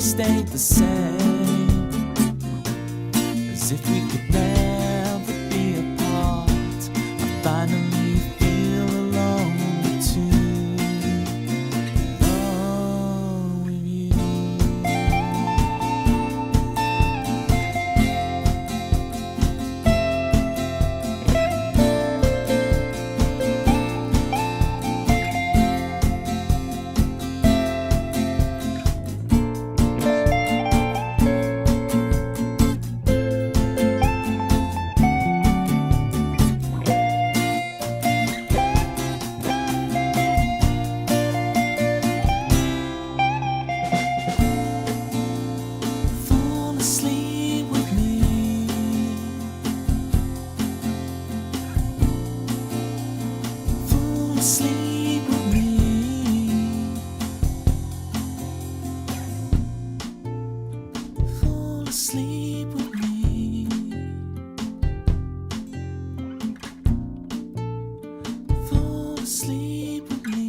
stayed the same, as if we could never be apart. I finally feel alone too, alone with you. Sleep with me. Fall asleep with me. Fall asleep with me. Fall asleep with me.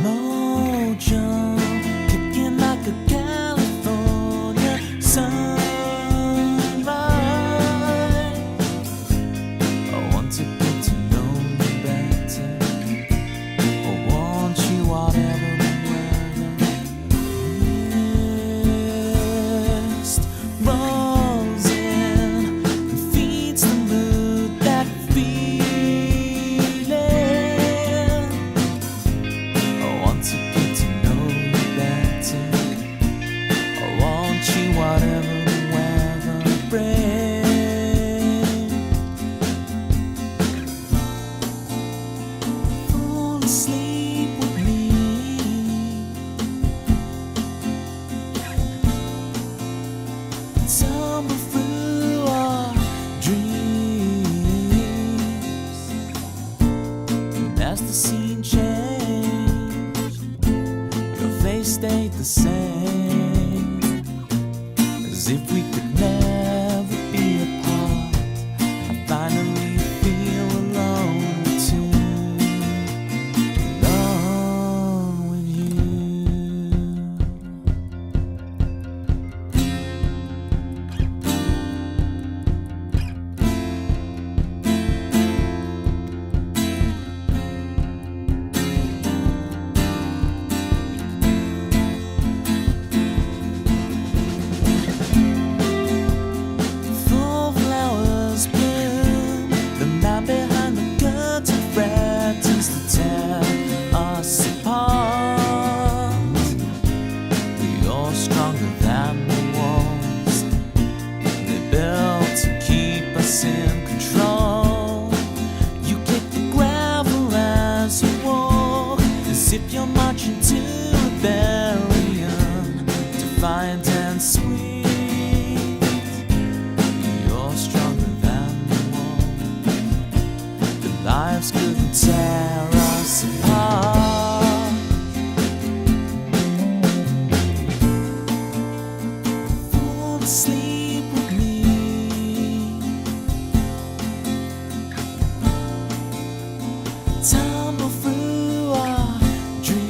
Mojo, kicking like a California sunrise. I want to get to know you better. I want you whatever the weather. Mist rolls in and feeds the mood, that feeling. I want to get to know you better. I want you whatever the weather brings. Fall asleep with me. Tumble through our dreams. And as the scene changed, your face stayed the same, as if we could never be apart. I finally feel alone too, alone with you. Full flowers bloom, the man behind the curtain threatens to tear us apart. You're stronger than the walls they built to keep us in control. You kick the gravel as you walk, as if you're marching to rebellion, defiant and sweet. You're stronger than the wall. The lives couldn't tear us apart. Fall asleep with me. Tumble through our dreams.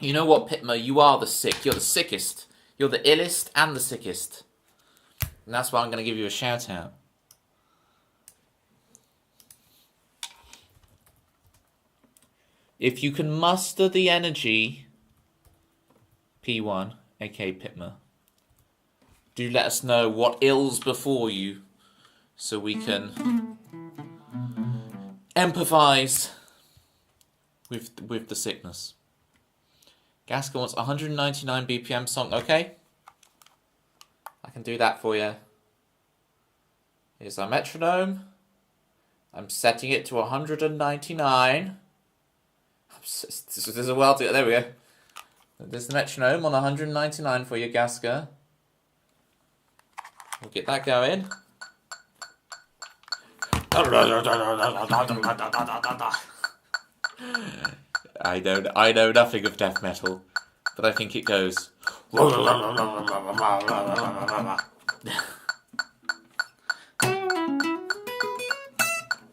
You know what, Pitmo? You are the sick. You're the sickest. You're the illest and the sickest. And that's why I'm going to give you a shout out. If you can muster the energy, P1, aka Pitma, do let us know what ills before you so we can empathise with the sickness. Gasker wants 199 BPM song. Okay, I can do that for you. Here's our metronome. I'm setting it to 199. This is a well to, there we go. There's the metronome on 199 for you, Gasker. We'll get that going. I know nothing of death metal, but I think it goes.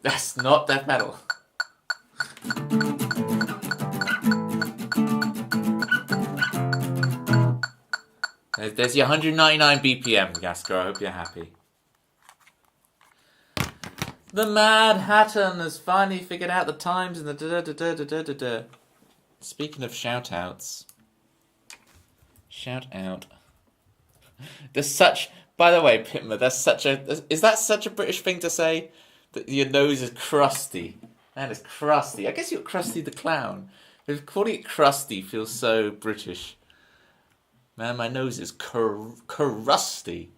That's not death metal. There's your 199 BPM, Gasker. I hope you're happy. The Mad Hatton has finally figured out the times and the da-da-da-da-da-da-da. Speaking of shout-outs. Shout out. There's such... By the way, Pitma, that's such a... Is that such a British thing to say? That your nose is crusty. Man, it's crusty. I guess you're Krusty the Clown. Calling it crusty feels so British. Man, my nose is crusty.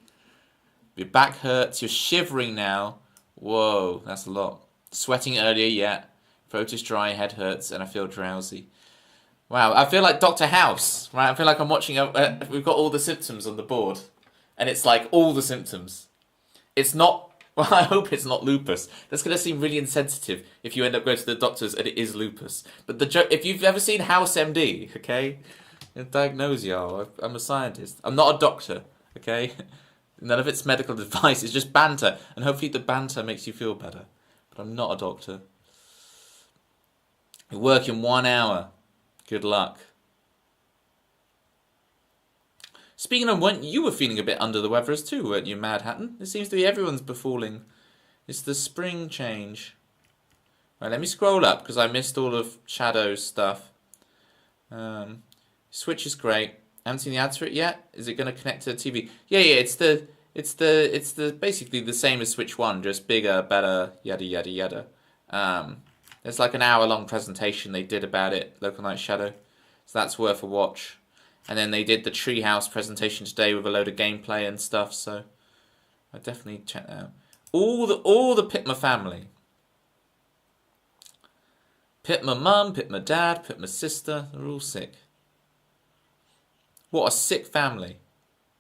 Your back hurts. You're shivering now. Whoa, that's a lot. Sweating earlier, yeah. Throat is dry, head hurts, and I feel drowsy. Wow, I feel like Dr. House, right? I feel like I'm watching we've got all the symptoms on the board. And it's like all the symptoms. It's not, well, I hope it's not lupus. That's going to seem really insensitive if you end up going to the doctors and it is lupus. But the joke, if you've ever seen House MD, okay? I'll diagnose y'all. I'm a scientist. I'm not a doctor, okay? None of it's medical advice. It's just banter. And hopefully the banter makes you feel better. But I'm not a doctor. You work in 1 hour. Good luck. Speaking of when you were feeling a bit under the weather as too, weren't you, Mad Hatton? It seems to be everyone's befalling. It's the spring change. Right, let me scroll up because I missed all of Shadow's stuff. Switch is great. I haven't seen the ads for it yet. Is it going to connect to the TV? Yeah. It's the basically the same as Switch 1, just bigger, better, yada yada yada. There's like an hour-long presentation they did about it, Local Night Shadow, so that's worth a watch. And then they did the Treehouse presentation today with a load of gameplay and stuff. So I definitely check that out. All the Pitma family. Pitma mum, Pitma dad, Pitma sister. They're all sick. What a sick family.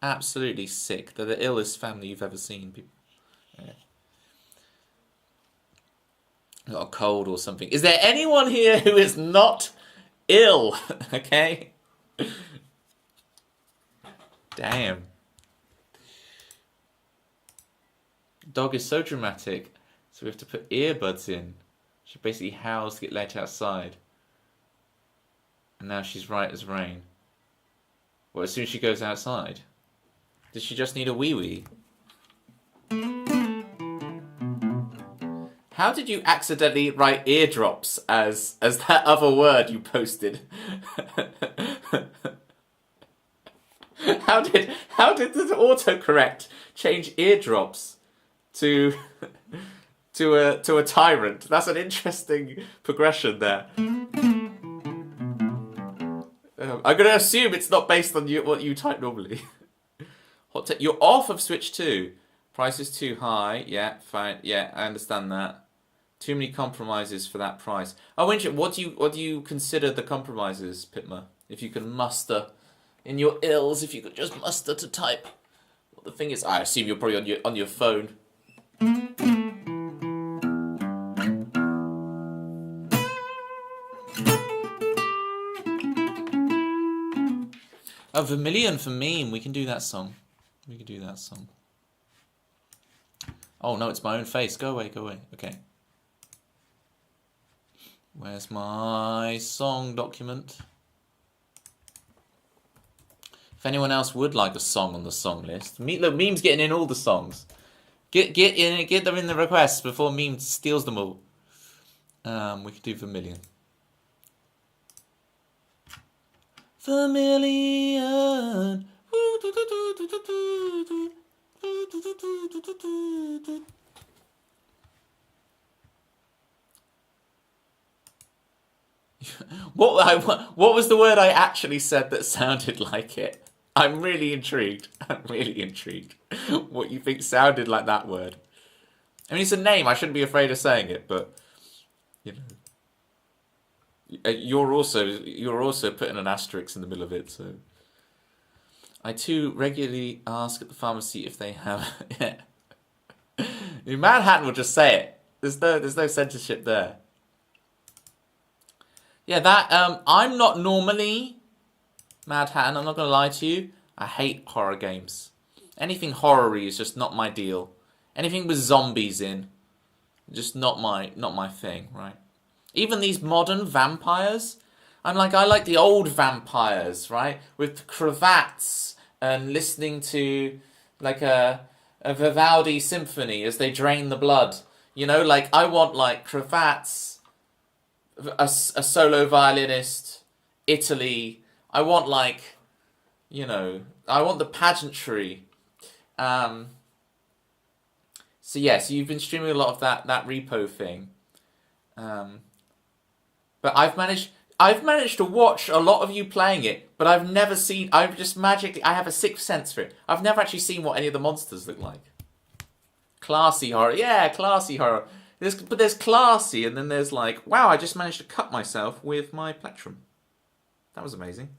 Absolutely sick. They're the illest family you've ever seen. People. Yeah. Got a cold or something. Is there anyone here who is not ill? Okay. Damn. Dog is so dramatic, so we have to put earbuds in. She basically howls to get let outside. And now she's right as rain. Well, as soon as she goes outside. Does she just need a wee-wee? How did you accidentally write eardrops as that other word you posted? How did the autocorrect change eardrops to a tyrant? That's an interesting progression there. I'm gonna assume it's not based on what you type normally. You're off of Switch 2. Price is too high. Yeah, fine. Yeah, I understand that. Too many compromises for that price. Oh, what do you consider the compromises, Pitma? If you can muster in your ills, if you could just muster to type what the thing is. I assume you're probably on your phone. Oh, Vermilion for meme. We can do that song. Oh no, it's my own face. Go away. Okay. Where's my song document? If anyone else would like a song on the song list, look, Meme's getting in all the songs. Get them in the requests before Meme steals them all. We could do Vermilion. Vermilion. What was the word I actually said that sounded like it? I'm really intrigued. I'm really intrigued what you think sounded like that word. I mean, it's a name. I shouldn't be afraid of saying it, but you know, you're also putting an asterisk in the middle of it. So, I too regularly ask at the pharmacy if they have. Manhattan will just say it. There's no censorship there. Yeah, that I'm not normally Mad Hatton, I'm not gonna lie to you. I hate horror games. Anything horror-y is just not my deal. Anything with zombies in, just not my thing, right? Even these modern vampires, I like the old vampires, right? With cravats and listening to like a Vivaldi symphony as they drain the blood. You know, like I want like cravats, a solo violinist, Italy. I want like, you know, I want the pageantry. So you've been streaming a lot of that repo thing. But I've managed to watch a lot of you playing it, but I've never seen. I have a sixth sense for it. I've never actually seen what any of the monsters look like. Classy horror, yeah, classy horror. There's classy, and then there's like, wow, I just managed to cut myself with my plectrum. That was amazing.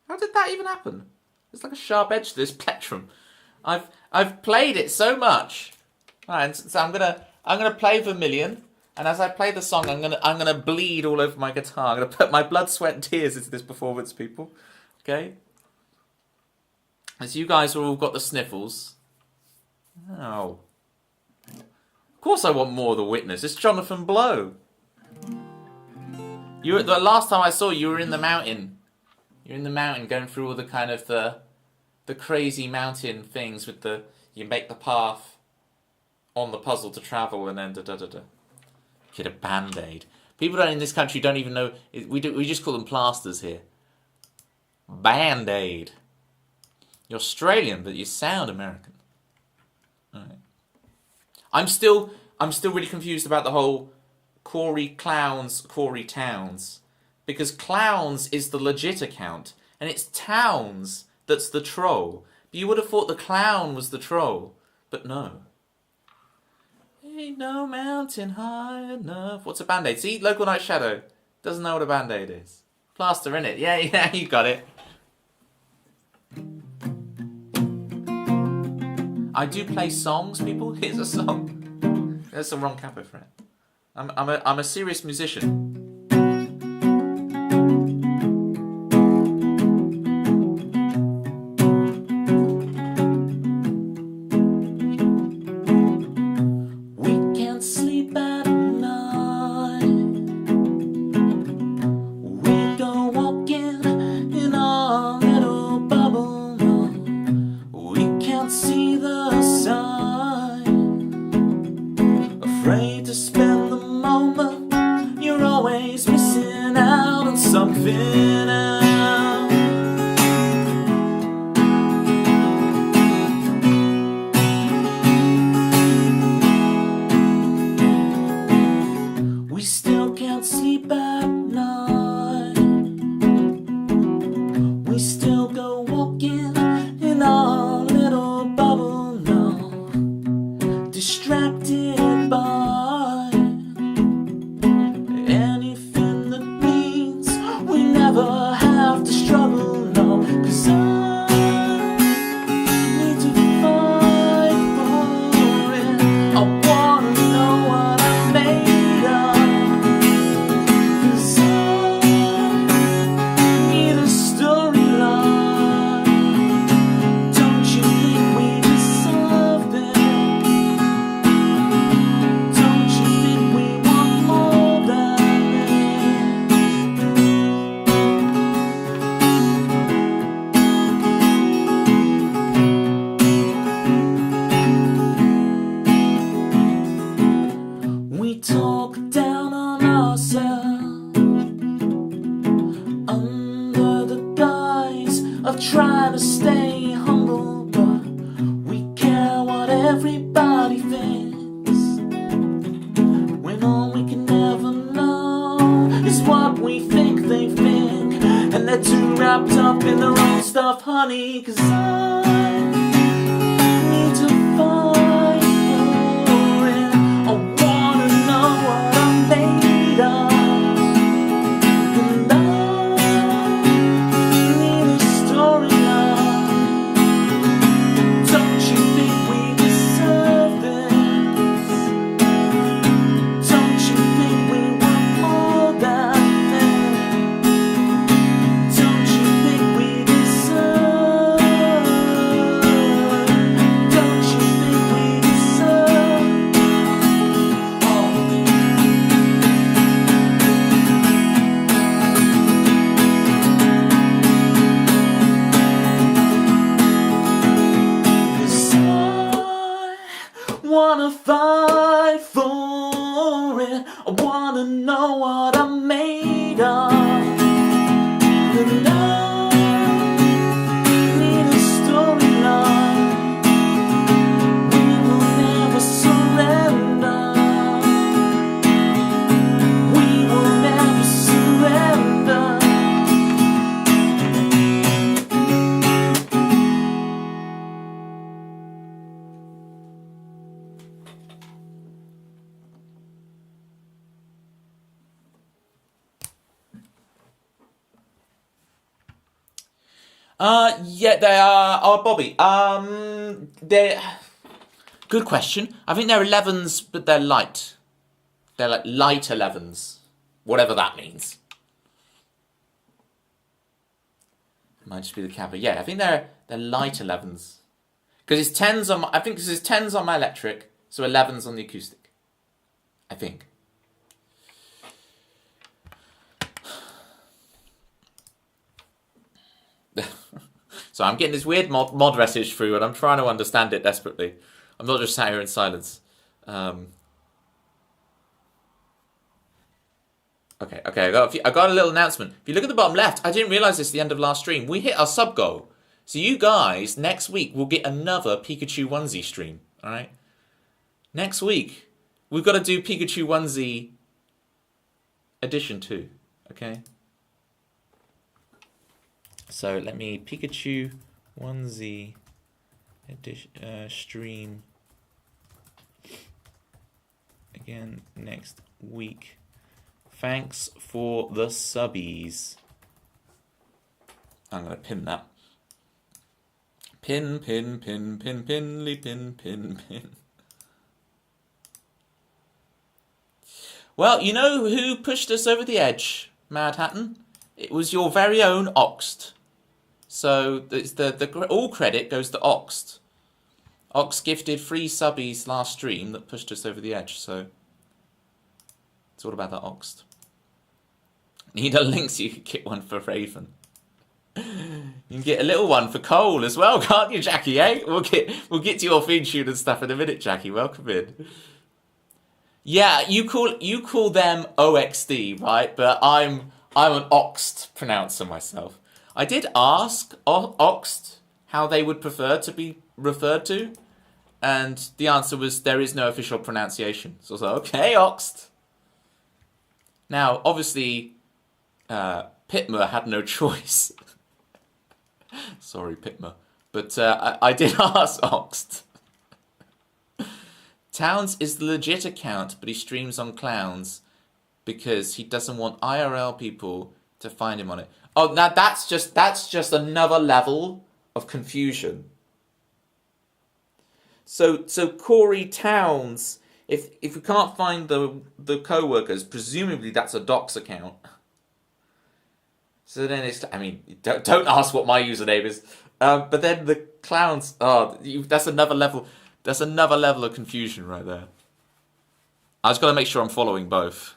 How did that even happen? There's like a sharp edge to this plectrum. I've played it so much. Alright, so I'm gonna play Vermilion, and as I play the song, I'm gonna bleed all over my guitar. I'm gonna put my blood, sweat, and tears into this performance, people. Okay? As you guys have all got the sniffles. Oh. Of course I want more of the witness. It's Jonathan Blow. The last time I saw you were in the mountain. You're in the mountain going through all the kind of the crazy mountain things with you make the path on the puzzle to travel and then da-da-da-da. Get a Band-Aid. People in this country don't even know. We just call them plasters here. Band-Aid. You're Australian, but you sound American. All right. I'm still really confused about the whole Corey Clowns, Corey Towns. Because Clowns is the legit account, and it's Towns that's the troll. But you would have thought the clown was the troll, but no. Ain't no mountain high enough. What's a Band-Aid? See, Local Night Shadow doesn't know what a Band-Aid is. Plaster, innit? Yeah, you got it. I do play songs, people. Here's a song. There's the wrong capo for it. I'm a serious musician. We can't sleep at night. We go walking in our little bubble. We can't see the sign. Afraid to spend the moment. You're always missing out on something else. We still can't sleep at night. We still go walking in our little bubble now, distracted by anything that means we never have to struggle, no. 'Cause I need to fight for it. I wanna know what I'm made of. 'Cause I need a storyline. Don't you think we deserve it? Don't you think we want more than this? wrapped up in their own stuff, honey, 'cause I need to fight for it. I wanna know what I'm made of, and I need a storyline. Don't you think we deserve this? Don't you think we want more than this? Don't you think we deserve? Don't you think we deserve? Cause I wanna fight for it. I wanna know what I'm made of, and I need a storyline. We will never surrender. We will never surrender. Yeah, they are. Oh, Bobby. They're. Good question. I think they're 11s, but they're light. They're like light 11s, whatever that means. Might just be the Kappa. Yeah, I think they're light 11s, because it's 10s on. I think because it's 10s on my electric, so 11s on the acoustic. I think. So I'm getting this weird mod message through, and I'm trying to understand it desperately. I'm not just sat here in silence. Okay. I got a little announcement. If you look at the bottom left, I didn't realise this at the end of last stream. We hit our sub goal. So you guys, next week, will get another Pikachu onesie stream. All right? Next week, we've got to do Pikachu onesie edition 2. Okay? So let me Pikachu onesie edition, stream again next week. Thanks for the subbies. I'm gonna pin that. Pin. Well, you know who pushed us over the edge, Mad Hatton? It was your very own Oxt. So it's the all credit goes to Oxt. Oxt gifted 3 subbies last stream that pushed us over the edge. So it's all about that Oxt. Need a link so you can get one for Raven. You can get a little one for Cole as well, can't you, Jackie? Eh? We'll get to your feed tune and stuff in a minute, Jackie. Welcome in. Yeah, you call them OXD, right? But I'm an Oxt pronouncer myself. I did ask Oxt how they would prefer to be referred to, and the answer was there is no official pronunciation. So I was like, okay, Oxt. Now, obviously, Pitmer had no choice. Sorry, Pitmer. But I did ask Oxt. Towns is the legit account, but he streams on Clowns because he doesn't want IRL people to find him on it. Oh, now that's just another level of confusion. So Corey Towns, if we can't find the co-workers, presumably that's a docs account. So then it's, I mean, don't ask what my username is. But then the Clowns, that's another level. That's another level of confusion right there. I just got to make sure I'm following both.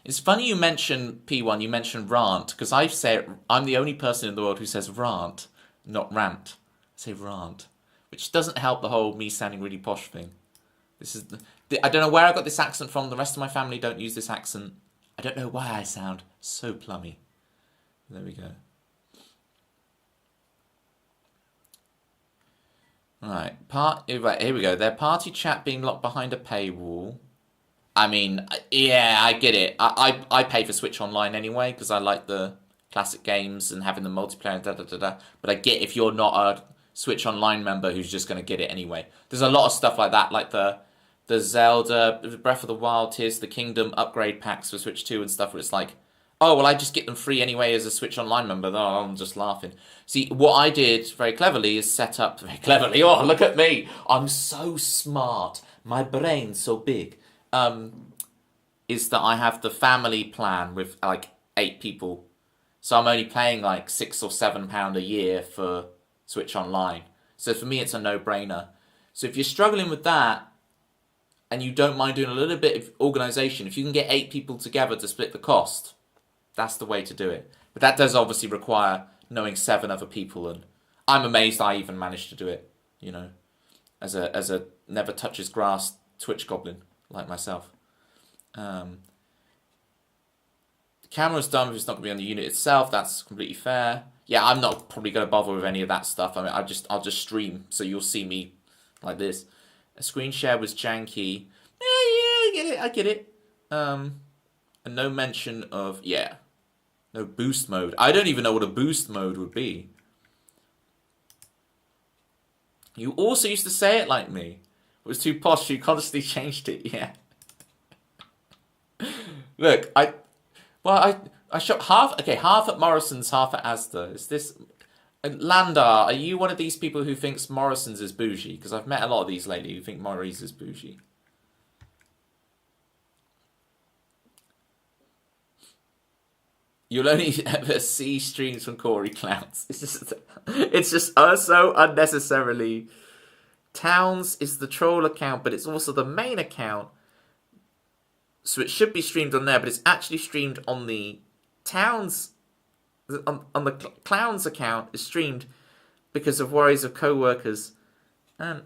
It's funny you mention P1, you mentioned rant, because I'm the only person in the world who says rant, not rant. I say rant, which doesn't help the whole me sounding really posh thing. This is I don't know where I got this accent from. The rest of my family don't use this accent. I don't know why I sound so plummy. There we go. Right, here we go. Their party chat being locked behind a paywall. I mean, yeah, I get it. I pay for Switch Online anyway because I like the classic games and having the multiplayer and da da da da. But I get if you're not a Switch Online member who's just going to get it anyway. There's a lot of stuff like that, like the Zelda, Breath of the Wild, Tears of the Kingdom upgrade packs for Switch 2 and stuff where it's like, oh, well, I just get them free anyway as a Switch Online member. Oh, I'm just laughing. See, what I did very cleverly is set up... Very cleverly? Oh, look at me. I'm so smart. My brain's so big. Is that I have the family plan with, like, 8 people. So I'm only paying, like, £6 or £7 a year for Switch Online. So for me, it's a no-brainer. So if you're struggling with that, and you don't mind doing a little bit of organisation, if you can get 8 people together to split the cost... That's the way to do it. But that does obviously require knowing 7 other people, and I'm amazed I even managed to do it, you know, as a never touches grass Twitch goblin like myself. The camera's done if it's not going to be on the unit itself. That's completely fair. Yeah, I'm not probably going to bother with any of that stuff. I mean, I'll just stream, so you'll see me like this. A screen share was janky. Yeah, I get it. And no mention of, yeah. No boost mode. I don't even know what a boost mode would be. You also used to say it like me. It was too posh, you constantly changed it, yeah. Look, I shop half at Morrison's, half at Asda. Is this... Landar, are you one of these people who thinks Morrison's is bougie? Because I've met a lot of these lately who think Morrison's is bougie. You'll only ever see streams from Corey Clowns. It's just so unnecessarily. Towns is the troll account, but it's also the main account. So it should be streamed on there, but it's actually streamed on the Towns. On the Clowns account is streamed because of worries of co-workers. And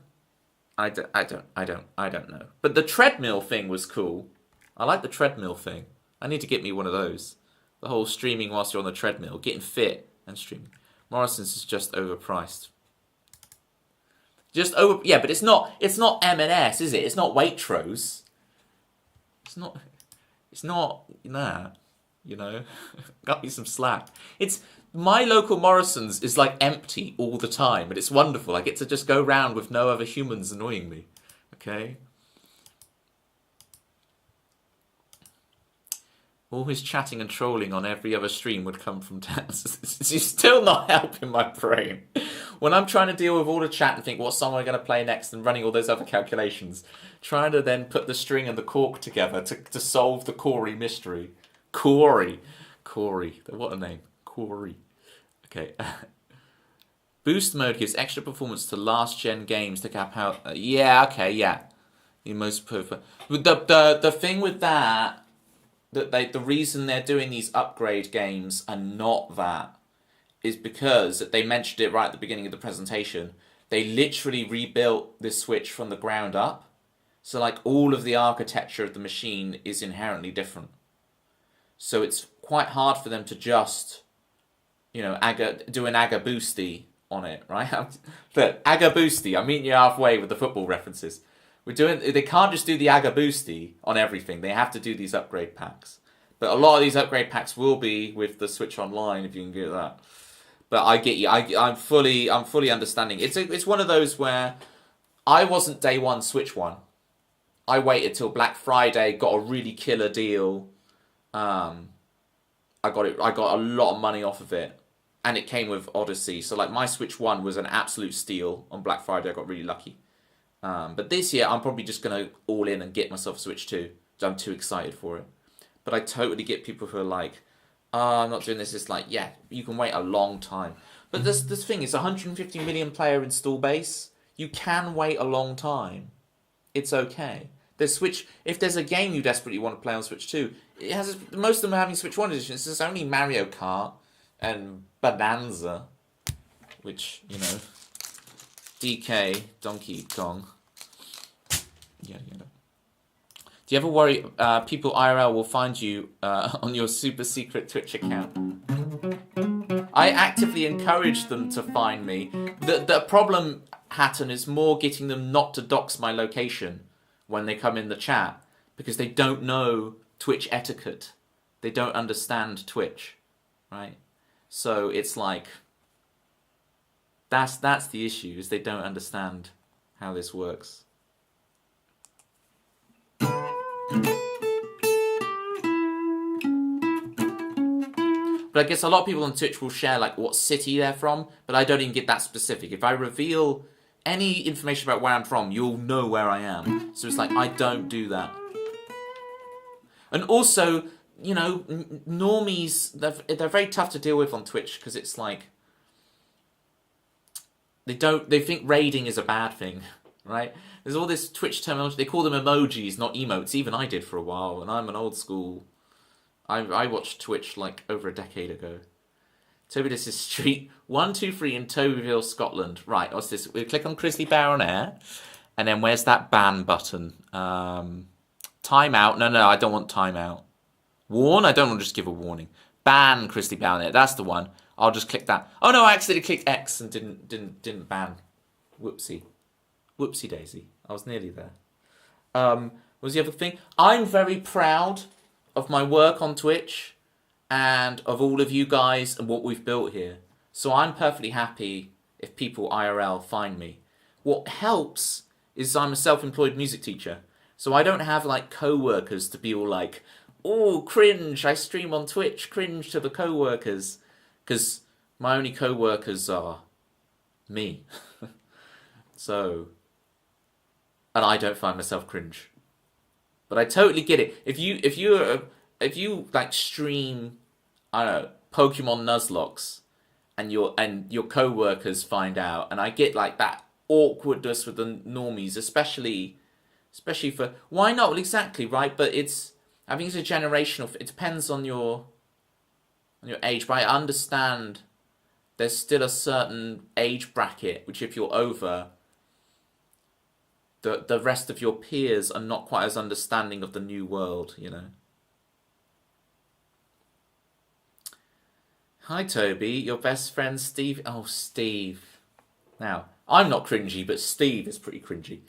I don't know. But the treadmill thing was cool. I like the treadmill thing. I need to get me one of those. The whole streaming whilst you're on the treadmill, getting fit and streaming. Morrison's is just overpriced. Yeah, but it's not M&S, is it? It's not Waitrose. It's not that, you know. Got me some slack. It's my local Morrison's is like empty all the time, and it's wonderful. I get to just go round with no other humans annoying me. Okay. All his chatting and trolling on every other stream would come from Taz. It's still not helping my brain. When I'm trying to deal with all the chat and think what song am I going to play next and running all those other calculations, trying to then put the string and the cork together to solve the Corey mystery. Corey. What a name. Corey. Okay. Boost mode gives extra performance to last gen games to cap out. Yeah, okay, yeah. The most perfect. The thing with that... the reason they're doing these upgrade games and not that is because they mentioned it right at the beginning of the presentation. They literally rebuilt this Switch from the ground up. So like all of the architecture of the machine is inherently different. So it's quite hard for them to just, you know, do an Aga Boosty on it, right? But Aga Boosty, I'm meeting you halfway with the football references. They can't just do the Aga Boosty on everything. They have to do these upgrade packs. But a lot of these upgrade packs will be with the Switch Online, if you can get that. But I get you. I'm fully understanding. It's one of those where I wasn't day one Switch one. I waited till Black Friday, got a really killer deal. I got a lot of money off of it, and it came with Odyssey. So like my Switch one was an absolute steal on Black Friday. I got really lucky. But this year, I'm probably just going to all in and get myself a Switch 2. I'm too excited for it. But I totally get people who are like, oh, I'm not doing this. It's like, yeah, you can wait a long time. But this thing is 150 million player install base. You can wait a long time. It's okay. If there's a game you desperately want to play on Switch 2, most of them are having Switch 1 editions. There's only Mario Kart and Bonanza, which, you know... DK, Donkey Kong. Yeah, you know. Do you ever worry people IRL will find you on your super secret Twitch account? I actively encourage them to find me. The problem, Hatton, is more getting them not to dox my location when they come in the chat. because they don't know Twitch etiquette. They don't understand Twitch, right? So it's like, that's the issue, is they don't understand how this works. But I guess a lot of people on Twitch will share like what city they're from, but I don't even get that specific. If I reveal any information about where I'm from, you'll know where I am. So it's like, I don't do that. And also, you know, normies, they're very tough to deal with on Twitch, because it's like, they think raiding is a bad thing, right? There's all this Twitch terminology. They call them emojis, not emotes. Even I did for a while, and I'm an old school. I watched Twitch like over a decade ago. Toby, this is Street 123 in Tobyville, Scotland. Right, what's this? We click on Grizzly Bear on air, and then where's that ban button? Timeout. No, I don't want timeout. Warn? I don't want to just give a warning. Ban Grizzly Bear on air. That's the one. I'll just click that. Oh no, I accidentally clicked X and didn't ban. Whoopsie. Whoopsie daisy. I was nearly there. What was the other thing? I'm very proud of my work on Twitch and of all of you guys and what we've built here. So I'm perfectly happy if people IRL find me. What helps is I'm a self-employed music teacher. So I don't have like co-workers to be all like, oh, cringe, I stream on Twitch, cringe to the co-workers. Because my only co-workers are me. So, and I don't find myself cringe. But I totally get it. If you like stream, I don't know, Pokemon Nuzlocke, and your co-workers find out, and I get like that awkwardness with the normies, especially for why not? Well, exactly, right? But I think it's a generational. It depends on your age, but I understand there's still a certain age bracket which, if you're over, the rest of your peers are not quite as understanding of the new world, you know. Hi, Toby. Your best friend, Steve. Oh, Steve. Now, I'm not cringy, but Steve is pretty cringy.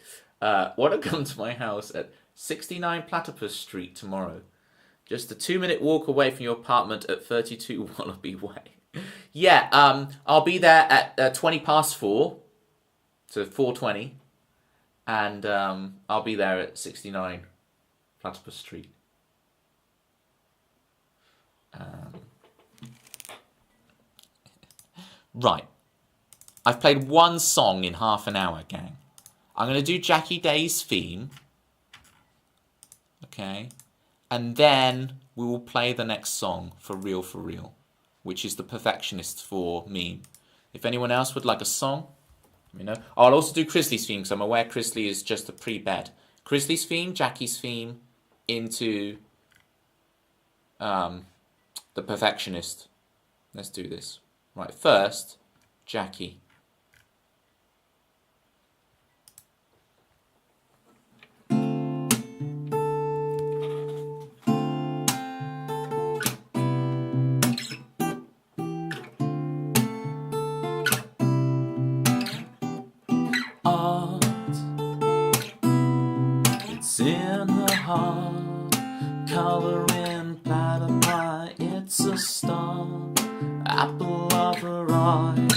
Want to come to my house at 69 Platypus Street tomorrow? Just a 2-minute walk away from your apartment at 32 Wallaby Way. Yeah, I'll be there at 4:20, so 4:20. And I'll be there at 69 Platypus Street. Right. I've played one song in half an hour, gang. I'm going to do Jackie Day's theme. Okay. And then we will play the next song, For Real, which is the Perfectionist for meme. If anyone else would like a song, you know. I'll also do Chrisley's theme, because I'm aware Chrisley is just a pre-bed. Chrisley's theme, Jackie's theme, into the Perfectionist. Let's do this. Right, first, Jackie. Art, it's in the heart, coloring platypi, it's a star, apple of her eye,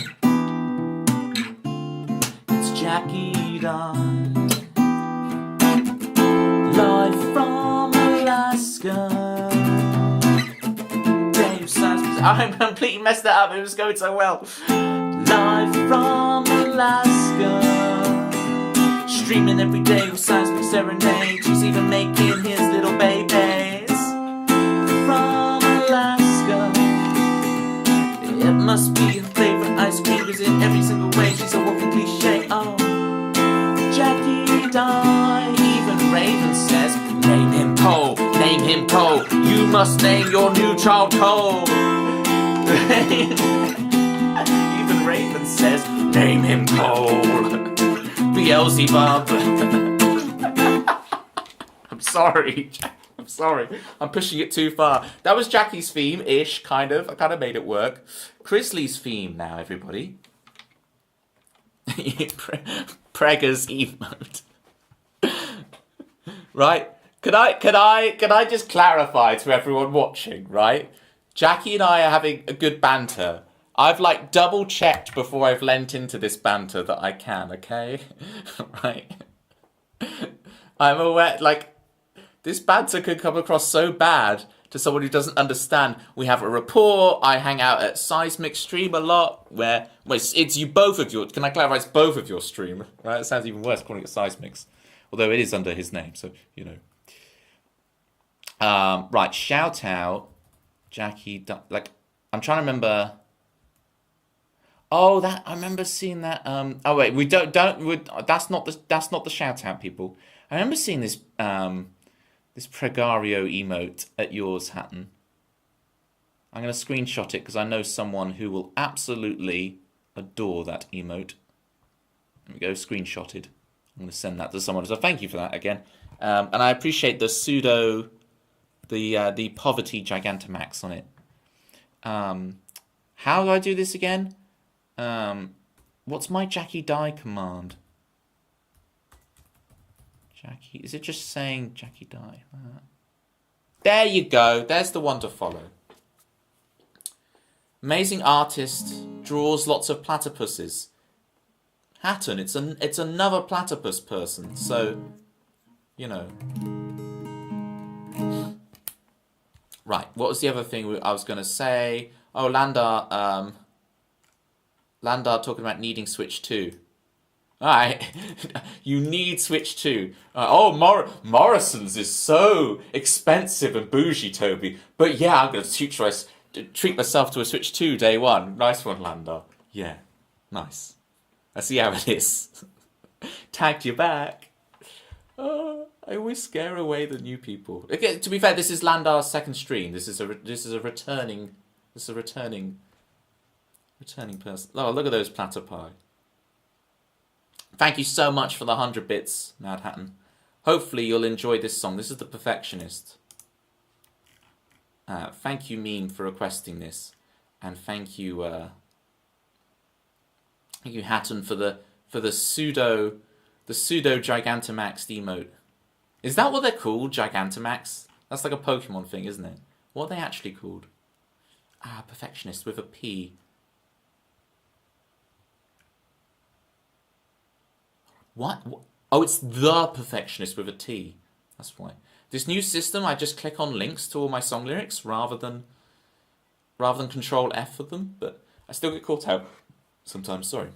it's Jackie Dye, live from Alaska. Dave Sands, I completely messed that up, it was going so well. Live from Alaska, streaming every day with seismic serenade. She's even making his little babies from Alaska. It must be her favorite ice cream, is in every single way. She's a walking cliche. Oh, Jackie Dye. Even Raven says, name him Cole, name him Cole. You must name your new child Cole. Even Raven says, name him Cole. Beelzebub. I'm sorry. I'm sorry. I'm pushing it too far. That was Jackie's theme-ish, kind of. I kind of made it work. Chrisley's theme now, everybody. Preggers emote. Right? Can I just clarify to everyone watching, right? Jackie and I are having a good banter. I've like double checked before I've lent into this banter that I can, okay? Right? I'm aware, like, this banter could come across so bad to someone who doesn't understand. We have a rapport. I hang out at Seismic Stream a lot, where it's you both of your. Can I clarify? It's both of your stream, right? It sounds even worse calling it Seismics, although it is under his name, so you know. Right, shout out, Jackie. Like, I'm trying to remember. Oh, that I remember seeing that. Oh wait, we don't. That's not the shout out, people. I remember seeing this this Pregario emote at yours, Hatton. I'm going to screenshot it because I know someone who will absolutely adore that emote. There we go, screenshotted. I'm going to send that to someone. So thank you for that again. And I appreciate the pseudo, the poverty Gigantamax on it. How do I do this again? What's my Jackie die command? Jackie, is it just saying Jackie die? There you go. There's the one to follow. Amazing artist, draws lots of platypuses. Hatton, it's another platypus person, so you know. Right, what was the other thing I was going to say? Oh, Landar talking about needing Switch 2. Alright, you need Switch 2. Morrison's is so expensive and bougie, Toby. But yeah, I'm going to treat myself to a Switch 2 day one. Nice one, Landar. Yeah, nice. I see how it is. Tagged you back. Oh, I always scare away the new people. Okay, to be fair, this is Landar's second stream. This is a returning person. Oh, look at those platypi. Thank you so much for the 100 bits, Mad Hatton. Hopefully you'll enjoy this song. This is The Perfectionist. Thank you, Meme, for requesting this, and thank you, Hatton, for the pseudo Gigantamax emote. Is that what they're called, Gigantamax? That's like a Pokemon thing, isn't it? What are they actually called? Perfectionist with a P. What? Oh, it's The Perfectionist with a T. That's why. This new system, I just click on links to all my song lyrics rather than Control F for them, but I still get caught out sometimes. Sorry.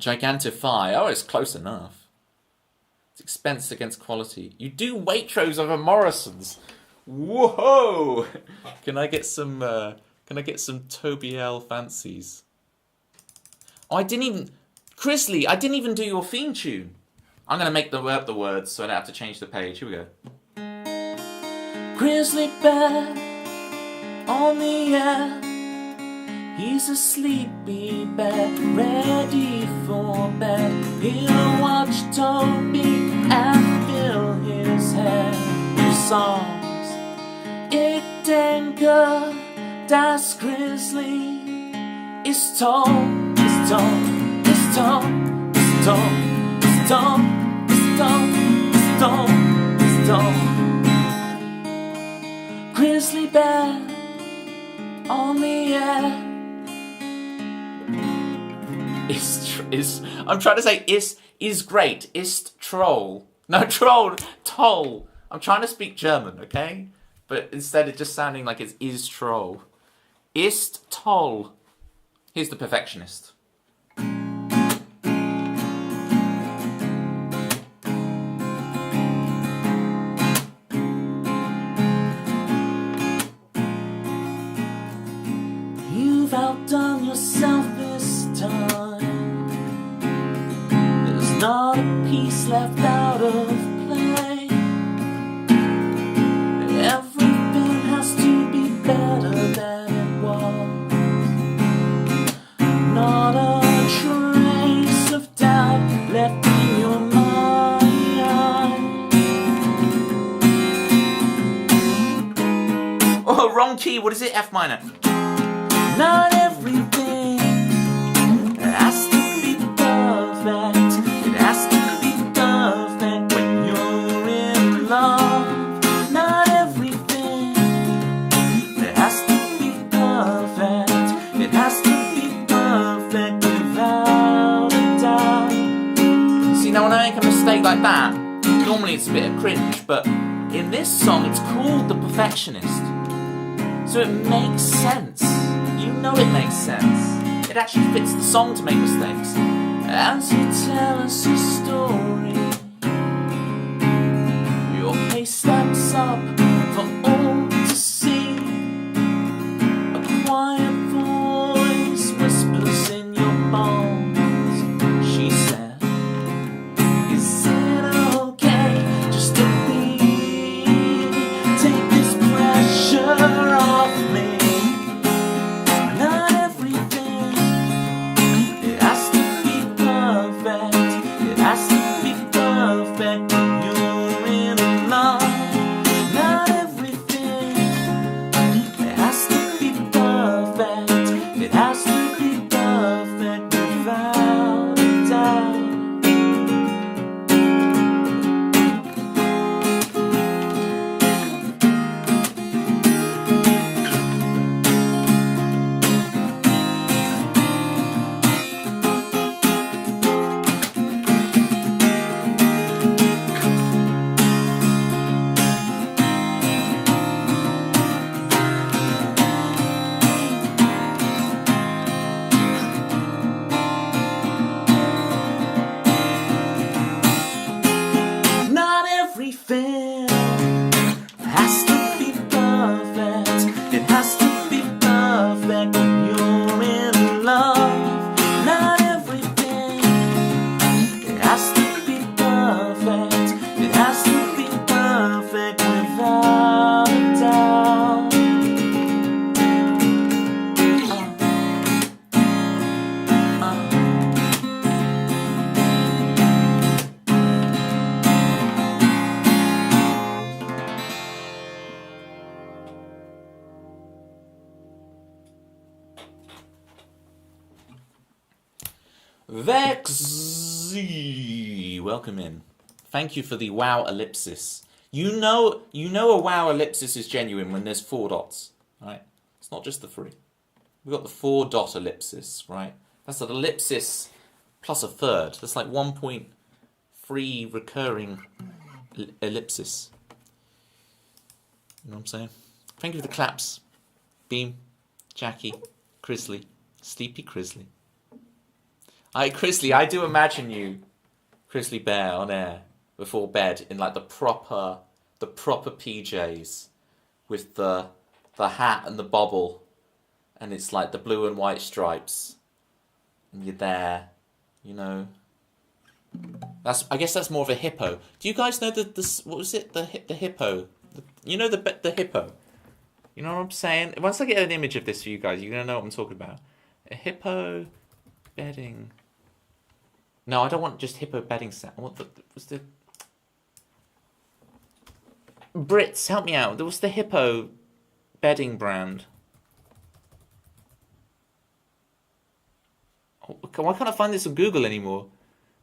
Gigantify. Oh, it's close enough. It's expense against quality. You do Waitrose over Morrison's. Whoa! Can I get some Toby L fancies? Oh, I didn't even. Chrisley, I didn't even do your theme tune. I'm going to make the words so I don't have to change the page. Here we go. Grizzly bear on the air. He's a sleepy bear, ready for bed. He'll watch Toby and fill his hair with songs. Ich denke, das Grizzly ist toll, ist toll. Stone, stone, stone, stone, stone, stone. Grizzly bear on the air. I'm trying to say is great. Ist troll. No, troll. Toll. I'm trying to speak German, okay? But instead it's just sounding like it's is troll. Ist toll. Here's The Perfectionist. Outdone yourself this time. There's not a piece left out of play. Everything has to be better than it was. Not a trace of doubt left in your mind. Oh, wrong key. What is it? F minor. Not everything has to be perfect. It has to be perfect when you're in love. like that, normally it's a bit of cringe, but in this song it's called The Perfectionist. So it makes sense. You know it makes sense. It actually fits the song to make mistakes. As you tell us your story, your pace steps up for all to see. A quiet voice whispers in your bones. She said, is it okay just to be? Take this pressure off me. Not everything, it has to be perfect. It has to be perfect when you're in love. Not everything, it has to be perfect. It has to be perfect without a doubt. Not everything has to be perfect. It has to be perfect when you're in love. Not everything, it has to be perfect. It has to be perfect without a doubt. Vexy, welcome in. Thank you for the wow ellipsis. You know a wow ellipsis is genuine when there's 4 dots, right? It's not just the 3. We've got the 4 dot ellipsis, right? That's an ellipsis plus a third. That's like 1.3 recurring ellipsis. You know what I'm saying? Thank you for the claps. Beam, Jackie, Crisley, Sleepy Crisley. Crisley, I do imagine you, Crisley Bear, on air before bed in like the proper PJs with the hat and the bobble, and it's like the blue and white stripes, and you're there, you know. I guess that's more of a hippo. Do you guys know what was it? The hippo. The hippo. You know what I'm saying? Once I get an image of this for you guys, you're gonna know what I'm talking about. A hippo bedding. No, I don't want just hippo bedding set. I want what's the Brits, help me out. What's the hippo bedding brand? Oh, why can't I find this on Google anymore?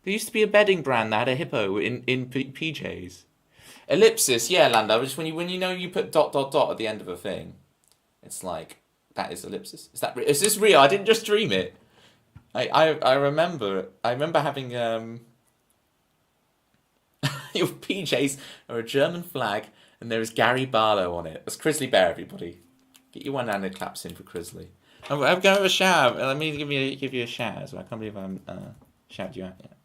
There used to be a bedding brand that had a hippo in PJs. Ellipsis, yeah, Lando. Just when you put ... at the end of a thing, it's like that is ellipsis. Is this real? I didn't just dream it. I remember having your PJs are a German flag and there is Gary Barlow on it. That's Crisley Bear, everybody. Get your one-handed claps in for Crisley. I'm going to have a shout. Let me give you a shout as well. I can't believe I'm shouted you out yet.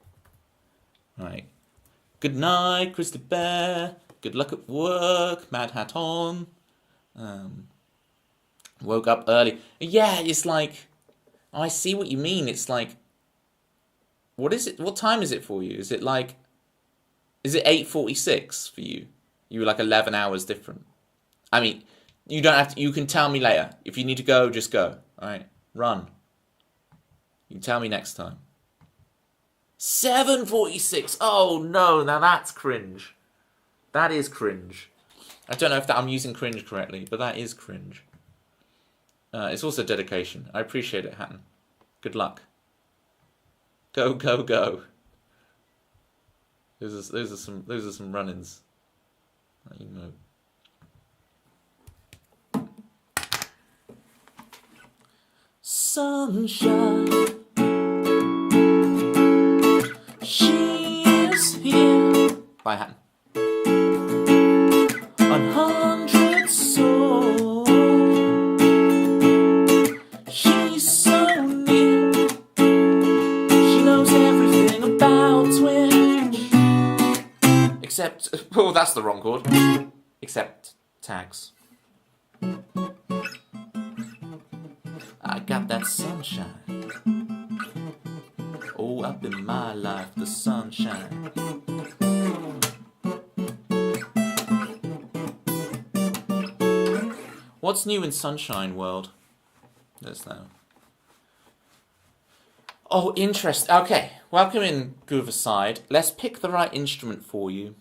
Right. Good night, Crisley Bear. Good luck at work. Mad hat on. Woke up early. Yeah, it's like. I see what you mean. It's like, what is it? What time is it for you? Is it 8:46 for you? You were like 11 hours different. I mean, you don't have to. You can tell me later if you need to go. Just go. All right, run. You can tell me next time. 7:46. Oh no! Now that's cringe. That is cringe. I don't know if I'm using cringe correctly, but that is cringe. It's also dedication. I appreciate it, Hatton. Good luck. Go, go, go. Those are some run-ins. You know. Sunshine. She is here. By hand. 100 souls. She's so near. She knows everything about Twitch. Except, oh, that's the wrong chord. Except tags. I got that sunshine. Oh, up in my life, the sunshine. What's new in Sunshine World? There's no. Oh, interest. Okay, welcome in Groove-A-Side. Let's pick the right instrument for you.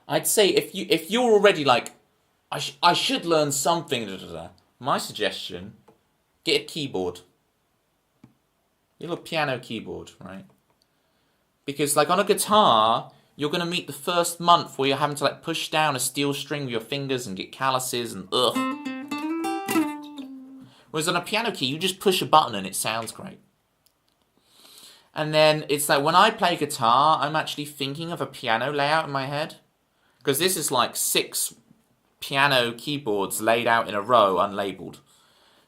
I'd say if you're already like, I should learn something. My suggestion: get a keyboard. Your little piano keyboard, right? Because like on a guitar, you're gonna meet the first month where you're having to like push down a steel string with your fingers and get calluses and ugh. Whereas on a piano key, you just push a button and it sounds great. And then it's like when I play guitar, I'm actually thinking of a piano layout in my head. Because this is like 6 piano keyboards laid out in a row, unlabeled.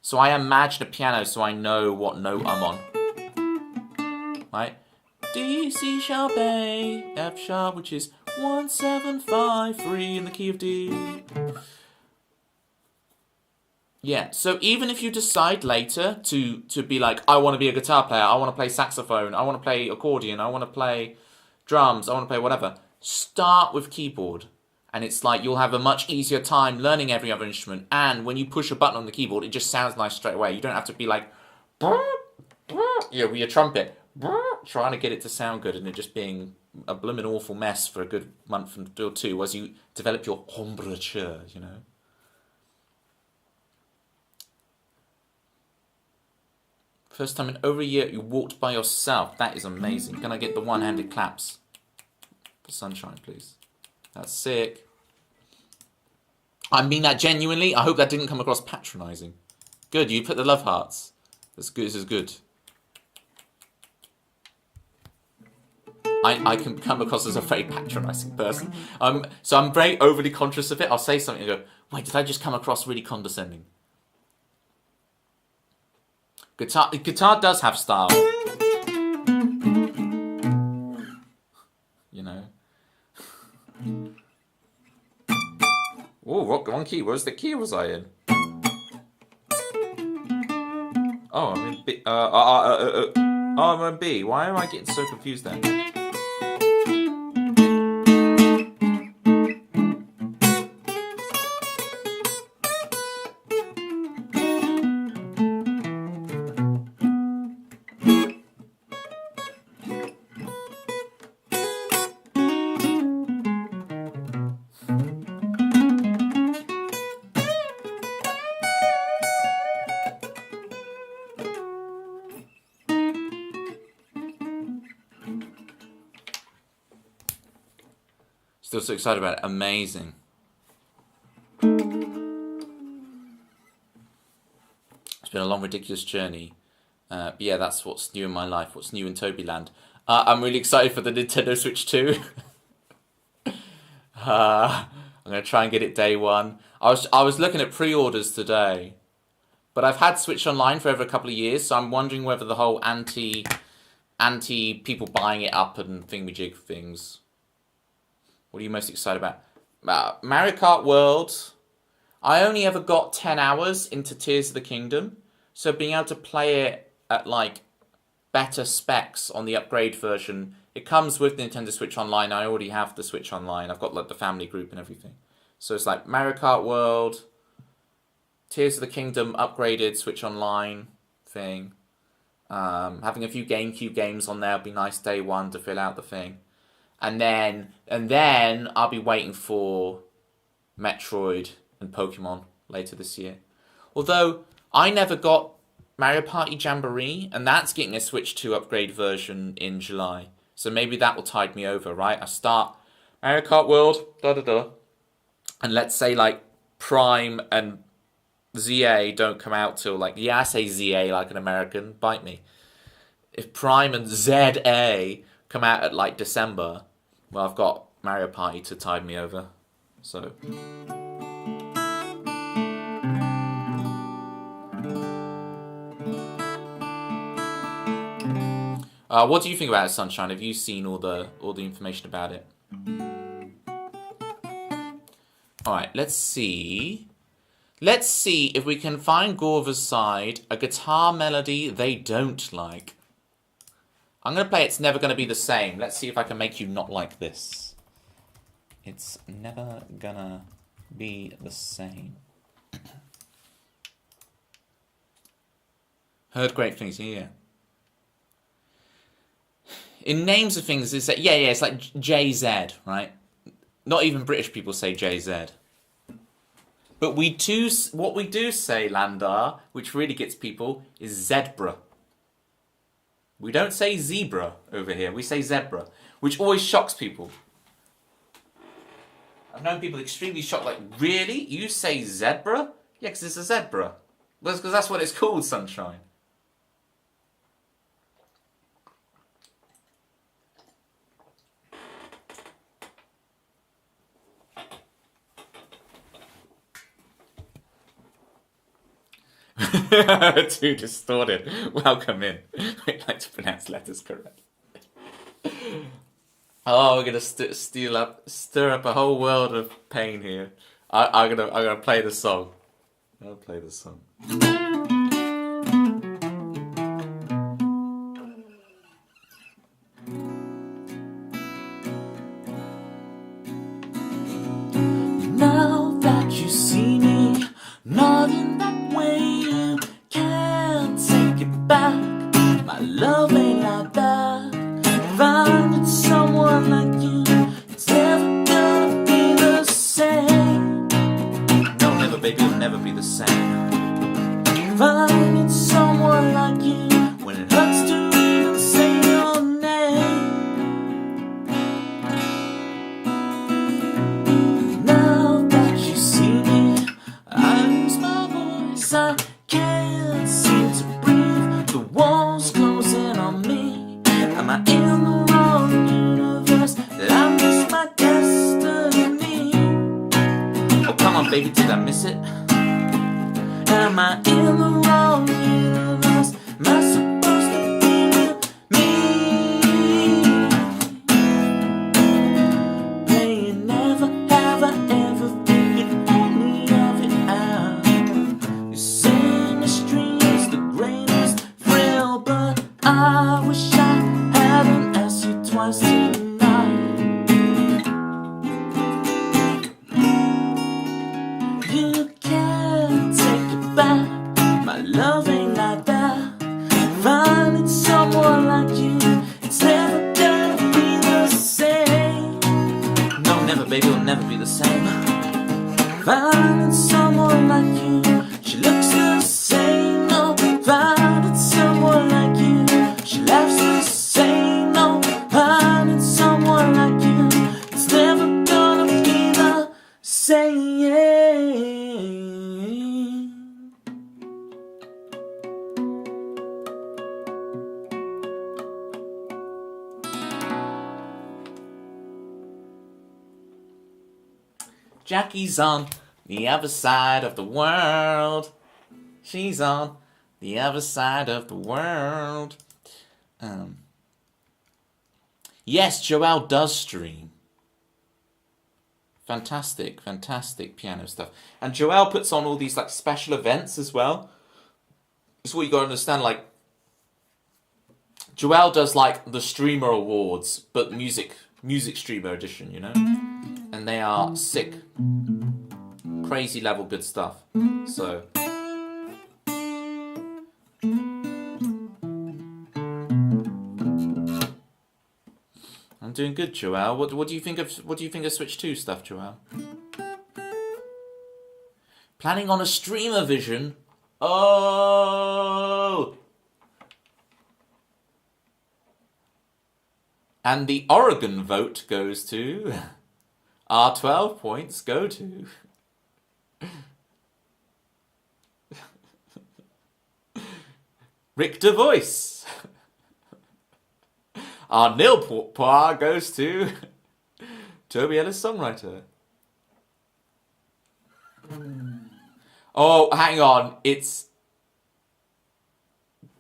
So I imagine a piano so I know what note I'm on. Right? D, C sharp, A, F sharp, which is 1, 7, 5, 3 in the key of D. Yeah, so even if you decide later to be like, I want to be a guitar player, I want to play saxophone, I want to play accordion, I want to play drums, I want to play whatever, start with keyboard. And it's like you'll have a much easier time learning every other instrument. And when you push a button on the keyboard, it just sounds nice straight away. You don't have to be like, with your trumpet, trying to get it to sound good and it just being a blooming awful mess for a good month or two as you develop your embouchure, you know. First time in over a year you walked by yourself. That is amazing. Can I get the one-handed claps for Sunshine, please? That's sick. I mean that genuinely. I hope that didn't come across patronising. Good, you put the love hearts. That's good. This is good. I can come across as a very patronising person. So I'm very overly conscious of it. I'll say something and go, wait, did I just come across really condescending? Guitar does have style. You know. Oh, wrong key. Where's the key was I in? Oh, I'm in B. I'm in B. Why am I getting so confused then? Still so excited about it. Amazing. It's been a long, ridiculous journey. But yeah, that's what's new in my life. What's new in Tobyland. I'm really excited for the Nintendo Switch 2. I'm going to try and get it day one. I was looking at pre-orders today. But I've had Switch Online for over a couple of years, so I'm wondering whether the whole anti people buying it up and thingamajig things. What are you most excited about? Mario Kart World. I only ever got 10 hours into Tears of the Kingdom. So being able to play it at like better specs on the upgrade version. It comes with Nintendo Switch Online. I already have the Switch Online. I've got like the family group and everything. So it's like Mario Kart World, Tears of the Kingdom upgraded Switch Online thing. Having a few GameCube games on there would be nice day one to fill out the thing. And then I'll be waiting for Metroid and Pokemon later this year. Although I never got Mario Party Jamboree, and that's getting a Switch 2 upgrade version in July. So maybe that will tide me over, right? I start Mario Kart World, and let's say like Prime and ZA don't come out till like, yeah, I say ZA like an American, bite me. If Prime and ZA come out at like December, Well, I've got Mario Party to tide me over, so. What do you think about it, Sunshine? Have you seen all the information about it? All right, let's see. Let's see if we can find Gorva's side a guitar melody they don't like. I'm going to play It's Never Gonna Be the Same. Let's see if I can make you not like this. It's never gonna be the same. Heard great things, yeah. In names of things, it's like, it's like JZ, right? Not even British people say JZ. But what we do say, Landar, which really gets people, is zebra. We don't say zebra over here, we say zebra, which always shocks people. I've known people extremely shocked, like, really? You say zebra? Yeah, because it's a zebra. Because that's what it's called, Sunshine. Too distorted. Welcome in. We'd like to pronounce letters correctly. Oh, we're gonna stir up a whole world of pain here. I'm gonna play the song. I'll play the song. Now that you see me, not in that way, you can't take it back. My love ain't like that. Finding someone like you, it's never gonna be the same. No, never, baby, it'll never be the same. Finding someone like you, when it hurts to even say your name. Now that you see me, I lose my voice, I can't seem to breathe. The walls closing on me. Am I in the wrong universe? That I miss my destiny? Oh, come on, baby, did I miss it? Am I in the wrong universe? Am I supposed to be with me? Praying never have I ever figured any of it out. You say mystery is the greatest thrill, but I wish I hadn't asked you twice tonight. You can't take it back. My love ain't like that. Finding someone like you, it's never gonna be the same. No, never, baby, it'll never be the same. Finding someone like you, she looks the same. No, finding someone like you, she laughs the same. No, finding someone like you, it's never gonna be the same. Jackie's on the other side of the world. She's on the other side of the world. Yes, Joelle does stream. Fantastic, fantastic piano stuff. And Joelle puts on all these like special events as well. That's what you gotta understand, like Joelle does like the Streamer Awards, but music streamer edition, you know? And they are sick. Crazy level good stuff. So I'm doing good, Joelle. What do you think of Switch 2 stuff, Joelle? Planning on a streamer vision? Oh! And the Oregon vote goes to... Our 12 points go to... Rick DeVoice. Our nil point goes to Toby Ellis songwriter. Oh, hang on.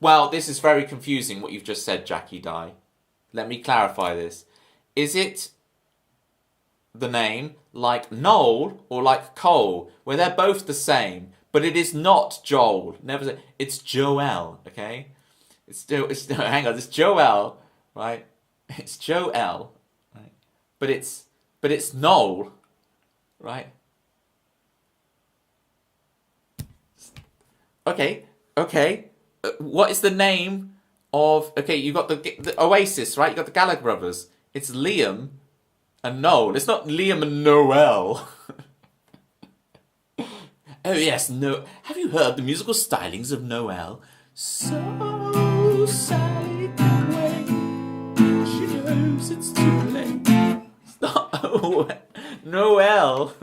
Well, this is very confusing what you've just said, Jackie Dye. Let me clarify this. Is it the name like Noel or like Cole, where they're both the same, but it is not Joel? Never say it's Joel, okay? Hang on, it's Joel, right? It's Joel, right? But it's Noel, right? Okay. What is the name of? Okay, you got the Oasis, right? You got the Gallagher brothers. It's Liam and Noel. It's not Liam and Noel. Oh yes, no. Have you heard the musical stylings of Noel? So Sally away. She knows it's too late. It's not Noel.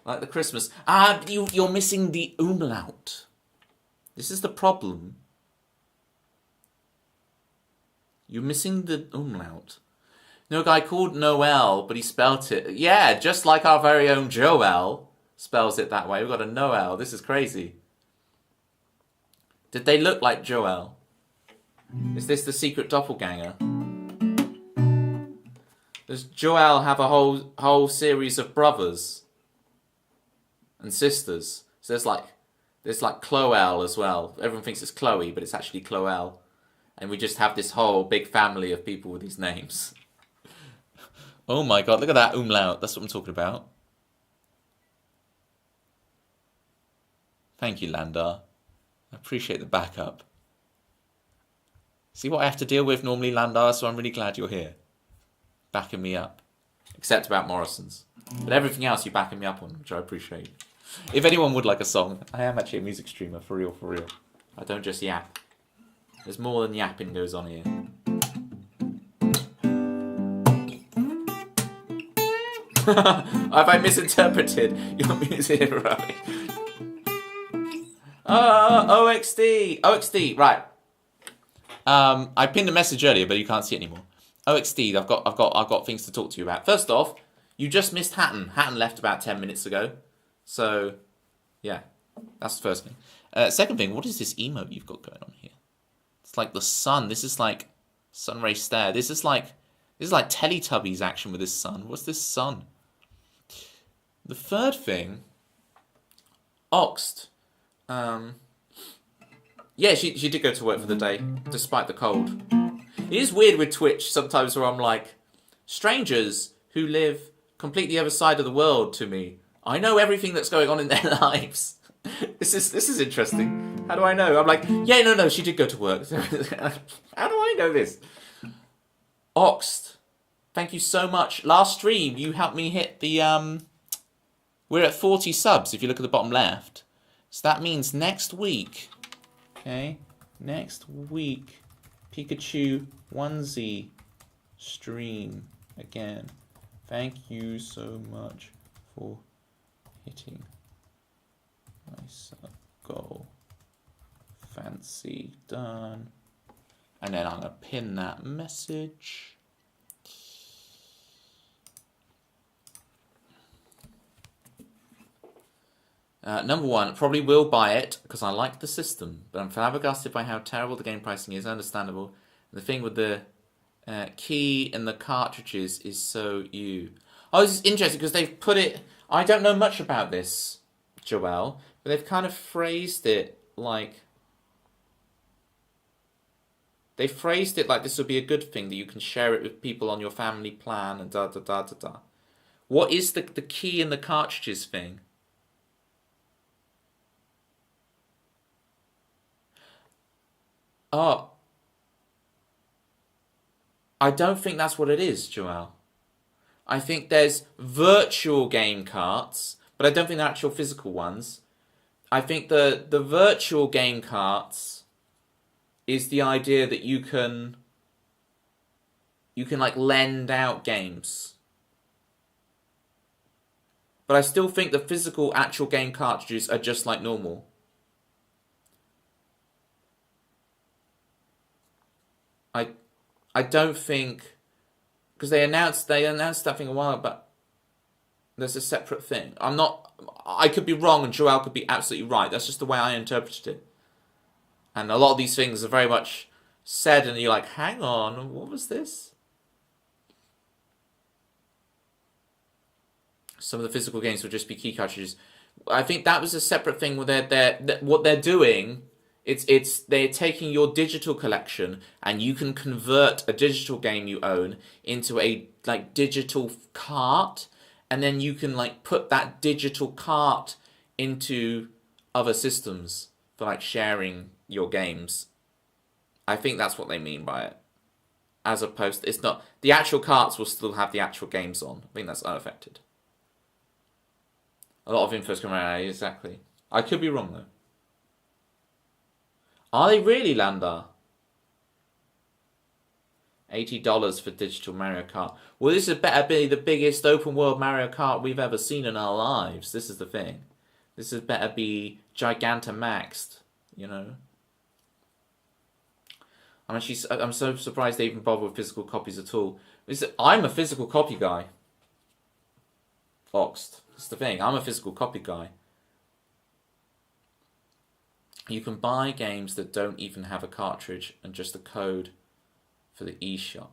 Like the Christmas. You're missing the umlaut. This is the problem. You're missing the umlaut. No, a guy called Noel, but he spelt it. Yeah, just like our very own Joel spells it that way. We've got a Noel. This is crazy. Did they look like Joel? Is this the secret doppelganger? Does Joel have a whole series of brothers and sisters? So there's like Chloel as well. Everyone thinks it's Chloe, but it's actually Chloel. And we just have this whole big family of people with these names. Oh my god, look at that umlaut. That's what I'm talking about. Thank you, Landar. I appreciate the backup. See what I have to deal with normally, Landar, so I'm really glad you're here. Backing me up. Except about Morrison's. But everything else you're backing me up on, which I appreciate. If anyone would like a song, I am actually a music streamer, for real, for real. I don't just yap. There's more than yapping goes on here. Have I misinterpreted your music, right? OXD, right. I pinned a message earlier, but you can't see it anymore. OXD, I've got things to talk to you about. First off, you just missed Hatton. Hatton left about 10 minutes ago. So, yeah, that's the first thing. Second thing, what is this emote you've got going on here? It's like the sun. This is like sunray stare. This is like Teletubbies action with this sun. What's this sun? The third thing, Oxt. Yeah, she did go to work for the day, despite the cold. It is weird with Twitch sometimes where I'm like, strangers who live completely the other side of the world to me. I know everything that's going on in their lives. This is interesting. How do I know? I'm like, yeah, no, she did go to work. How do I know this? Oxt, thank you so much. Last stream, you helped me hit the, we're at 40 subs if you look at the bottom left. So that means next week, okay, next week, Pikachu onesie stream again. Thank you so much for hitting my sub goal. Fancy done. And then I'm going to pin that message. Number one, probably will buy it because I like the system, but I'm flabbergasted by how terrible the game pricing is. Understandable. The thing with the key and the cartridges is so you. Oh, this is interesting because they've put it. I don't know much about this, Joelle, but they've kind of phrased it like. They phrased it like this would be a good thing, that you can share it with people on your family plan and da da da da da. What is the key and the cartridges thing? Oh, I don't think that's what it is, Joelle. I think there's virtual game carts, but I don't think they're actual physical ones. I think the virtual game carts is the idea that you can like lend out games. But I still think the physical actual game cartridges are just like normal. I don't think, because they announced that thing a while, but there's a separate thing. I could be wrong, and Joel could be absolutely right. That's just the way I interpreted it. And a lot of these things are very much said, and you're like, hang on, what was this? Some of the physical games would just be key cartridges. I think that was a separate thing where what they're doing. They're taking your digital collection, and you can convert a digital game you own into a like digital cart, and then you can like put that digital cart into other systems for like sharing your games. I think that's what they mean by it. As opposed, it's not the actual carts will still have the actual games on. I think that's unaffected. A lot of info's coming out. Exactly. I could be wrong though. Are they really, Landa? $80 for digital Mario Kart. Well, this better be the biggest open world Mario Kart we've ever seen in our lives. This is the thing. This has better be Gigantamaxed, you know. I'm so surprised they even bother with physical copies at all. I'm a physical copy guy. Oxed. That's the thing. I'm a physical copy guy. You can buy games that don't even have a cartridge and just a code for the eShop.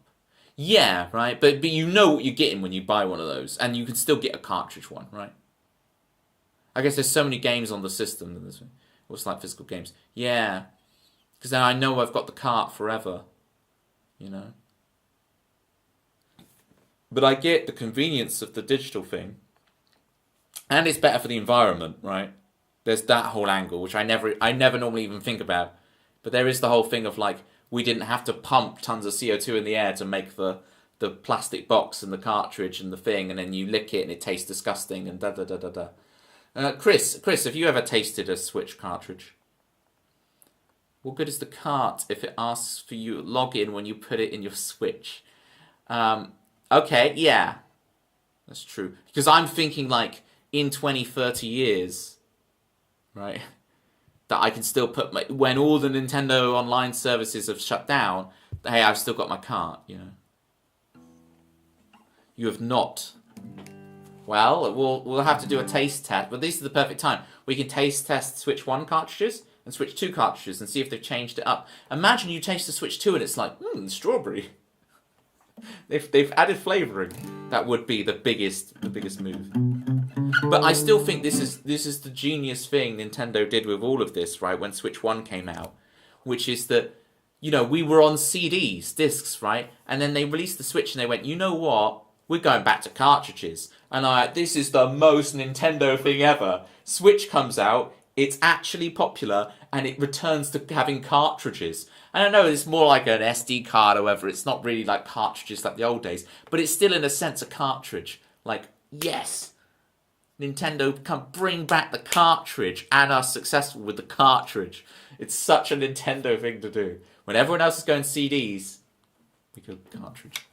Yeah, right? But you know what you're getting when you buy one of those. And you can still get a cartridge one, right? I guess there's so many games on the system that there's what's like physical games. Yeah. Because then I know I've got the cart forever. You know? But I get the convenience of the digital thing. And it's better for the environment, right? There's that whole angle, which I never normally even think about. But there is the whole thing of like, we didn't have to pump tons of CO2 in the air to make the plastic box and the cartridge and the thing, and then you lick it and it tastes disgusting and da da da da da. Chris, have you ever tasted a Switch cartridge? What good is the cart if it asks for you login when you put it in your Switch? Okay, yeah. That's true. Because I'm thinking like in 20, 30 years, right, that I can still put when all the Nintendo online services have shut down, hey, I've still got my cart, you know. You have not. Well, we'll have to do a taste test, but this is the perfect time. We can taste test Switch 1 cartridges and Switch 2 cartridges and see if they've changed it up. Imagine you taste the Switch 2 and it's like, strawberry. They've added flavouring. That would be the biggest move. But I still think this is the genius thing Nintendo did with all of this, right? When Switch 1 came out, which is that, you know, we were on CDs, discs, right? And then they released the Switch and they went, you know what? We're going back to cartridges. And this is the most Nintendo thing ever. Switch comes out, it's actually popular, and it returns to having cartridges. And I know it's more like an SD card or whatever. It's not really like cartridges like the old days. But it's still, in a sense, a cartridge. Like, yes, Nintendo can bring back the cartridge and are successful with the cartridge. It's such a Nintendo thing to do. When everyone else is going CDs, we go cartridge.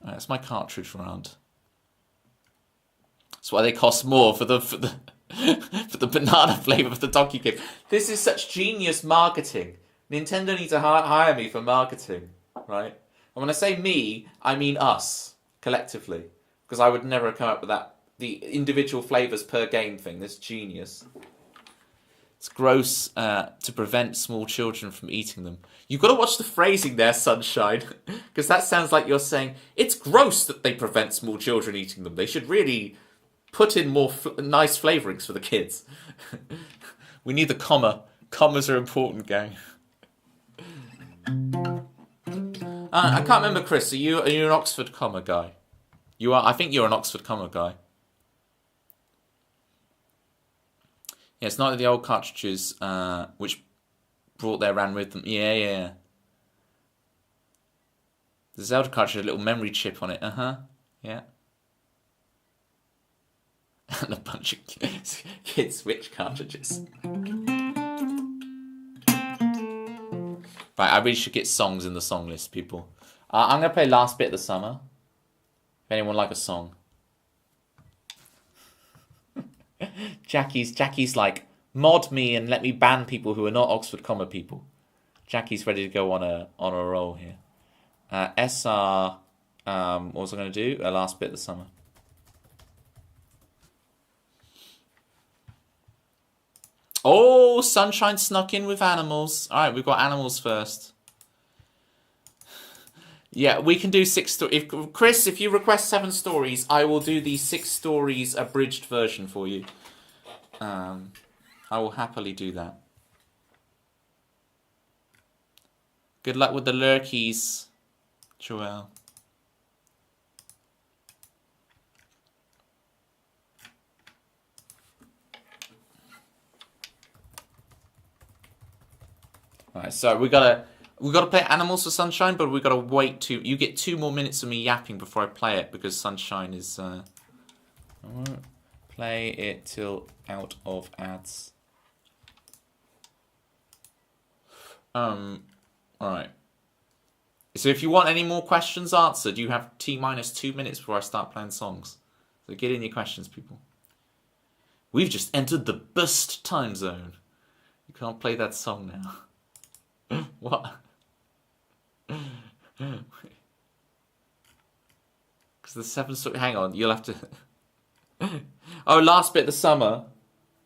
All right, that's my cartridge round. That's why they cost more for the for the banana flavour of the Donkey Kong. This is such genius marketing. Nintendo needs to hire me for marketing, right? And when I say me, I mean us, collectively. Because I would never have come up with that. The individual flavours per game thing. That's genius. It's gross to prevent small children from eating them. You've got to watch the phrasing there, Sunshine. Because that sounds like you're saying, it's gross that they prevent small children eating them. They should really put in more nice flavourings for the kids. We need the comma. Commas are important, gang. I can't remember, Chris. Are you an Oxford comma guy? You are. I think you're an Oxford comma guy. Yeah, it's not the old cartridges which brought their RAM with them. Yeah. The Zelda cartridge had a little memory chip on it. Yeah. And a bunch of kids Switch cartridges. Right, I really should get songs in the song list, people. I'm going to play Last Bit of the Summer. If anyone like a song. Jackie's like, mod me and let me ban people who are not Oxford comma people. Jackie's ready to go on a roll here. SR What was I going to do? Last bit of the summer. Oh, Sunshine snuck in with animals. All right, we've got animals first. Yeah, we can do 6 stories. Chris, if you request 7 stories, I will do the 6 stories abridged version for you. I will happily do that. Good luck with the lurkies, Joelle. Alright, so we gotta play Animals for Sunshine, but we gotta wait you get 2 more minutes of me yapping before I play it because Sunshine is I won't play it till out of ads. Alright. So if you want any more questions answered, you have T-2 minutes before I start playing songs. So get in your questions, people. We've just entered the best time zone. You can't play that song now. What? Because the 7 story. Hang on, you'll have to. Oh, last bit of the summer.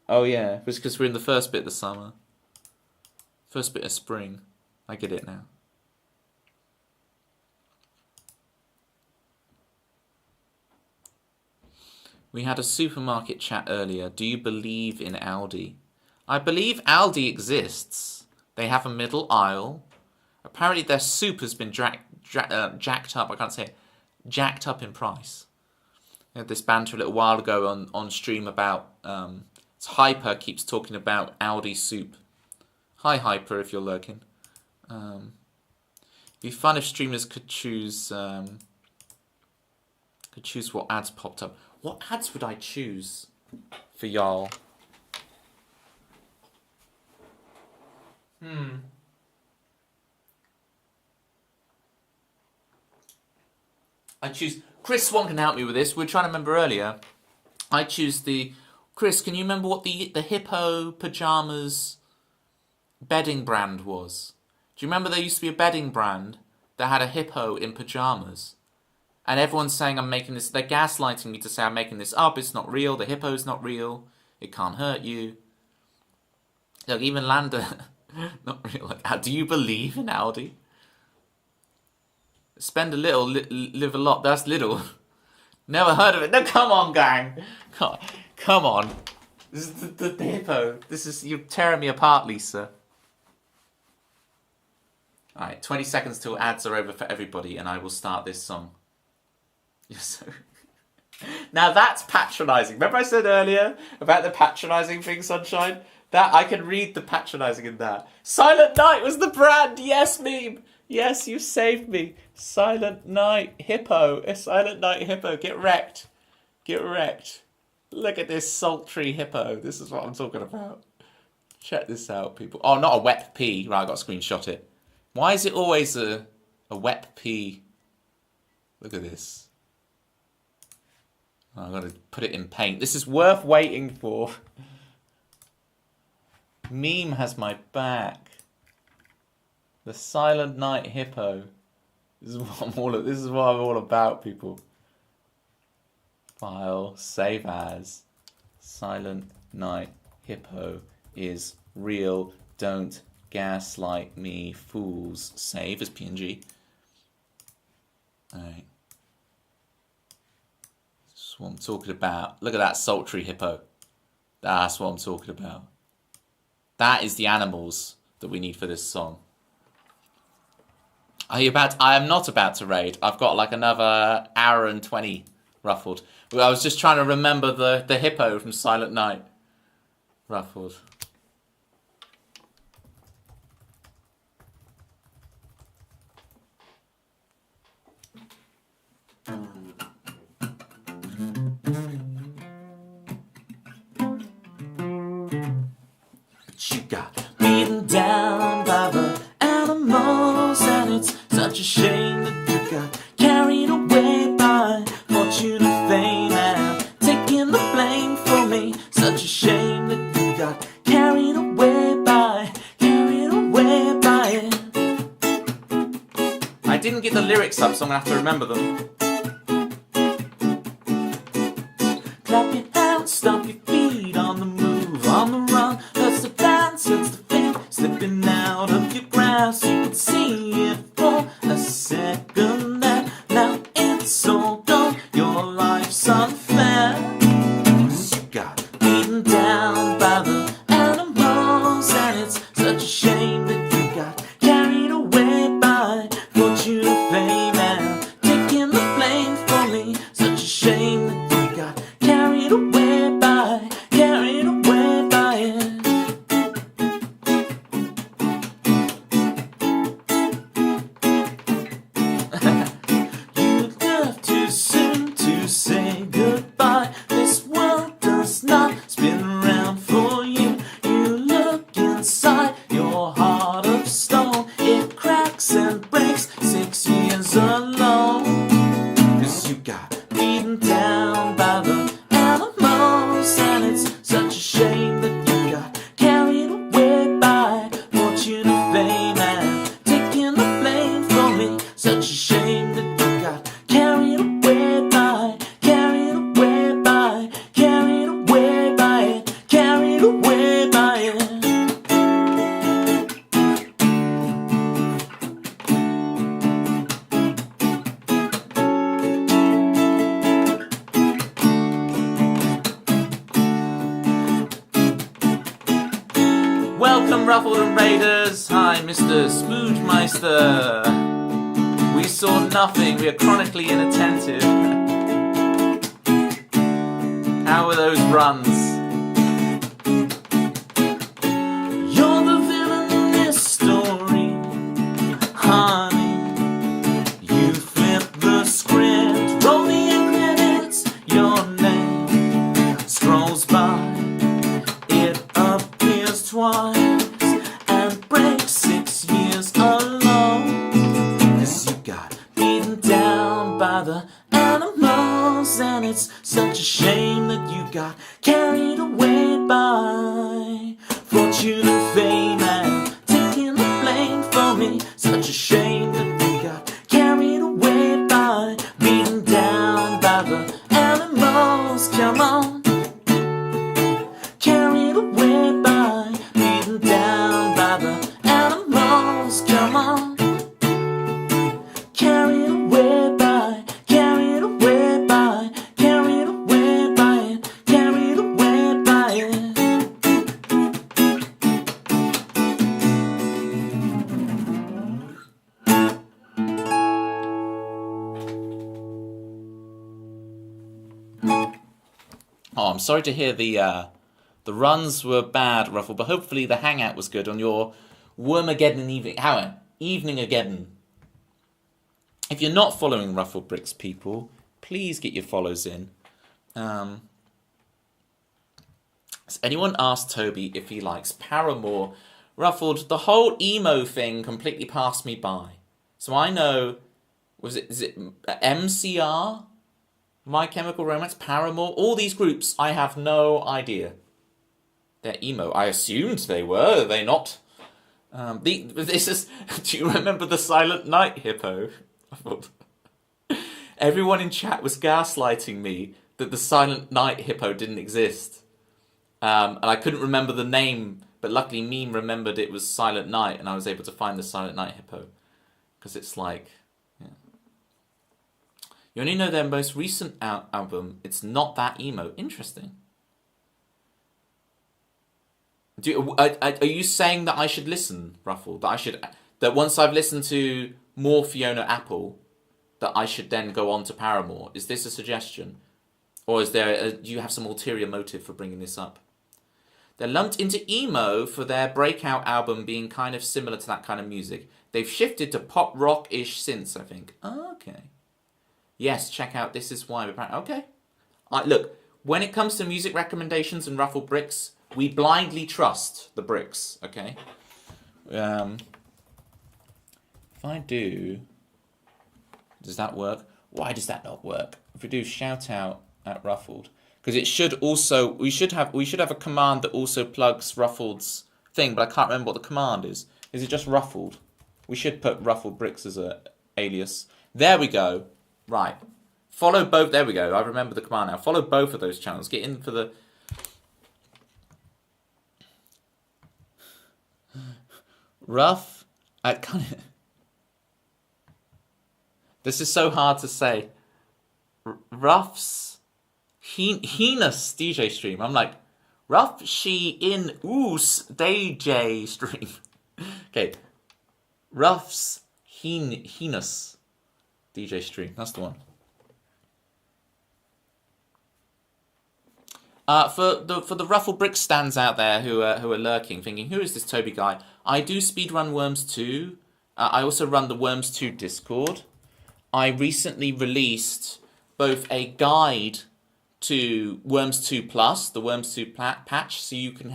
Oh yeah, it's because we're in the first bit of the summer. First bit of spring. I get it now. We had a supermarket chat earlier. Do you believe in Aldi? I believe Aldi exists. They have a middle aisle. Apparently their soup has been jacked up. I can't say it. Jacked up in price. I had this banter a little while ago on stream about... it's Hyper keeps talking about Aldi soup. Hi Hyper if you're lurking. It'd be fun if streamers could choose what ads popped up. What ads would I choose for y'all? I choose... Chris Swan can help me with this. We were trying to remember earlier. I choose the... Chris, can you remember what the Hippo Pyjamas bedding brand was? Do you remember there used to be a bedding brand that had a hippo in pyjamas? And everyone's saying I'm making this... They're gaslighting me to say I'm making this up. It's not real. The hippo's not real. It can't hurt you. Look, even Lander... not real. Like, do you believe in Aldi? Spend a little, live a lot. That's little. Never heard of it. No, come on, gang. Come on. This is the hippo. This is... You're tearing me apart, Lisa. Alright, 20 seconds till ads are over for everybody and I will start this song. Now that's patronising. Remember I said earlier about the patronising thing, Sunshine? That I can read the patronising in that. Silent Night was the brand! Yes, meme! Yes, you saved me. Silent Night Hippo. A Silent Night Hippo. Get wrecked. Get wrecked. Look at this sultry hippo. This is what I'm talking about. Check this out, people. Oh, not a wet pea. Right, I got to screenshot it. Why is it always a wet pea? Look at this. Oh, I've got to put it in paint. This is worth waiting for. Meme has my back. The Silent Night Hippo. This is what I'm all about, people. File, save as. Silent Night Hippo is real. Don't gaslight me, fools. Save as PNG. Alright. That's what I'm talking about. Look at that sultry hippo. That's what I'm talking about. That is the animals that we need for this song. Are you about... I am not about to raid. I've got like another hour and 20 ruffled. I was just trying to remember the hippo from Silent Night. Ruffled. She got beaten down by the animals, and it's such a shame that you got carried away by fortune and fame and taking the blame for me. Such a shame that you got carried away by it. I didn't get the lyrics lyrics up, so I'm gonna have to remember them. Clap your hands, stomp your feet, on the move, on the run. That's the dance, that's the thing, slipping out of your grasp. You can see it for a second there. Now it's all gone, your life's unfair. 'Cause you got beaten down by the animals, and it's such a shame that you got carried away by fortune and fame and taking the blame for me. Such a shame that you got carried away by it. You left too soon to say goodbye. This world does not spin around for you. You look inside your heart of stone. It cracks and breaks, 6 years alone. 'Cause you got beaten down by the animals, and it's such a shame that you got carried away by fortune and fame and taking the blame for me. Such a shame that you got carried away by it. Welcome, Ruffled and Raiders. Hi, Mr. Spoodmeister. We saw nothing. We are chronically inattentive. How are those runs? You're the villain in this story, honey. You flip the script, roll the end credits. Your name scrolls by. It appears twice and breaks 6 years alone. 'Cause you got beaten down by the animals, and it's such a shame that you got carried away by fortune and fame and taking the blame for me. Such a shame that you got carried away by beaten down by the animals. Come on. Carried away by, beaten down by the animals. Come on. Carried away by, carried away by, carried away by it, carried away by it. Oh, I'm sorry to hear the runs were bad, Ruffle, but hopefully the hangout was good on your Wormageddon evening-ageddon. If you're not following Ruffled Bricks, people, please get your follows in. Has anyone asked Toby if he likes Paramore? Ruffled, the whole emo thing completely passed me by. So I know, is it MCR? My Chemical Romance, Paramore, all these groups, I have no idea. They're emo. I assumed they were. Are they not? This is. Do you remember the Silent Night hippo? Everyone in chat was gaslighting me that the Silent Night hippo didn't exist, and I couldn't remember the name. But luckily, Meme remembered it was Silent Night, and I was able to find the Silent Night hippo because it's like. Yeah. You only know their most recent album. It's not that emo. Interesting. Are you saying that I should listen, Ruffle? That once I've listened to more Fiona Apple, that I should then go on to Paramore? Is this a suggestion, or do you have some ulterior motive for bringing this up? They're lumped into emo for their breakout album being kind of similar to that kind of music. They've shifted to pop rock-ish since, I think. Okay. Yes, check out This Is Why. Okay. Look, when it comes to music recommendations and Ruffled Bricks, we blindly trust the bricks, okay? If I do... Does that work? Why does that not work? If we do shout out at Ruffled, because it should also... We should have a command that also plugs Ruffled's thing, but I can't remember what the command is. Is it just Ruffled? We should put Ruffled Bricks as a alias. There we go. Right. Follow both. There we go. I remember the command now. Follow both of those channels. Get in for the... Rough. This is so hard to say. Ruff's heinous DJ stream. I'm like, Rough she in oos DJ stream. Okay. Ruff's heinous DJ stream. That's the one. For the Ruffle Brick stands out there who are lurking, thinking, who is this Toby guy? I do speedrun Worms 2. I also run the Worms 2 Discord. I recently released both a guide to Worms 2 Plus, the Worms 2 patch, so you can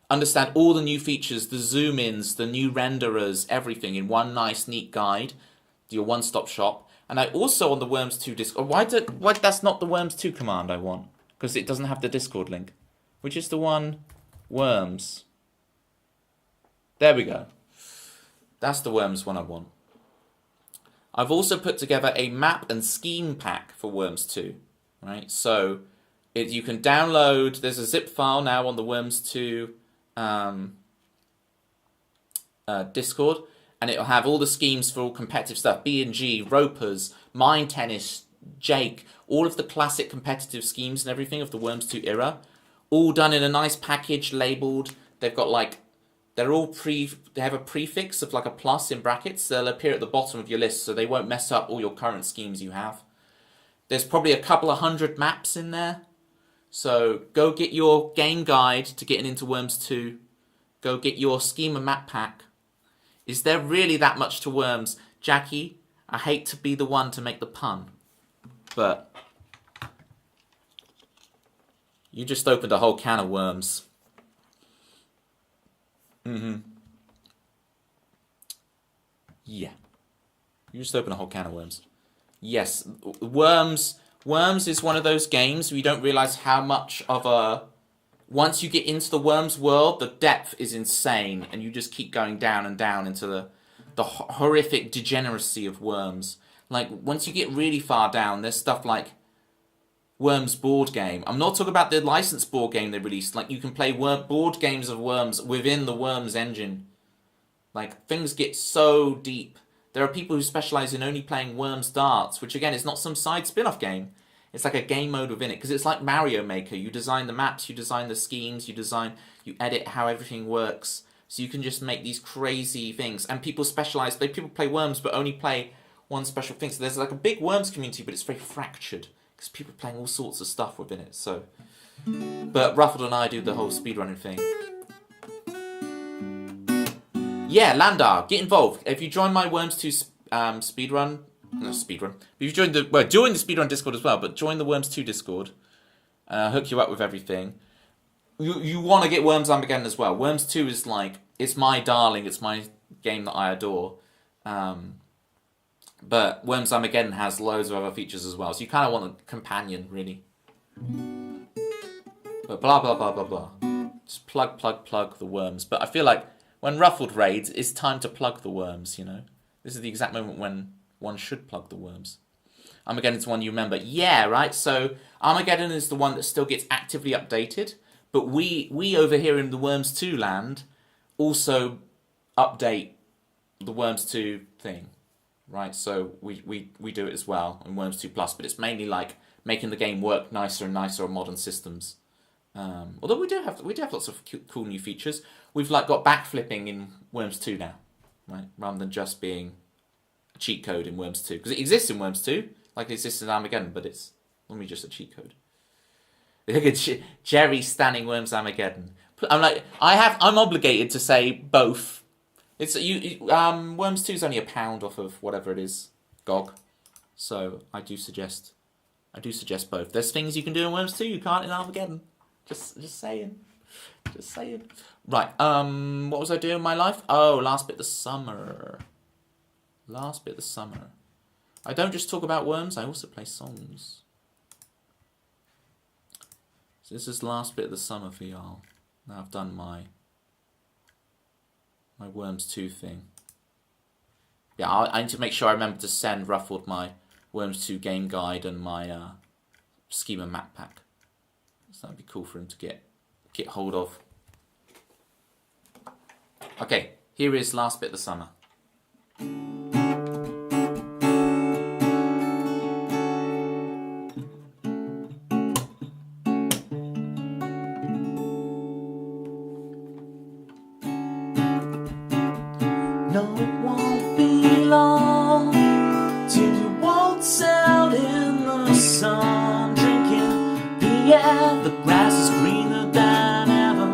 understand all the new features, the zoom-ins, the new renderers, everything in one nice, neat guide, your one-stop shop. And I also on the Worms 2 Discord. Why that's not the Worms 2 command I want? Because it doesn't have the Discord link. Which is the one? Worms. There we go. That's the Worms one I want. I've also put together a map and scheme pack for Worms 2. Right? So you can download, there's a zip file now on the Worms 2 Discord, and it'll have all the schemes for all competitive stuff. B&G, Ropers, Mind Tennis, Jake, all of the classic competitive schemes and everything of the Worms 2 era, all done in a nice package, labelled. They've got like, they have a prefix of like a plus in brackets. They'll appear at the bottom of your list, so they won't mess up all your current schemes you have. There's probably a couple of 100 maps in there. So go get your game guide to getting into Worms 2. Go get your schema map pack. Is there really that much to Worms? Jackie, I hate to be the one to make the pun, but you just opened a whole can of worms. Yeah. You just opened a whole can of worms. Yes, Worms is one of those games where you don't realise how much of a... Once you get into the Worms world, the depth is insane, and you just keep going down and down into the horrific degeneracy of Worms. Like, once you get really far down, there's stuff like Worms board game. I'm not talking about the licensed board game they released. Like, you can play board games of Worms within the Worms engine. Like, things get so deep. There are people who specialise in only playing Worms Darts, which again is not some side spin-off game. It's like a game mode within it, because it's like Mario Maker. You design the maps, you design the schemes, you edit how everything works. So you can just make these crazy things. And people specialise, people play Worms but only play one special thing. So there's like a big Worms community, but it's very fractured, because people are playing all sorts of stuff within it. So, but Ruffled and I do the whole speedrunning thing. Yeah, Landar, get involved. If you join my Worms 2 speedrun, if you join join the speedrun Discord as well, but join the Worms 2 Discord, hook you up with everything. You want to get Worms Armageddon as well. Worms 2 is like, it's my darling, it's my game that I adore. But Worms Armageddon has loads of other features as well, so you kind of want a companion, really. But blah, blah, blah, blah, blah. Just plug the Worms. But I feel like when Ruffled raids, it's time to plug the Worms, you know? This is the exact moment when one should plug the Worms. Armageddon's one you remember. Yeah, right? So Armageddon is the one that still gets actively updated, but we over here in the Worms 2 land also update the Worms 2 thing, right? So we do it as well in Worms 2 Plus, but it's mainly like making the game work nicer and nicer on modern systems. Although we do have lots of cool new features. We've like got backflipping in Worms 2 now, right? Rather than just being a cheat code in Worms 2, because it exists in Worms 2, like it exists in Armageddon, but it's only just a cheat code. Look at Jerry standing Worms Armageddon. I'm obligated to say both. It's Worms 2 is only £1 off of whatever it is, GOG. So I do suggest both. There's things you can do in Worms 2 you can't in Armageddon. Just saying. Right, what was I doing in my life? Oh, last bit of the summer. I don't just talk about Worms, I also play songs. So this is the last bit of the summer for y'all. Now I've done my Worms 2 thing. Yeah, I need to make sure I remember to send Ruffled my Worms 2 game guide and my Schema map pack. So that'd be cool for him to get hold of. Okay, here is Last Bit of the Summer. No, it won't be long till you waltz out in the sun, drinking the air. The grass is greener than ever.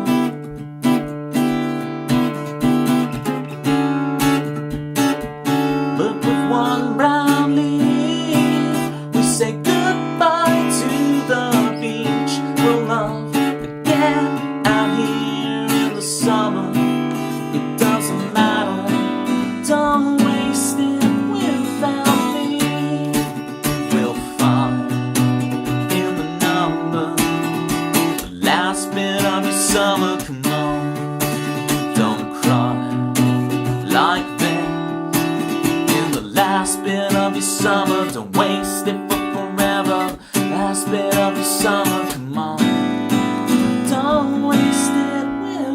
But with one brown leaf, we say goodbye to the beach. We'll love again out here in the summer. It doesn't matter. Don't waste it without me. We'll find in the number the last bit of your summer. Come on, don't cry like this. In the last bit of your summer, don't waste it for forever. Last bit of your summer, come on, don't waste it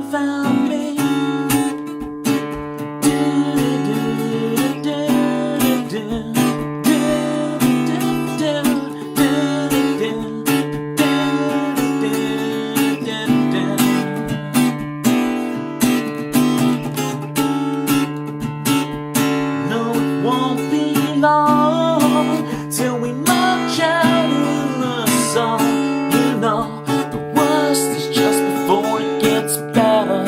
without me. Till we march out in the sun. You know, the worst is just before it gets better.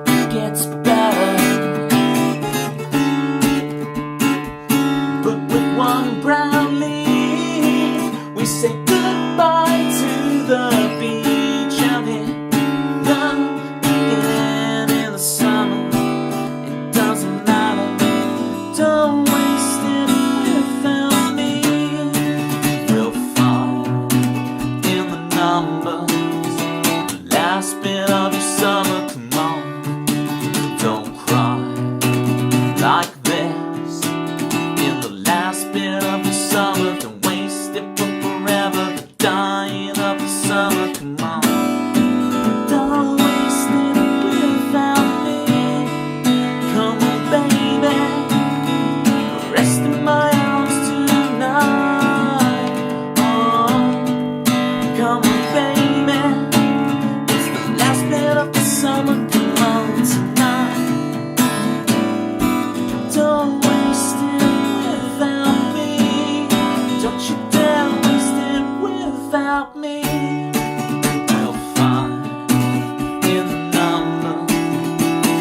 It gets better. But with one brown leaf, we say goodbye to the beach out here. Young again in the summer. It doesn't matter. Don't waste it without me. We'll find in the numbers the last bit of your summer. Come on, don't cry like this. In the last bit of your summer, don't waste it for forever. The dying of the summer. Come on, don't waste it without me. Come on, baby, rest in my arms tonight. Oh, come on, baby, it's the last bit of the summer. Come on tonight. Don't waste it without me. Don't you dare waste it without me. We'll find in the number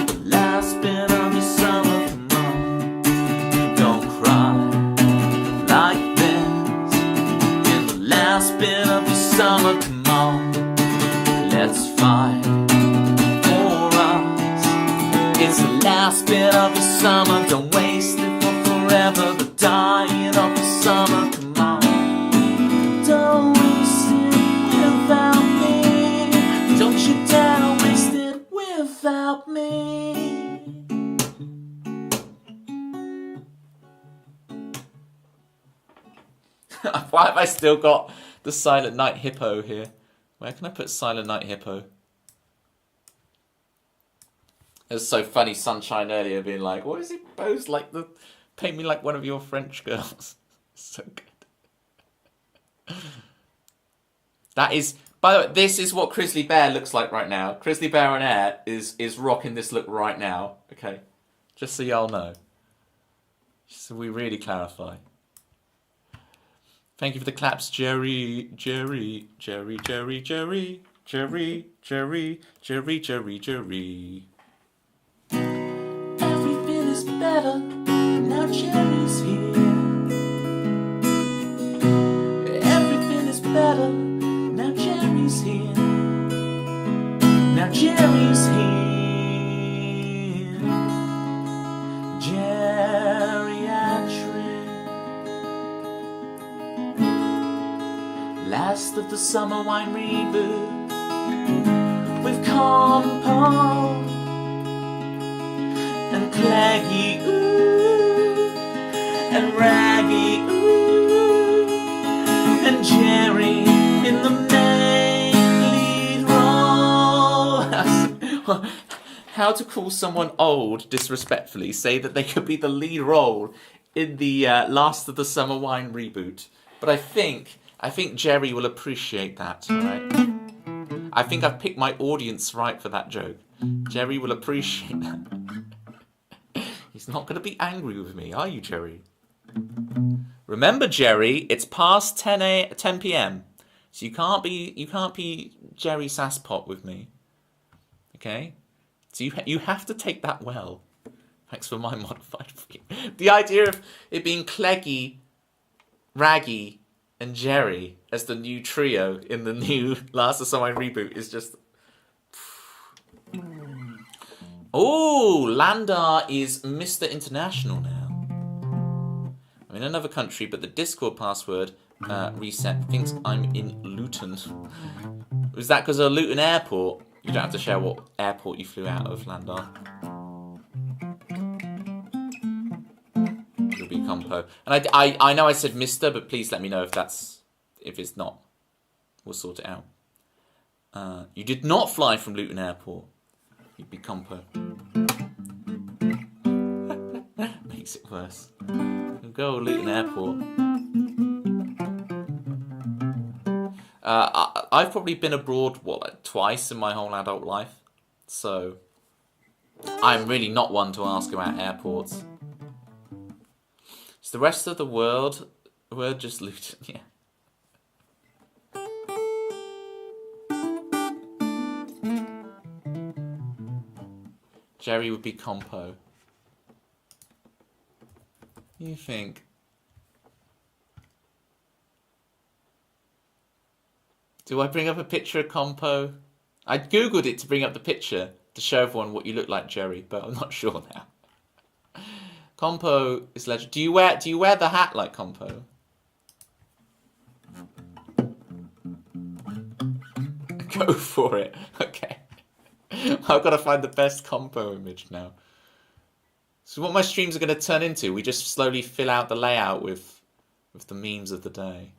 the last bit of your summer. Come on, don't cry like this. In the last bit of your summer, come on, let's fight for us. It's the last bit of your summer. Don't waste it for forever. The dying of the summer. Come on, don't waste it without me. Don't you dare waste it without me. Why have I still got the Silent Night Hippo here? Where can I put Silent Night Hippo? It was so funny, Sunshine earlier being like, what is it posed like the paint me like one of your French girls. So good. That is, by the way, this is what Grizzly Bear looks like right now. Grizzly Bear on air is rocking this look right now. Okay, just so y'all know. So we really clarify. Thank you for the claps, Jerry. Everything is better now Jerry's here. Everything is better now Jerry's here. Now Jerry's here. Geriatric. Last of the summer wine reboot with compost and claggy ooh. Cleggy, ooh, and Jerry in the main lead role. How to call someone old disrespectfully? Say that they could be the lead role in the Last of the Summer Wine reboot. But I think Jerry will appreciate that. All right. I think I've picked my audience right for that joke. Jerry will appreciate that. He's not going to be angry with me, are you, Jerry? Remember, Jerry, it's past 10 p.m. So you can't be Jerry Sasspot with me. Okay? So you have to take that well. Thanks for my modified form. The idea of it being Cleggy, Raggy, and Jerry as the new trio in the new Last of Summer reboot is just... Oh, Landar is Mr. International now. I'm in another country, but the Discord password reset thinks I'm in Luton. Was that because of Luton Airport? You don't have to share what airport you flew out of, Landar. It'll be compo. And I know I said Mr, but please let me know if it's not. We'll sort it out. You did not fly from Luton Airport. You'd be compo. Makes it worse. Go Luton Airport. I've probably been abroad, twice in my whole adult life. So, I'm really not one to ask about airports. Is the rest of the world, we're just Luton, yeah. Jerry would be compo. You think? Do I bring up a picture of compo? I googled it to bring up the picture to show everyone what you look like, Jerry, but I'm not sure now. Compo is legend. Do you wear the hat like Compo? Go for it. Okay. I've got to find the best Compo image now. So what my streams are going to turn into, we just slowly fill out the layout with the memes of the day.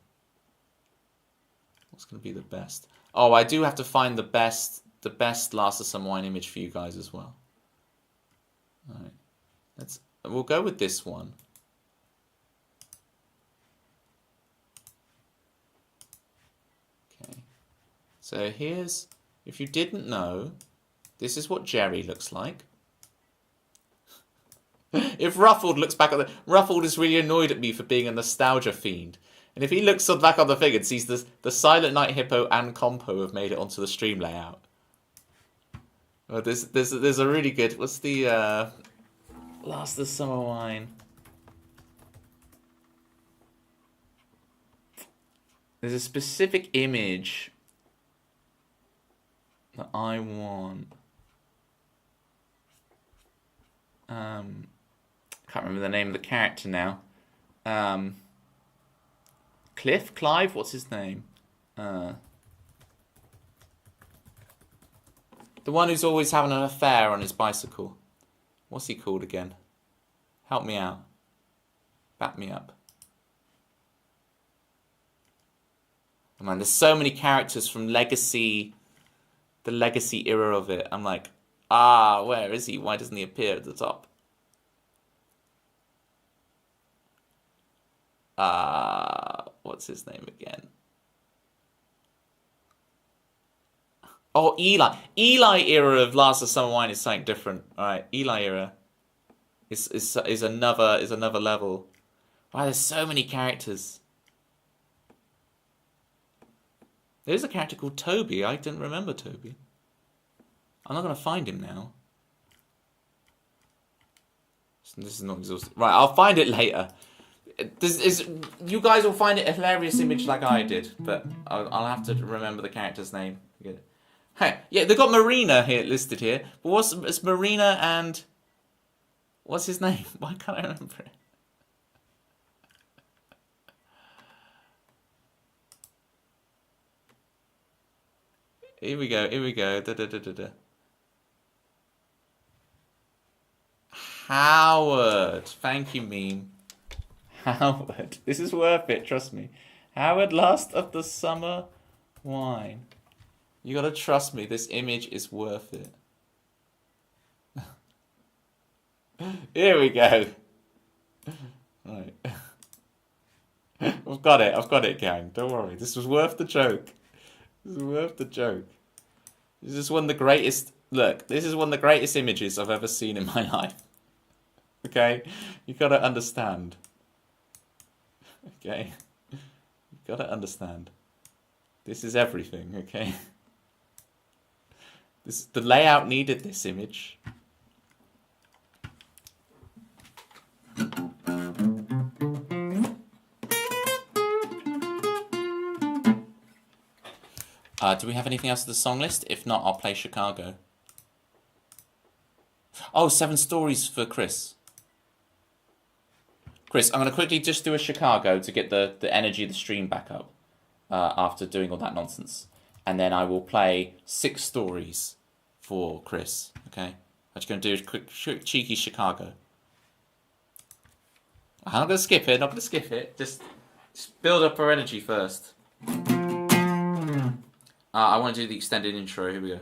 What's going to be the best? Oh, I do have to find the best Last of Some Wine image for you guys as well. All right. We'll go with this one. Okay. So here's, if you didn't know, this is what Jerry looks like. If Ruffled looks back at Ruffled is really annoyed at me for being a nostalgia fiend. And if he looks back on the figure and sees the Silent Night Hippo and Compo have made it onto the stream layout. Well, there's a really good, what's the Last of the Summer Wine? There's a specific image that I want. Can't remember the name of the character now. Clive? What's his name? The one who's always having an affair on his bicycle. What's he called again? Help me out. Back me up. Oh man, there's so many characters from Legacy, the Legacy era of it. I'm like, where is he? Why doesn't he appear at the top? What's his name again? Oh, Eli. Eli era of Last of Summer Wine is something different. All right, Eli era is another level. Wow, there's so many characters. There's a character called Toby. I didn't remember Toby. I'm not gonna find him now. This is not exhaustive. Right, I'll find it later. You guys will find it a hilarious image like I did, but I'll have to remember the character's name. Hey, yeah, they've got Marina here listed here, but it's Marina and what's his name? Why can't I remember it? Here we go. Howard. Thank you, meme. Howard. This is worth it, trust me. Howard, last of the summer wine. You gotta trust me, this image is worth it. Here we go. Right. I've got it, gang. Don't worry. This was worth the joke. This is worth the joke. This is one of the greatest. Look, this is one of the greatest images I've ever seen in my life. Okay? You gotta understand. Okay? You gotta understand. This is everything, okay? The layout needed this image. Do we have anything else on the song list? If not, I'll play Chicago. Oh, 7 stories for Chris. Chris, I'm going to quickly just do a Chicago to get the energy of the stream back up after doing all that nonsense. And then I will play 6 stories for Chris, okay? I'm just going to do a quick, cheeky Chicago. I'm not going to skip it, Just build up our energy first. I want to do the extended intro. Here we go.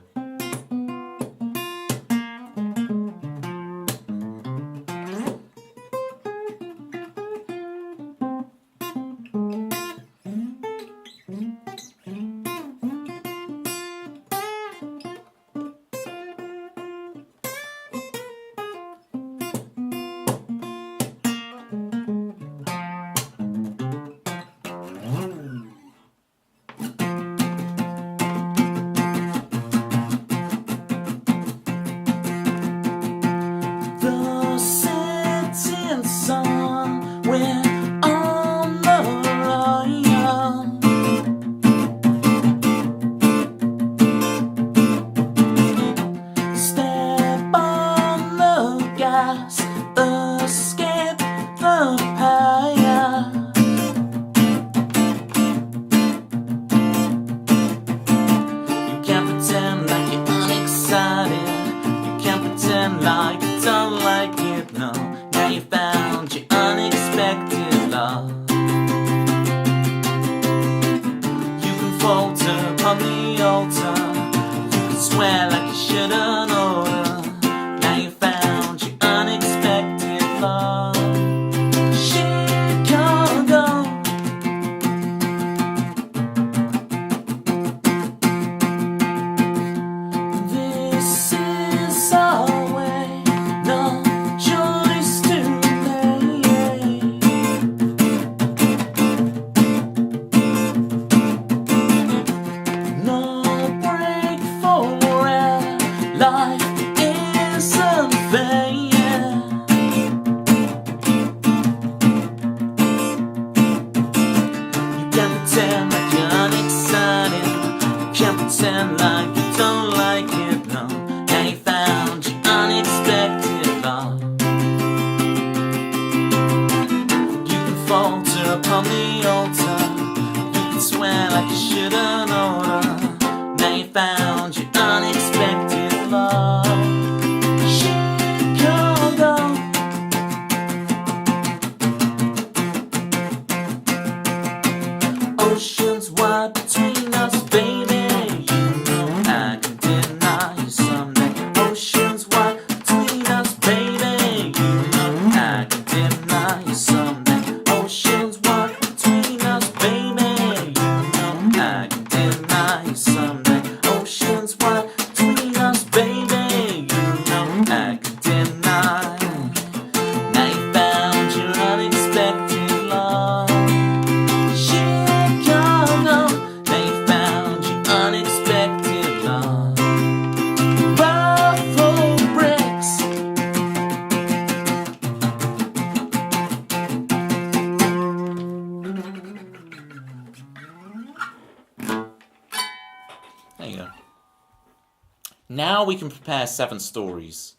Now we can prepare 7 stories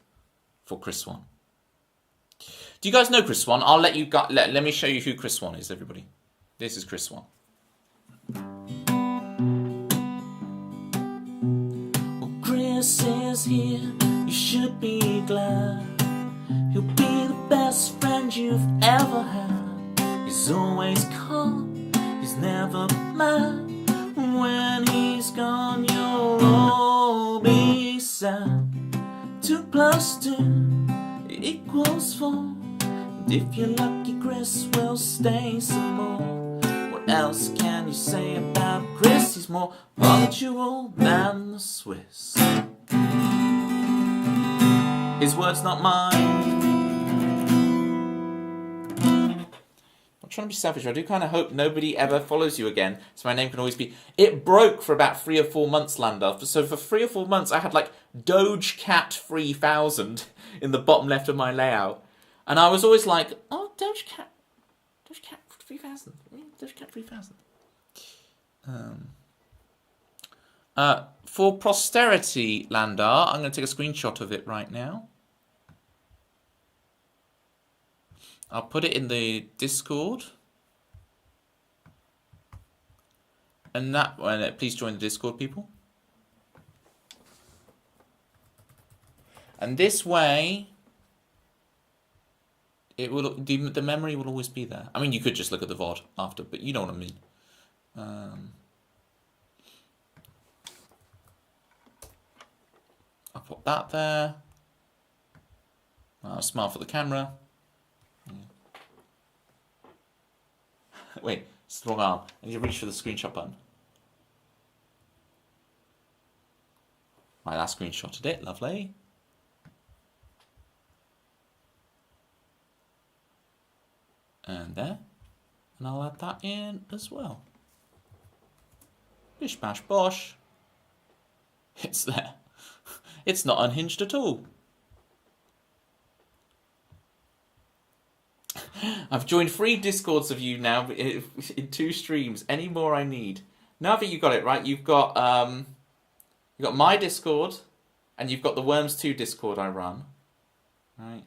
for Chris Swan. Do you guys know Chris Swan? I'll let you go. Let me show you who Chris Swan is, everybody. This is Chris Swan. Well, Chris is here. You should be glad. He'll be the best friend you've ever had. He's always calm, he's never mad. When he's gone, you'll all be sad. 2 + 2 equals 4. And if you're lucky, Chris will stay some more. What else can you say about Chris? He's more punctual than the Swiss. His words, not mine. I'm trying to be selfish. I do kind of hope nobody ever follows you again, so my name can always be... It broke for about 3 or 4 months, Landar. So for 3 or 4 months, I had like Dogecat 3000 in the bottom left of my layout. And I was always like, oh, Dogecat 3000. Dogecat 3000. For posterity, Landar, I'm going to take a screenshot of it right now. I'll put it in the Discord. And that one, please join the Discord, people. And this way, it will the memory will always be there. I mean, you could just look at the VOD after, but you know what I mean. I'll put that there. I'll smile for the camera. Wait, it's the wrong arm. I need to reach for the screenshot button. Right, that screenshotted it. Lovely. And there. And I'll add that in as well. Bish bash bosh. It's there. It's not unhinged at all. I've joined 3 Discords of you now in 2 streams. Any more I need. Now that you got it right, you've got my Discord, and you've got the Worms 2 Discord I run. Right.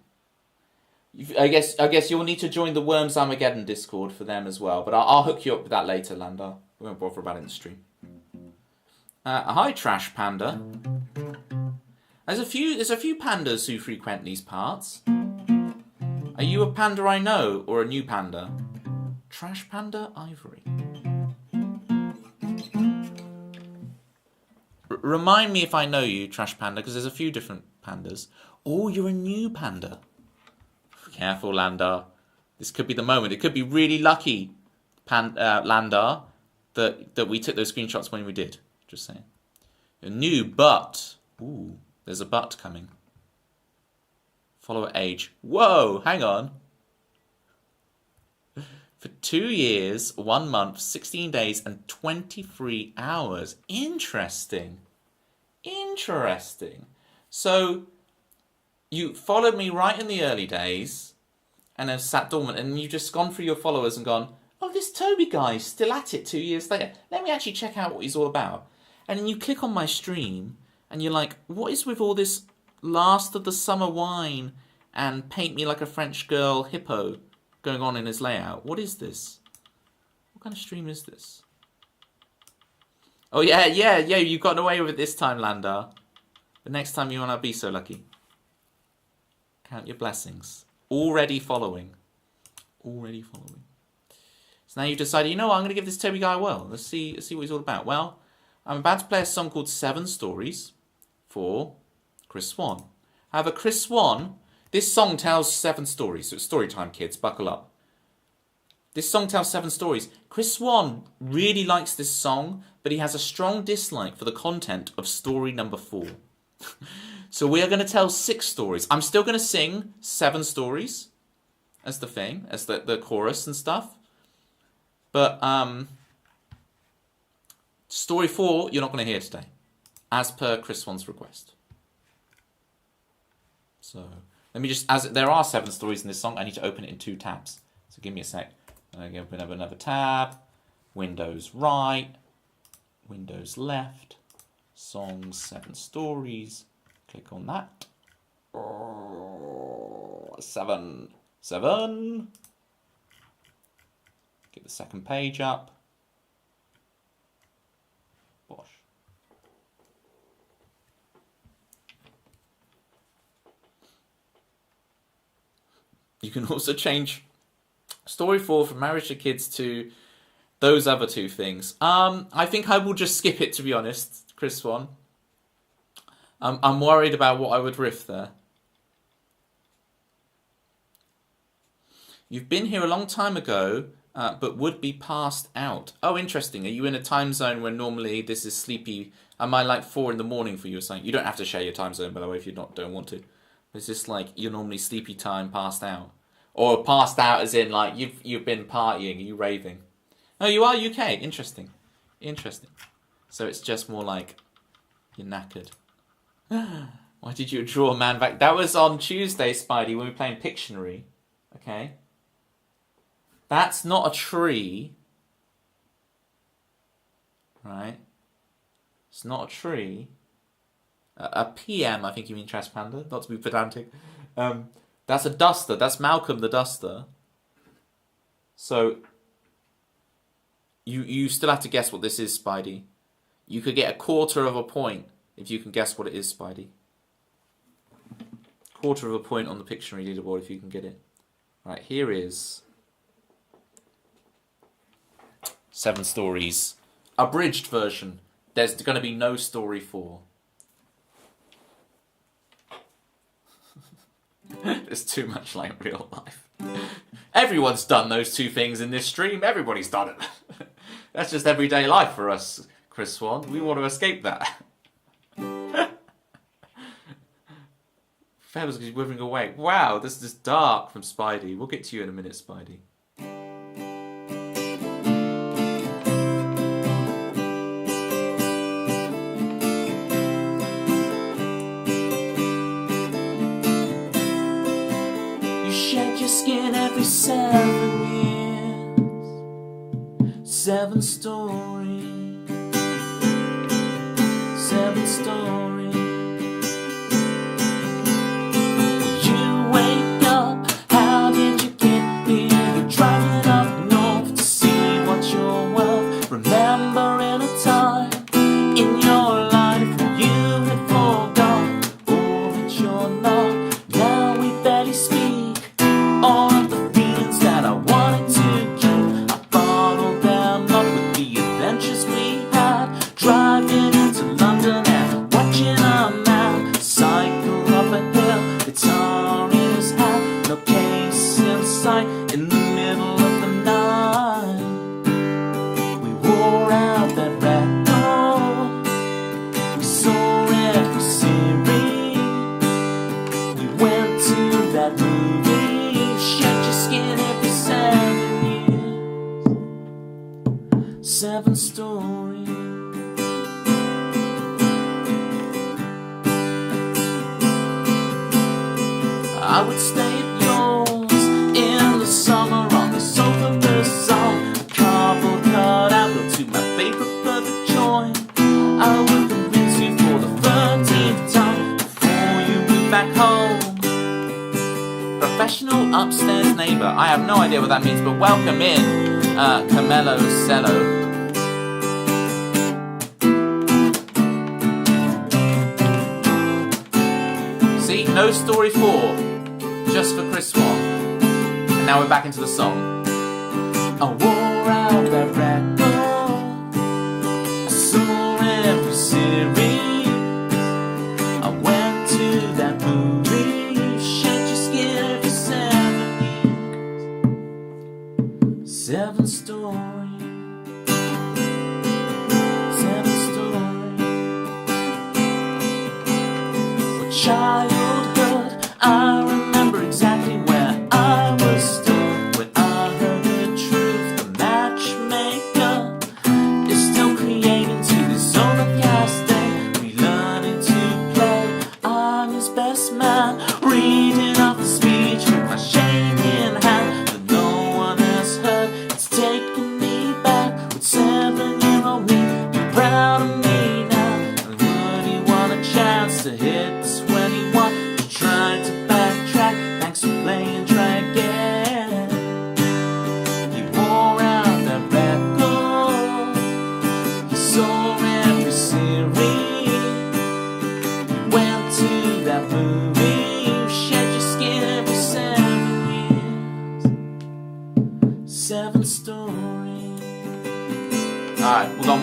I guess you'll need to join the Worms Armageddon Discord for them as well. But I'll hook you up with that later, Landar. We won't bother about it in the stream. Hi, Trash Panda. There's a few pandas who frequent these parts. Are you a panda I know, or a new panda? Trash Panda Ivory. Remind me if I know you, Trash Panda, because there's a few different pandas. Oh, you're a new panda. Careful, Landar. This could be the moment. It could be really lucky, Landar, that we took those screenshots when we did. Just saying. A new but. Ooh, there's a but coming. Follower age. Whoa, hang on. For 2 years, 1 month, 16 days, and 23 hours. Interesting. Interesting. So, you followed me right in the early days, and have sat dormant, and you've just gone through your followers and gone, oh, this Toby guy's still at it 2 years later. Let me actually check out what he's all about. And then you click on my stream, and you're like, what is with all this last of the summer wine and paint me like a French girl hippo going on in his layout? What is this? What kind of stream is this? Oh, yeah, you've gotten away with it this time, Landar. The next time you want to be so lucky. Count your blessings. Already following. Already following. So now you've decided, you know what, I'm going to give this Toby guy a whirl. Let's see what he's all about. Well, I'm about to play a song called 7 Stories for Chris Swan. However, Chris Swan, this song tells 7 stories. So it's story time, kids. Buckle up. This song tells 7 stories. Chris Swan really likes this song, but he has a strong dislike for the content of story number 4. So we are going to tell 6 stories. I'm still going to sing 7 stories as the thing, as the chorus and stuff. But story 4, you're not going to hear today, as per Chris Swan's request. So let me just, as there are 7 stories in this song, I need to open it in 2 tabs. So give me a sec. I'm going to open up another tab. Windows right, Windows left, songs, 7 stories. Click on that. 7. Get the second page up. Bosh. You can also change story 4 from Marriage to Kids to those other two things. I think I will just skip it, to be honest, Chris Swan. I'm worried about what I would riff there. You've been here a long time ago, but would be passed out. Oh, interesting. Are you in a time zone where normally this is sleepy? Am I like 4 a.m. for you or something? You don't have to share your time zone, by the way, if you don't want to. It's just like you're normally sleepy time, passed out. Or passed out as in like you've been partying, are you raving? Oh, you are UK. Interesting. So it's just more like you're knackered. Why did you draw a man back? That was on Tuesday, Spidey, when we were playing Pictionary. Okay. That's not a tree. Right? It's not a tree. A PM, I think you mean Trash Panda, not to be pedantic. That's a duster. That's Malcolm the Duster. So, you still have to guess what this is, Spidey. You could get a quarter of a point if you can guess what it is, Spidey. Quarter of a point on the Pictionary leaderboard if you can get it. Right, here is 7 stories. Abridged version. There's going to be no story 4. It's too much like real life. Everyone's done those two things in this stream. Everybody's done it. That's just everyday life for us, Chris Swan. We want to escape that. Feathers is withering away. Wow, this is dark from Spidey. We'll get to you in a minute, Spidey. Skin every 7 years. 7 stories. 7 stories. You wake up, how did you get here? You're driving up north to see what you're worth. Remembering a time in your life when you had forgotten all that you're not. Now we barely speak. All of the feelings that I wanted to keep, I bottled them up with the adventures we had. Driving into London and watching a man cycle up a hill, guitar in his hand, no case in sight. In the middle of the night, we wore out that record. We saw every series. We went to that movie. Shed your skin every 7 years. 7 stories. I would stay at yours in the summer on the sofa beside a cardboard cutout built to my favorite perfect joint. I would convince you for the 13th time before you move back home. Professional upstairs neighbour. I have no idea what that means, but welcome in, Camelo Cello. See, no story 4, just for Chris Swan. And now we're back into the song. I wore out that record. I saw every series. I went to that movie. 7 stories. 7 stories. For childhood, I remember exactly where I was stood when I heard the truth. The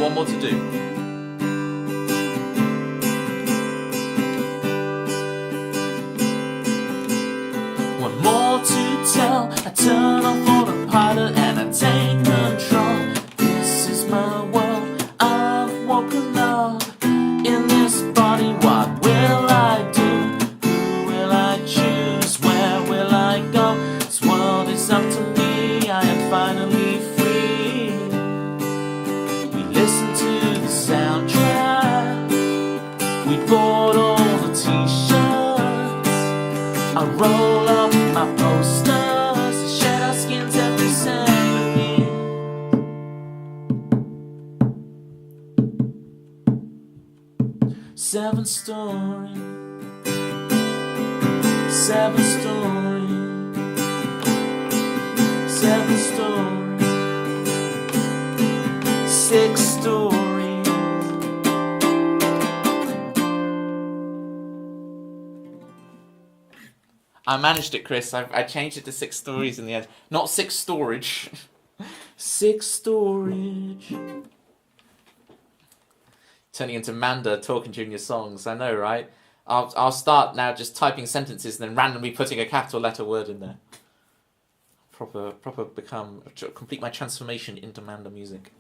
one more to do. One more to tell. I turn off autopilot and I take control. This is my world. I've woken up in this body. What will I do? Who will I choose? Where will I go? This world is up to me. I am finally free. We listen to the soundtrack. We bought all the t-shirts. I roll up my posters to shed our skins every 7 years. 7 stories, 7 stories, 7 stories, 6 stories. I managed it, Chris. I changed it to 6 stories in the end. Not 6 storage. 6 storage. Turning into Manda talking during your songs. I know, right? I'll start now just typing sentences and then randomly putting a capital letter word in there. Proper complete my transformation into Manda music.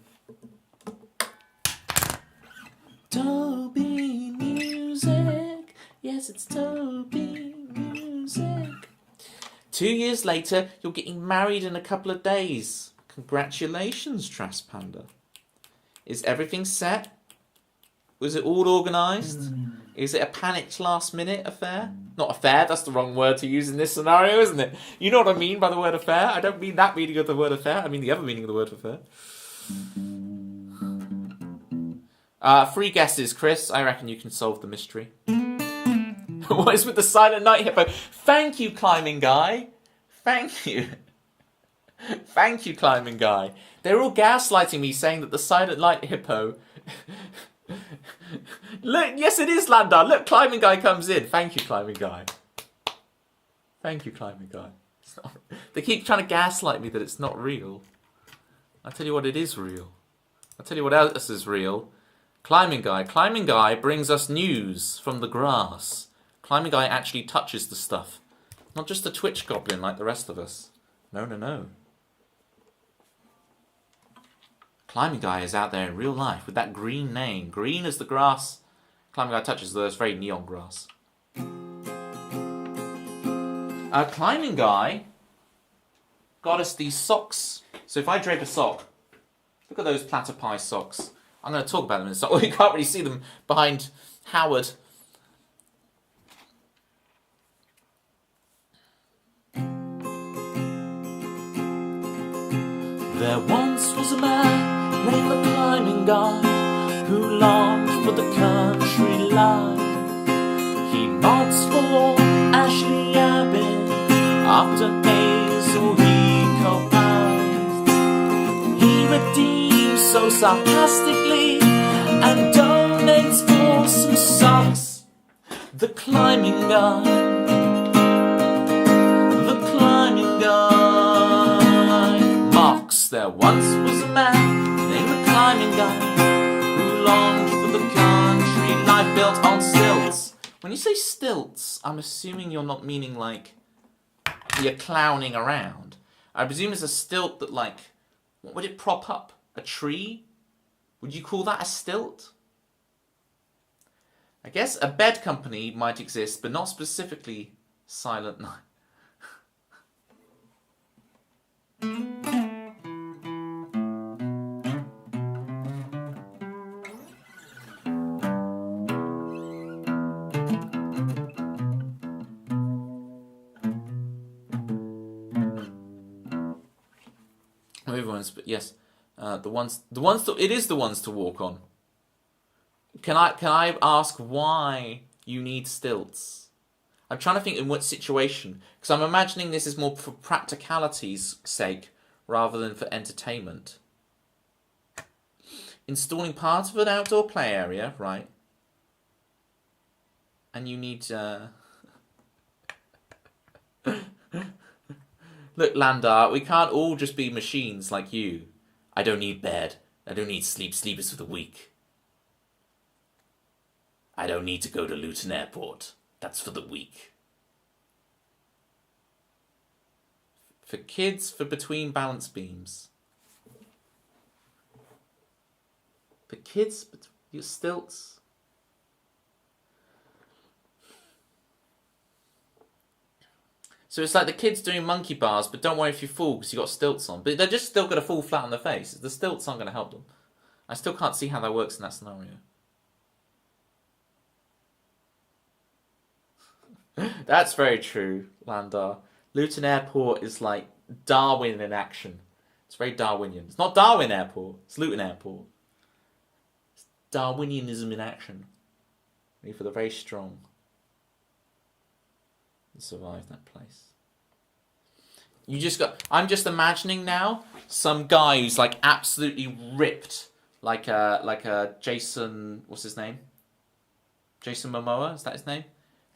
Toby music. Yes, it's Toby music. 2 years later, you're getting married in a couple of days. Congratulations, Trash Panda. Is everything set? Was it all organised? Is it a panicked last-minute affair? Not affair, that's the wrong word to use in this scenario, isn't it? You know what I mean by the word affair? I don't mean that meaning of the word affair. I mean the other meaning of the word affair. 3 guesses, Chris. I reckon you can solve the mystery. What is with the silent night hippo? Thank you, climbing guy. Thank you. Thank you, climbing guy. They're all gaslighting me, saying that the silent night hippo... Look, yes it is, Landar. Look, climbing guy comes in. Thank you, climbing guy. Thank you, climbing guy. They keep trying to gaslight me that it's not real. I'll tell you what, it is real. I'll tell you what else is real. Climbing guy. Climbing guy brings us news from the grass. Climbing guy actually touches the stuff. Not just a Twitch goblin like the rest of us. No, no, no. Climbing guy is out there in real life with that green name. Green as the grass. Climbing guy touches those very neon grass. Climbing guy got us these socks. So if I drape a sock, look at those platypi socks. I'm going to talk about them in a second. Well, you can't really see them behind Howard. There once was a man named the climbing guy who longed for the country life. He mods for Ashley Abbey after Hazel he co-prized. He redeems so sarcastically and donates for some socks. The climbing guy. The climbing guy. Marks. There once was a man named the climbing guy who longed for the country life built on stilts. When you say stilts, I'm assuming you're not meaning like you're clowning around. I presume it's a stilt that, like, what would it prop up? A tree? Would you call that a stilt? I guess a bed company might exist, but not specifically Silent Night. But yes, the ones to, it is the ones to walk on. Can I ask why you need stilts? I'm trying to think in what situation, because I'm imagining this is more for practicality's sake rather than for entertainment. Installing part of an outdoor play area, right? And you need Look, Landar, we can't all just be machines like you. I don't need bed. I don't need sleep. Sleep is for the weak. I don't need to go to Luton Airport. That's for the weak. For kids, for between balance beams. For kids, your stilts. So it's like the kids doing monkey bars, but don't worry if you fall because you got stilts on. But they're just still going to fall flat on their face. The stilts aren't going to help them. I still can't see how that works in that scenario. That's very true, Landar. Luton Airport is like Darwin in action. It's very Darwinian. It's not Darwin Airport. It's Luton Airport. It's Darwinianism in action. Only for the very strong to survive that place. I'm just imagining now some guy who's like absolutely ripped, like a Jason. What's his name? Jason Momoa. Is that his name?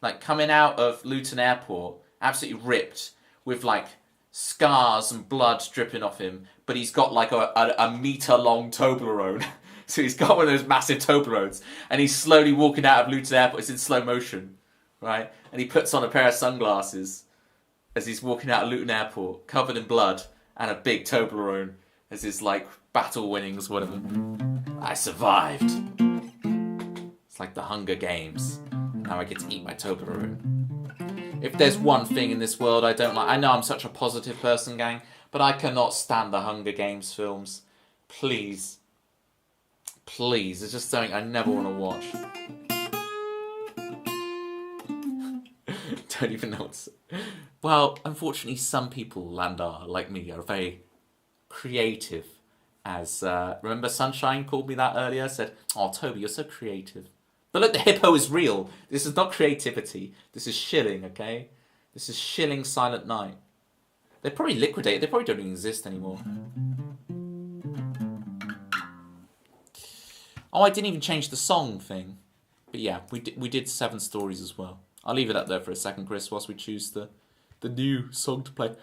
Like coming out of Luton Airport, absolutely ripped, with like scars and blood dripping off him, but he's got like a metre-long Toblerone. So he's got one of those massive Toblerones, and he's slowly walking out of Luton Airport. It's in slow motion, right? And he puts on a pair of sunglasses as he's walking out of Luton Airport, covered in blood, and a big Toblerone as his like battle winnings, whatever. I survived. It's like the Hunger Games. Now I get to eat my Toblerone. If there's one thing in this world I don't like, I know I'm such a positive person, gang, but I cannot stand the Hunger Games films. Please. Please. It's just something I never want to watch. Don't even know what's... Well, unfortunately, some people, Landar, like me, are very creative. As, remember Sunshine called me that earlier? Said, oh, Toby, you're so creative. But look, the hippo is real. This is not creativity. This is shilling, okay? This is shilling Silent Night. They're probably liquidated. They probably don't even exist anymore. Oh, I didn't even change the song thing. But yeah, we did 7 stories as well. I'll leave it up there for a second, Chris, whilst we choose the new song to play.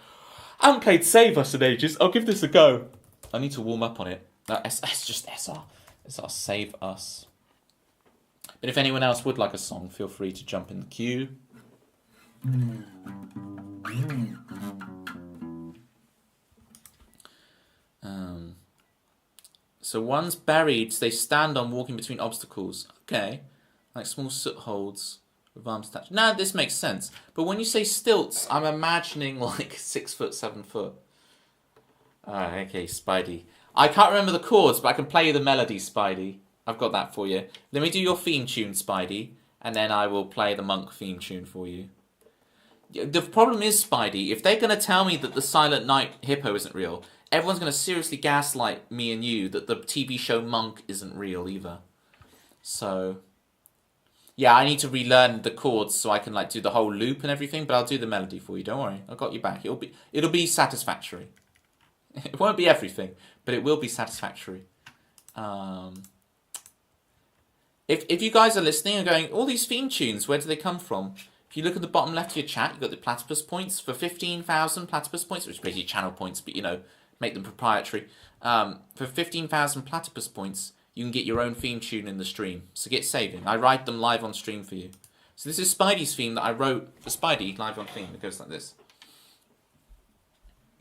I haven't played Save Us in ages. I'll give this a go. I need to warm up on it. It's just SR. SR Save Us. But if anyone else would like a song, feel free to jump in the queue. So one's buried, so they stand on walking between obstacles. Okay. Like small soot holds with arms attached. Now this makes sense. But when you say stilts, I'm imagining like 6 foot, 7 foot. Okay, Spidey. I can't remember the chords, but I can play you the melody, Spidey. I've got that for you. Let me do your theme tune, Spidey, and then I will play the Monk theme tune for you. The problem is, Spidey, if they're going to tell me that the Silent Night hippo isn't real, everyone's going to seriously gaslight me and you that the TV show Monk isn't real either. So, yeah, I need to relearn the chords so I can like do the whole loop and everything, but I'll do the melody for you. Don't worry, I've got you back. It'll be satisfactory. It won't be everything, but it will be satisfactory. If you guys are listening and going, all these theme tunes, where do they come from? If you look at the bottom left of your chat, you've got the platypus points for 15,000 platypus points, which is basically channel points, but, you know, make them proprietary. For 15,000 platypus points, you can get your own theme tune in the stream. So get saving. I write them live on stream for you. So this is Spidey's theme that I wrote for Spidey live on theme. It goes like this.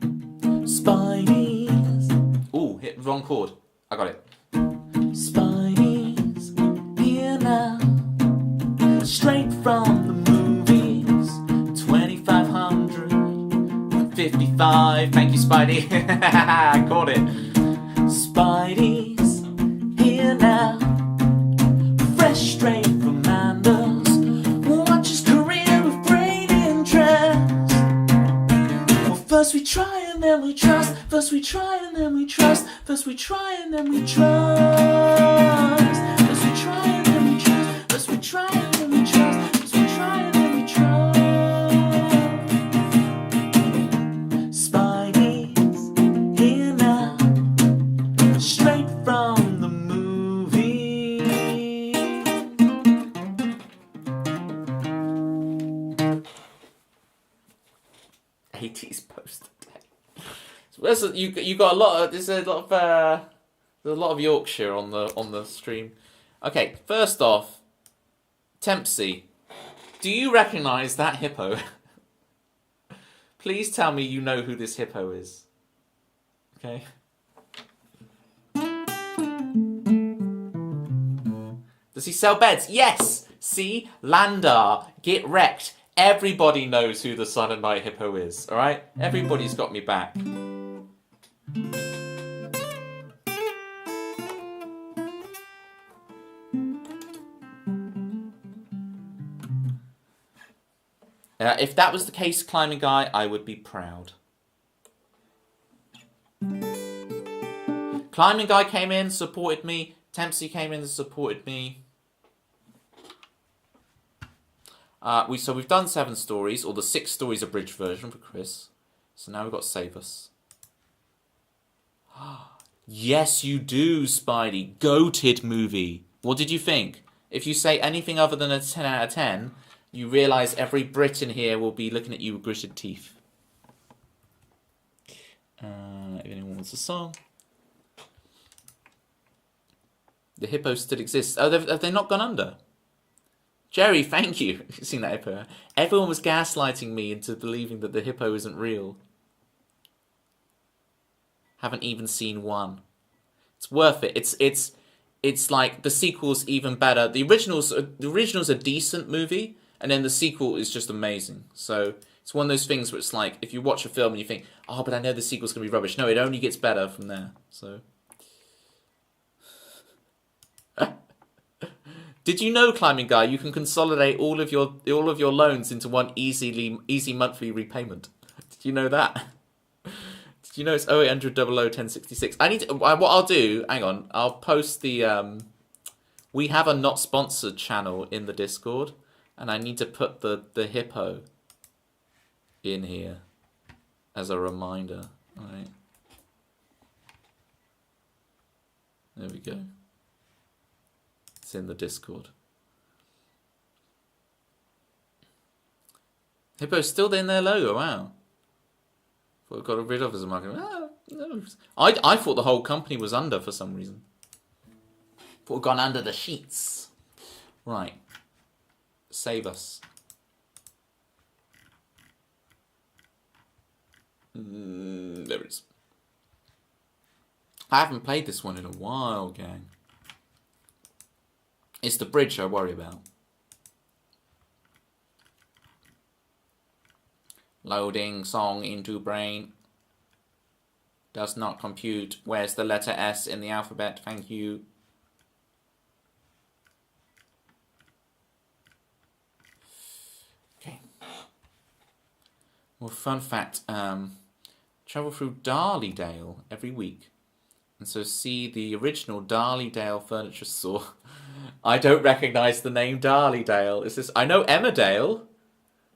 Spidey's. Ooh, hit wrong chord. I got it. Spidey's here now. Straight from the movies. 2555. Thank you, Spidey. I caught it. Spidey's here now. Fresh straight from Anders. Watch his career with great interest. Well, first we try and then we trust. First we try and then we trust. First we try and then we trust. First we try and then we trust. First we try and then we trust. First we try and then we trust. Spidey's here now. Straight from the movie. 80s poster day. So you got a lot of, there's a lot There's a lot of Yorkshire on the stream. Okay, first off, Tempsy, do you recognise that hippo? Please tell me you know who this hippo is. Okay. Does he sell beds? Yes! See? Landar, get wrecked. Everybody knows who the Silent Night Hippo is, alright? Everybody's got me back. If that was the case, Climbing Guy, I would be proud. Climbing Guy came in, supported me. Tempsy came in and supported me. So we've done 7 stories, or the 6 stories abridged version for Chris. So now we've got Save Us. Yes, you do, Spidey. Goated movie. What did you think? If you say anything other than a 10 out of 10, you realise every Brit in here will be looking at you with gritted teeth. If anyone wants a song. The hippo still exists. Oh, have they not gone under? Jerry, thank you. You've seen that hippo. Everyone was gaslighting me into believing that the hippo isn't real. Haven't even seen one. It's worth it. It's like the sequel's even better. The original's a decent movie, and then the sequel is just amazing. So it's one of those things where it's like if you watch a film and you think, oh, but I know the sequel's gonna be rubbish. No, it only gets better from there. So. Did you know, Climbing Guy, you can consolidate all of your loans into one easy monthly repayment? Did you know that? Did you know it's 0800 00 1066? I need to, what I'll do, hang on, I'll post the we have a not sponsored channel in the Discord, and I need to put the hippo in here as a reminder. All right. There we go. It's in the Discord. Hippo's still in their logo, wow. Thought we got rid of as a market. No. I thought the whole company was under for some reason. Thought we'd gone under the sheets. Right. Save Us. There it is. I haven't played this one in a while, gang. It's the bridge I worry about. Loading song into brain. Does not compute. Where's the letter S in the alphabet? Thank you. Okay. Well, fun fact. Travel through Darlydale every week. And so see the original Darlydale furniture store. I don't recognise the name Darlydale. Is this? I know Emmerdale.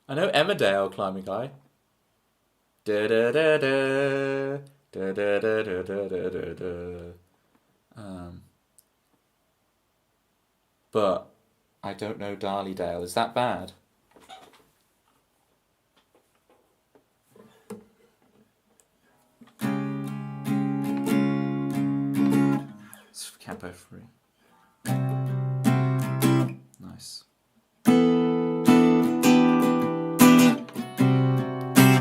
I know Emmerdale, Climbing Guy. Da da da da da da da da da da da. But I don't know Darlydale. Is that bad? It's Capo free. Nice.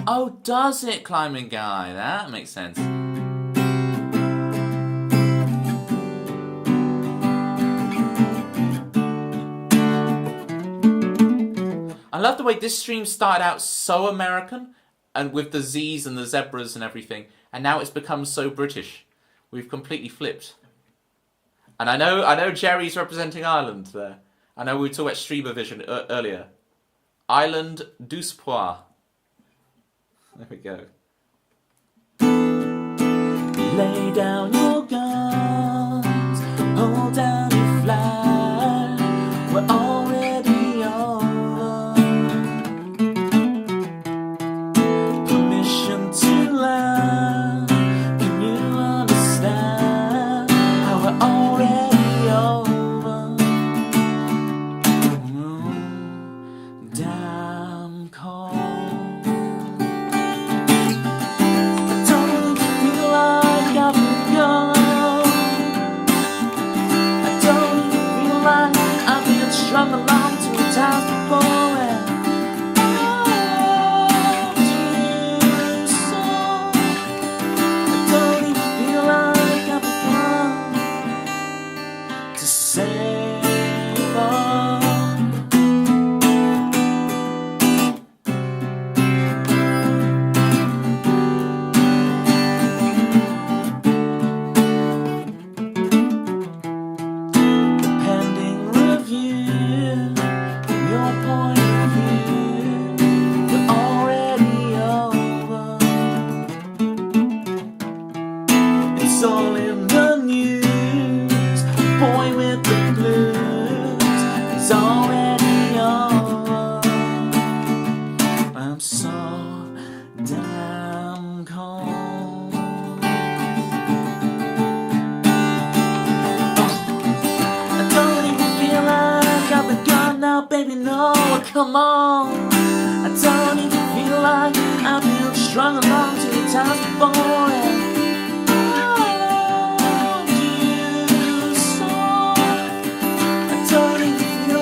Oh, does it, Climbing Guy? That makes sense. I love the way this stream started out so American, and with the Z's and the zebras and everything, and now it's become so British. We've completely flipped. And I know Jerry's representing Ireland there. I know we were talking about Streamer Vision earlier. Island d'Espoir. There we go. Lay down your guns, hold down your flag. We're already over. Permission to land. Can you understand how we're already over? Damn cold. Don't you feel like I've been gone? save us. Pending review, from your point of view, we're already over. It's all in the news. The boy with the blues is already over. I'm so damn cold. I don't even feel like I've been gone now, baby, no, come on. I don't even feel like I've been strung along to the times before.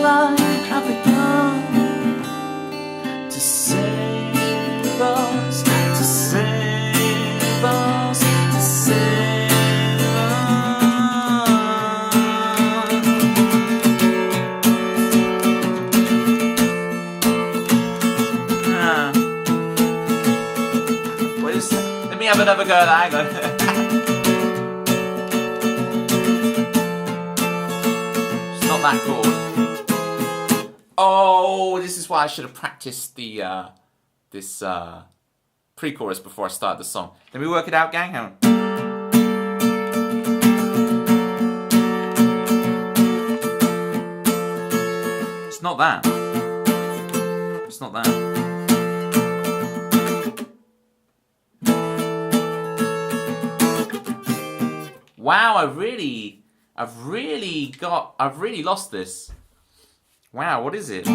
And I've begun to save us, to save us, to save us. Wait a second. Let me have another go at that. Hang on. It's not that chord. Oh, this is why I should have practiced the this pre-chorus before I started the song. Let me work it out, gang. Hang on. It's not that. It's not that. Wow, I've really lost this. Wow, what is it?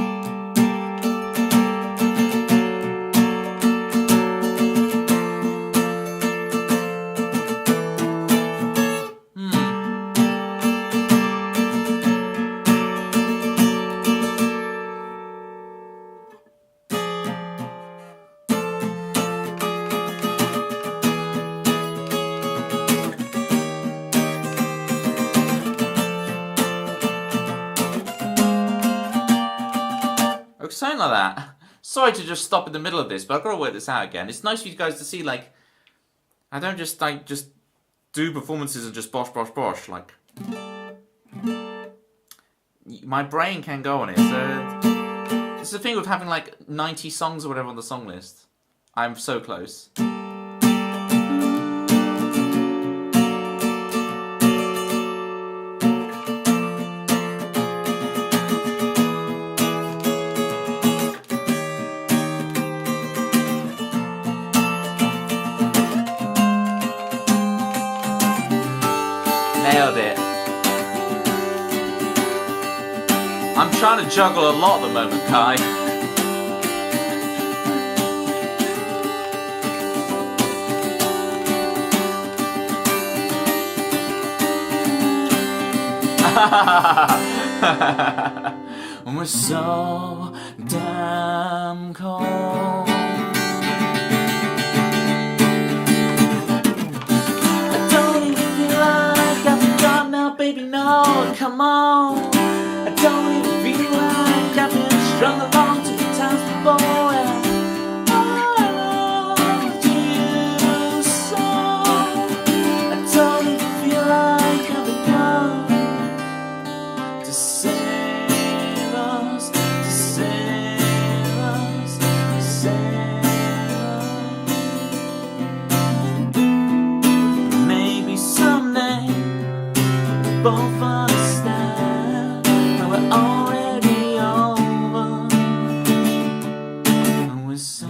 Something like that. Sorry to just stop in the middle of this, but I've got to work this out again. It's nice for you guys to see, like, I don't just do performances and just bosh, bosh, bosh. Like, my brain can go on it. So it's the thing with having like 90 songs or whatever on the song list. I'm so close. Nailed it. I'm trying to juggle a lot at the moment, Kai. We're so damn cold. Baby, no, come on. I don't even feel like I've been strung along 2 times before. And I loved you so. I don't even feel like I've begun to save us, to save us, to save us. Maybe someday both understand that we're already over, and we're so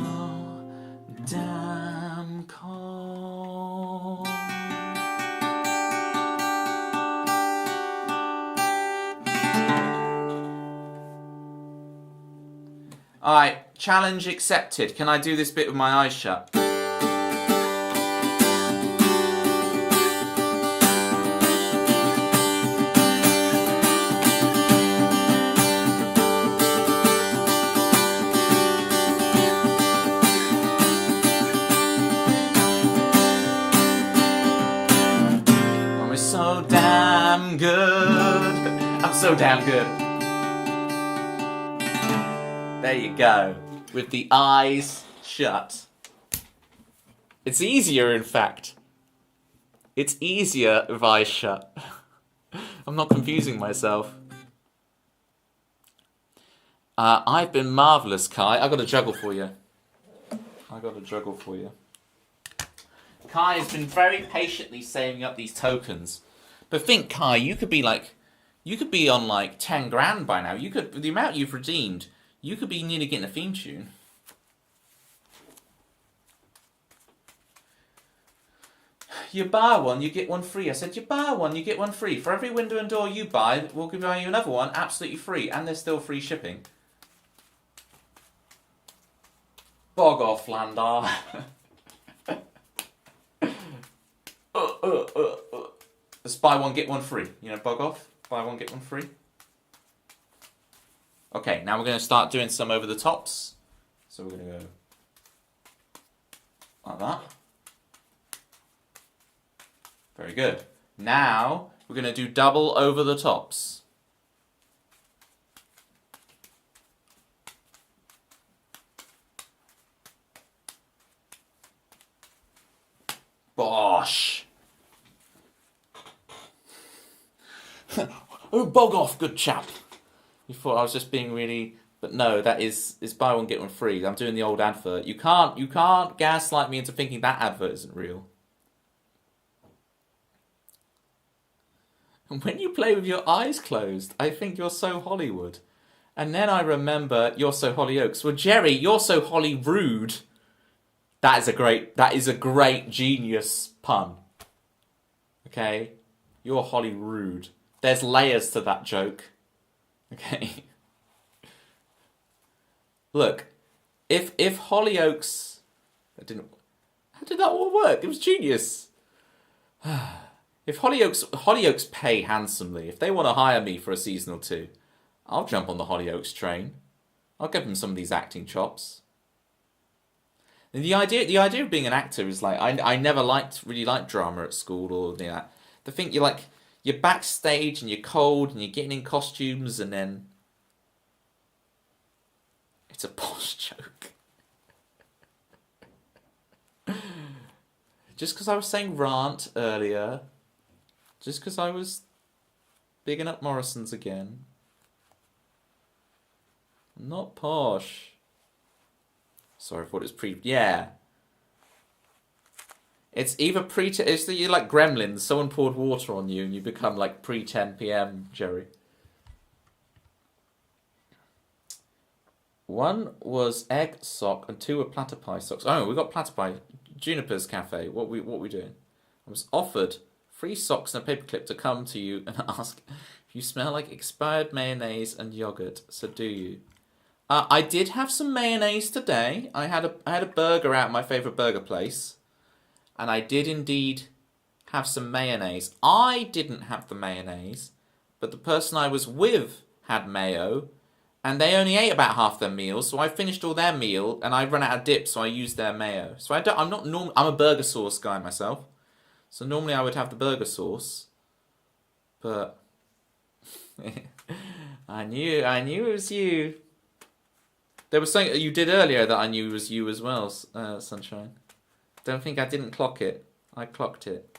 damn cold. Alright, challenge accepted. Can I do this bit with my eyes shut? So damn good, I'm so damn good. There you go. With the eyes shut. It's easier, in fact. It's easier with eyes shut. I'm not confusing myself. I've been marvellous, Kai. I've got a juggle for you. Kai has been very patiently saving up these tokens. But think, Kai, you could be on like 10 grand by now. You could, with the amount you've redeemed, you could be nearly getting a theme tune. You buy one, you get one free. I said, you buy one, you get one free. For every window and door you buy, we'll give you another one absolutely free. And there's still free shipping. Bog off, Landar. Just buy one, get one free. You know, bog off. Buy one, get one free. Okay, now we're going to start doing some over the tops. So we're going to go like that. Very good. Now we're going to do double over the tops. Bosh. Oh, bog off, good chap. You thought I was just being really... But no, that is buy one, get one free. I'm doing the old advert. You can't gaslight me into thinking that advert isn't real. And when you play with your eyes closed, I think you're so Hollywood. And then I remember you're so Hollyoaks. Well, Jerry, you're so Holly Rude. That is a great genius pun. Okay? You're Holly Rude. There's layers to that joke. Okay? Look, if Hollyoaks... How did that all work? It was genius. If Hollyoaks pay handsomely, if they want to hire me for a season or two, I'll jump on the Hollyoaks train. I'll give them some of these acting chops. And the idea of being an actor is like I never really liked drama at school or anything like that. The thing you're backstage and you're cold and you're getting in costumes and then it's a posh joke. Just because I was saying rant earlier. Just because I was bigging up Morrison's again. I'm not posh. Sorry, I thought it was Yeah. It's either it's that you're like gremlins. Someone poured water on you and you become like pre-10 p.m. Jerry. One was egg sock and two were platypi socks. Oh, we got platypi. Juniper's Cafe. What we doing? I was offered free socks and a paperclip to come to you and ask if you smell like expired mayonnaise and yogurt. So do you? I did have some mayonnaise today. I had a burger at my favourite burger place. And I did indeed have some mayonnaise. I didn't have the mayonnaise, but the person I was with had mayo. And they only ate about half their meal, so I finished all their meal, and I ran out of dip, so I used their mayo. So I'm a burger sauce guy myself. So normally I would have the burger sauce, but I knew it was you. There was something you did earlier that I knew was you as well, Sunshine. Don't think I didn't clock it. I clocked it.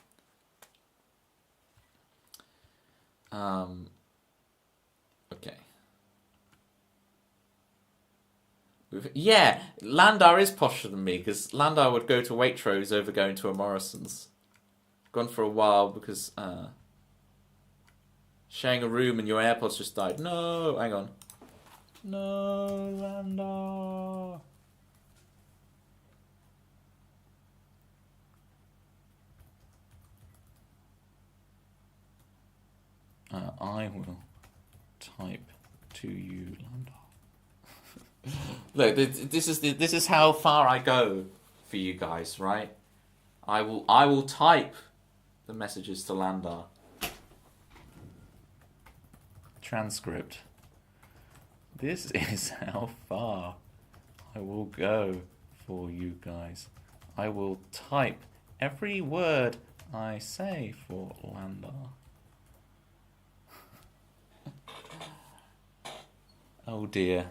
Okay. Yeah, Landar is posher than me, because Landar would go to Waitrose over going to a Morrison's. Gone for a while because sharing a room and your AirPods just died. No, hang on. No, Landar. I will type to you, Landar. Look, this is how far I go for you guys, right? I will type the messages to Landar. Transcript. This is how far I will go for you guys. I will type every word I say for Landar. Oh dear.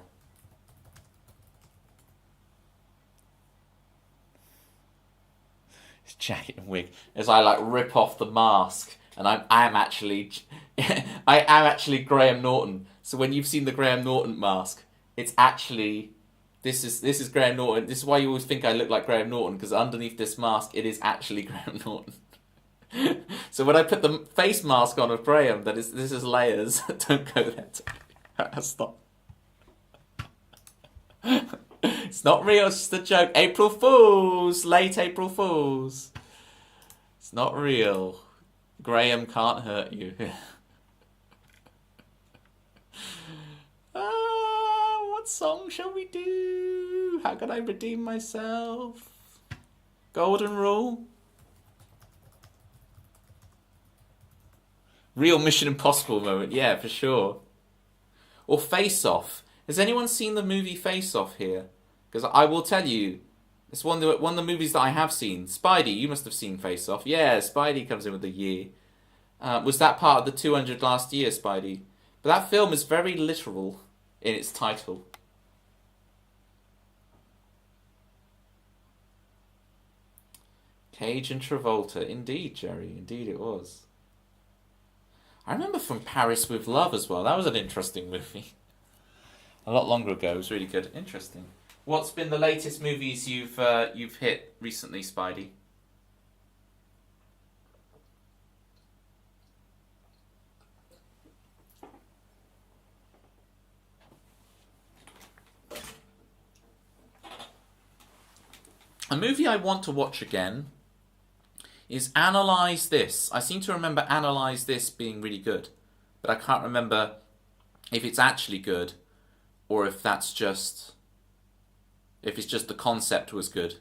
His jacket and wig. As I like rip off the mask, and I am actually, I am actually Graham Norton. So when you've seen the Graham Norton mask, it's actually, this is Graham Norton. This is why you always think I look like Graham Norton, because underneath this mask, it is actually Graham Norton. So when I put the face mask on of Graham, this is layers. Don't go there. Stop. It's not real, it's just a joke. April Fools! Late April Fools. It's not real. Graham can't hurt you. What song shall we do? How can I redeem myself? Golden Rule? Real Mission Impossible moment, yeah, for sure. Or Face Off. Has anyone seen the movie Face Off here? Because I will tell you, it's one of the movies that I have seen. Spidey, you must have seen Face Off. Yeah, Spidey comes in with the year. Was that part of the 200 last year, Spidey? But that film is very literal in its title. Cage and Travolta. Indeed, Jerry. Indeed it was. I remember From Paris with Love as well. That was an interesting movie. A lot longer ago. It was really good. Interesting. What's been the latest movies you've hit recently, Spidey? A movie I want to watch again is Analyze This. I seem to remember Analyze This being really good, but I can't remember if it's actually good or if it's just the concept was good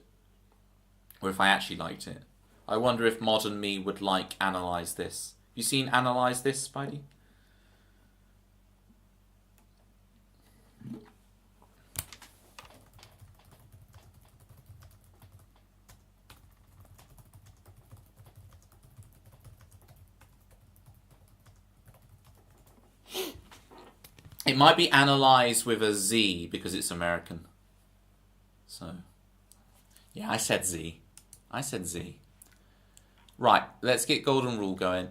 or if I actually liked it. I wonder if modern me would like Analyze This. You seen Analyze This, Spidey? It might be Analyze with a Z because it's American. So, yeah, I said Z. I said Z. Right, let's get Golden Rule going.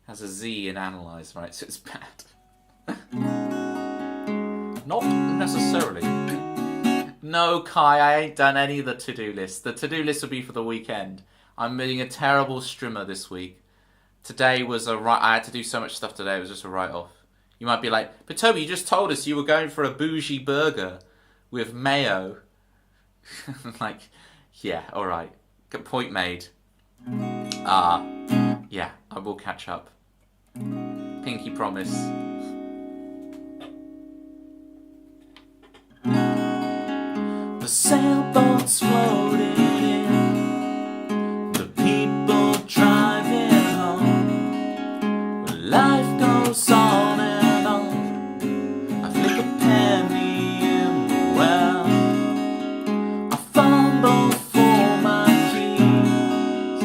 Has a Z in Analyze, right? So it's bad. Not necessarily. No, Kai, I ain't done any of the to-do list. The to-do list will be for the weekend. I'm being a terrible strimmer this week. Today was I had to do so much stuff today, it was just a write-off. You might be like, but Toby, you just told us you were going for a bougie burger with mayo. Like, yeah, alright. Good point made. Yeah, I will catch up. Pinky promise. The sailboats floating in, the people driving home. Life goes on and on. I flick a penny in the well. I fumble for my keys.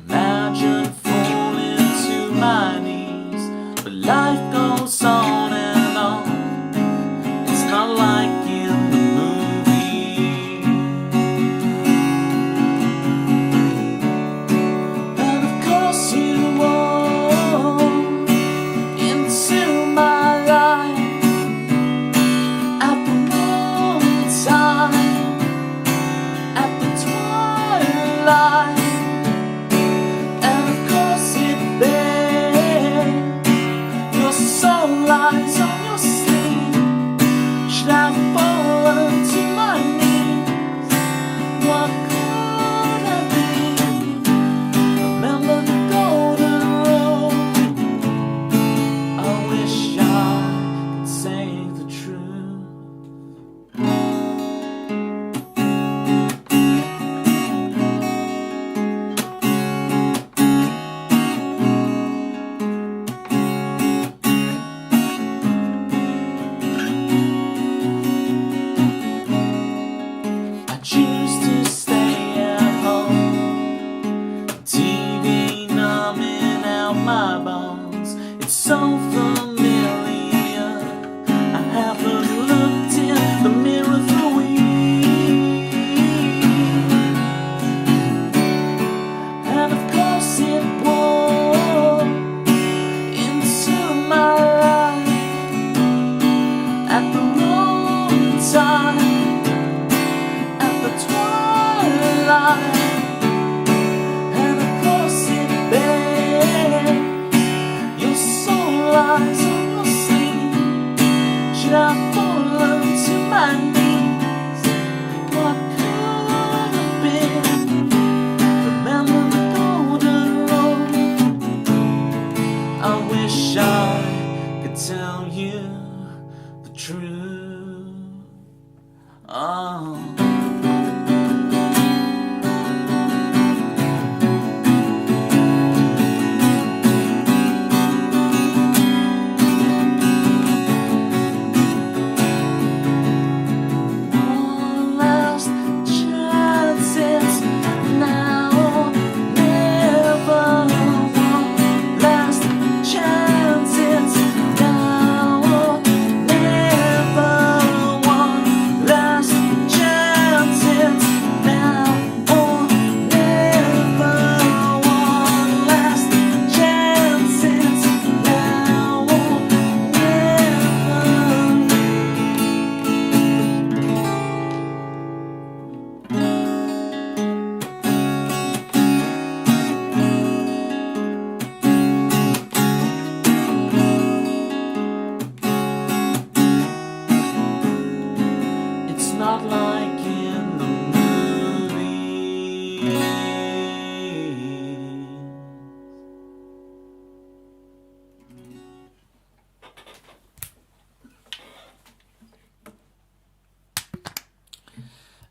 Imagine falling to my knees. But life goes on and on. It's not like in the movie.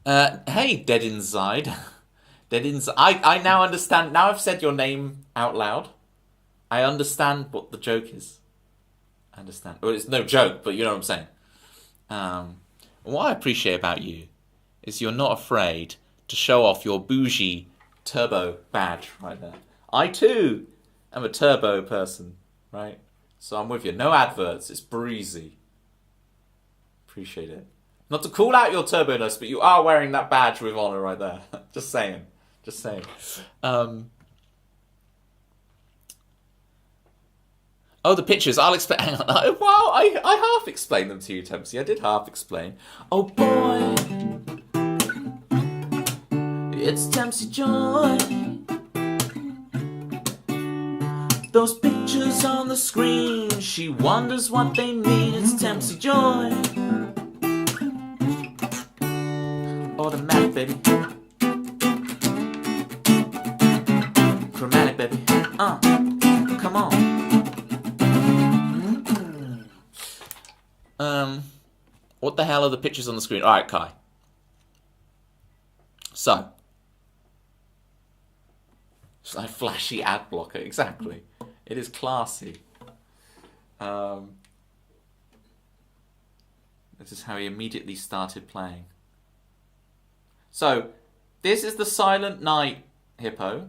Hey, Dead Inside. Dead Inside. I now understand. Now I've said your name out loud. I understand what the joke is. I understand. Well, it's no joke, but you know what I'm saying. What I appreciate about you is you're not afraid to show off your bougie turbo badge right there. I too am a turbo person, right? So I'm with you. No adverts. It's breezy. Appreciate it. Not to call out your turbo-ness, but you are wearing that badge with honor right there. Just saying. Just saying. Oh, the pictures. I'll explain. Hang on. Well, I half explained them to you, Tempsy. I did half explain. Oh boy, it's Tempsy Joy. Those pictures on the screen, she wonders what they mean. It's Tempsy Joy. Automatic, baby. Chromatic, baby. Come on. What the hell are the pictures on the screen? Alright, Kai. So. It's like flashy ad blocker, exactly. It is classy. This is how he immediately started playing. So, this is the Silent Night hippo.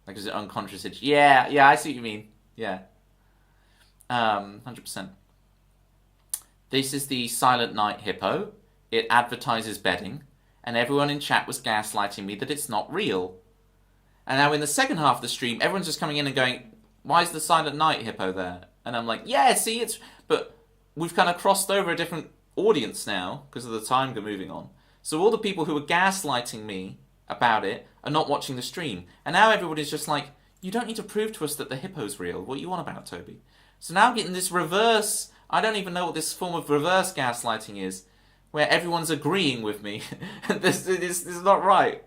Like, is it unconscious itch? Yeah, I see what you mean. Yeah. 100%. This is the Silent Night hippo. It advertises bedding, and everyone in chat was gaslighting me that it's not real. And now in the second half of the stream, everyone's just coming in and going, why is the Silent Night hippo there? And I'm like, yeah, see, it's... But we've kind of crossed over a different audience now, because of the time moving on. So all the people who were gaslighting me about it are not watching the stream. And now everybody's just like, you don't need to prove to us that the hippo's real. What are you on about, Toby? So now I'm getting this reverse... I don't even know what this form of reverse gaslighting is, where everyone's agreeing with me. This is not right.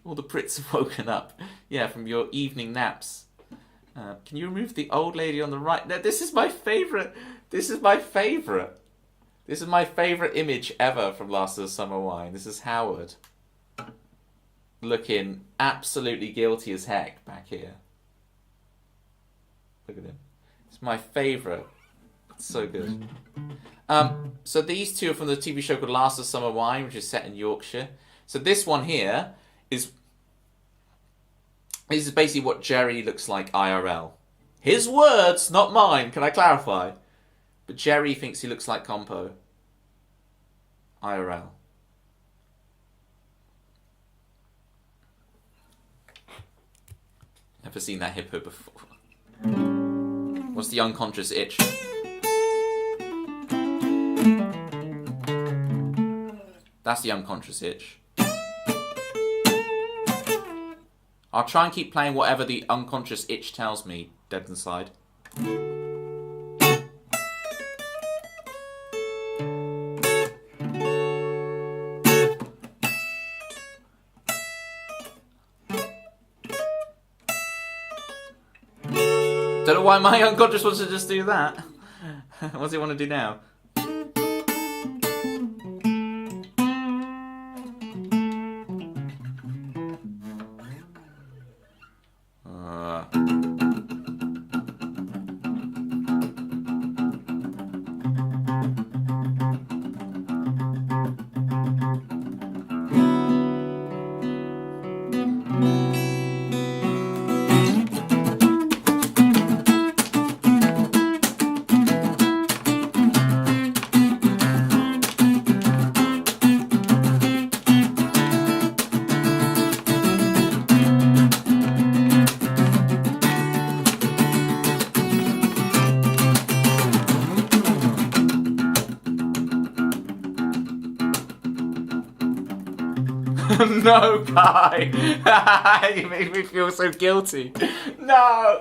All the Brits have woken up. Yeah, from your evening naps. Can you remove the old lady on the right? No, this is my favourite. This is my favourite. This is my favourite image ever from Last of the Summer Wine. This is Howard. Looking absolutely guilty as heck back here. Look at him. It's my favourite. It's so good. So these two are from the TV show called Last of the Summer Wine, which is set in Yorkshire. So this one here is basically what Jerry looks like IRL. His words, not mine. Can I clarify? But Jerry thinks he looks like Compo. IRL. Never seen that hippo before. What's the unconscious itch? That's the unconscious itch. I'll try and keep playing whatever the unconscious itch tells me, Dead Inside. Don't know why my unconscious wants to just do that. What does he want to do now? No, Kai! You made me feel so guilty. No!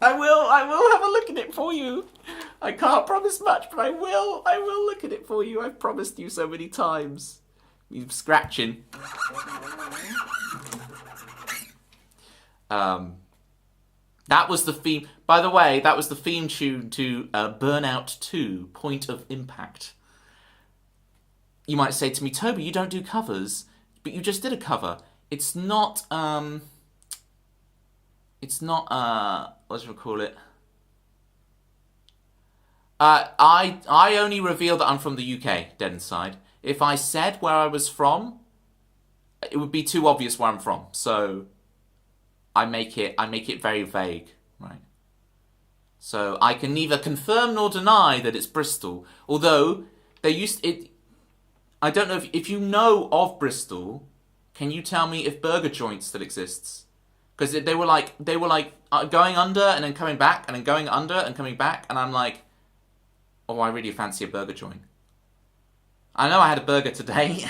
I will have a look at it for you. I can't promise much, but I will look at it for you. I've promised you so many times. You scratching. That was the theme. By the way, that was the theme tune to Burnout 2, Point of Impact. you might say to me, Toby, you don't do covers, but you just did a cover. It's not, what do you call it? I only reveal that I'm from the UK, dead inside. If I said where I was from, it would be too obvious where I'm from. So I make it very vague, right? So I can neither confirm nor deny that it's Bristol. Although I don't know if you know of Bristol. Can you tell me if Burger Joint still exists? Because they were like going under and then coming back and then going under and coming back, and I'm like, oh, I really fancy a Burger Joint. I know I had a burger today,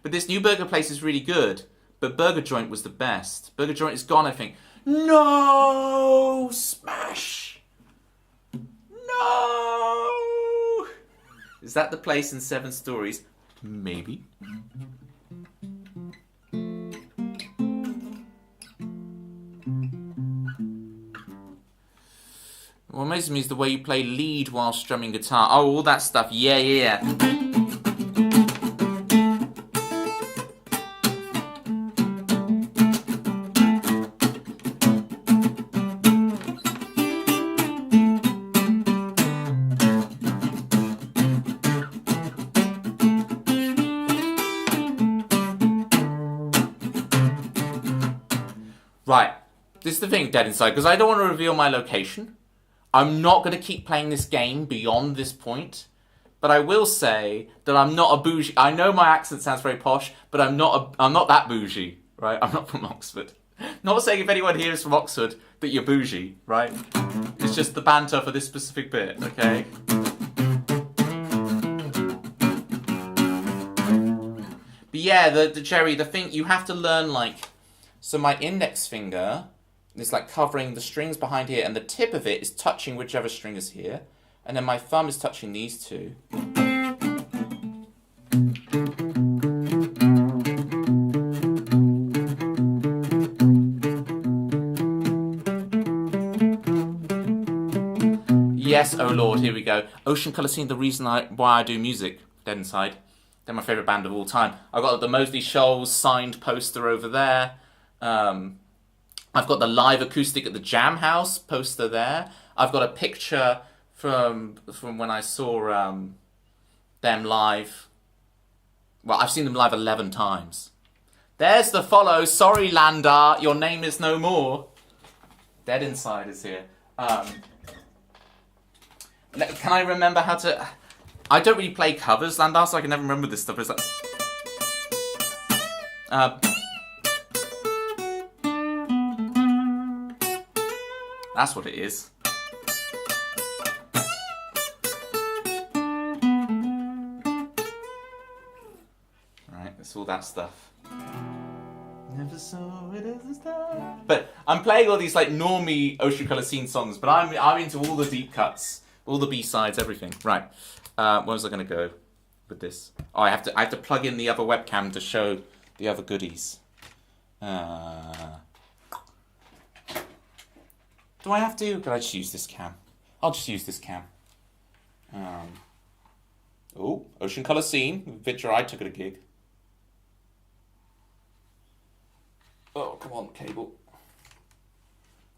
but this new burger place is really good. But Burger Joint was the best. Burger Joint is gone, I think. No! Smash! No! Is that the place in 7 Stories? Maybe. What amazes me is the way you play lead while strumming guitar. Oh, all that stuff. Yeah. Right. This is the thing, dead inside, because I don't want to reveal my location. I'm not going to keep playing this game beyond this point, but I will say that I'm not a bougie. I know my accent sounds very posh, but I'm not that bougie, right? I'm not from Oxford. Not saying if anyone here is from Oxford that you're bougie, right? It's just the banter for this specific bit, okay? But yeah, the Jerry, the thing, you have to learn, like, so my index finger is like covering the strings behind here, and the tip of it is touching whichever string is here, and then my thumb is touching these two. Yes, oh Lord, here we go. Ocean Colour Scene, the reason why I do music, dead inside. They're my favourite band of all time. I've got the Moseley Shoals signed poster over there. I've got the live acoustic at the Jam House poster there. I've got a picture from when I saw them live. Well, I've seen them live 11 times. There's the follow. Sorry, Landar, your name is no more. Dead Inside is here. Can I remember how to... I don't really play covers, Landar, so I can never remember this stuff. It's like... That's what it is. Right, that's all that stuff. Never saw it as a star. But I'm playing all these like normie Ocean Colour Scene songs, but I'm into all the deep cuts, all the B-sides, everything. Right. Where was I going to go with this? Oh, I have to plug in the other webcam to show the other goodies. Do I have to? Could I just use this cam? I'll just use this cam. Oh, Ocean Colour Scene. Victor, I took it a gig. Oh, come on, cable.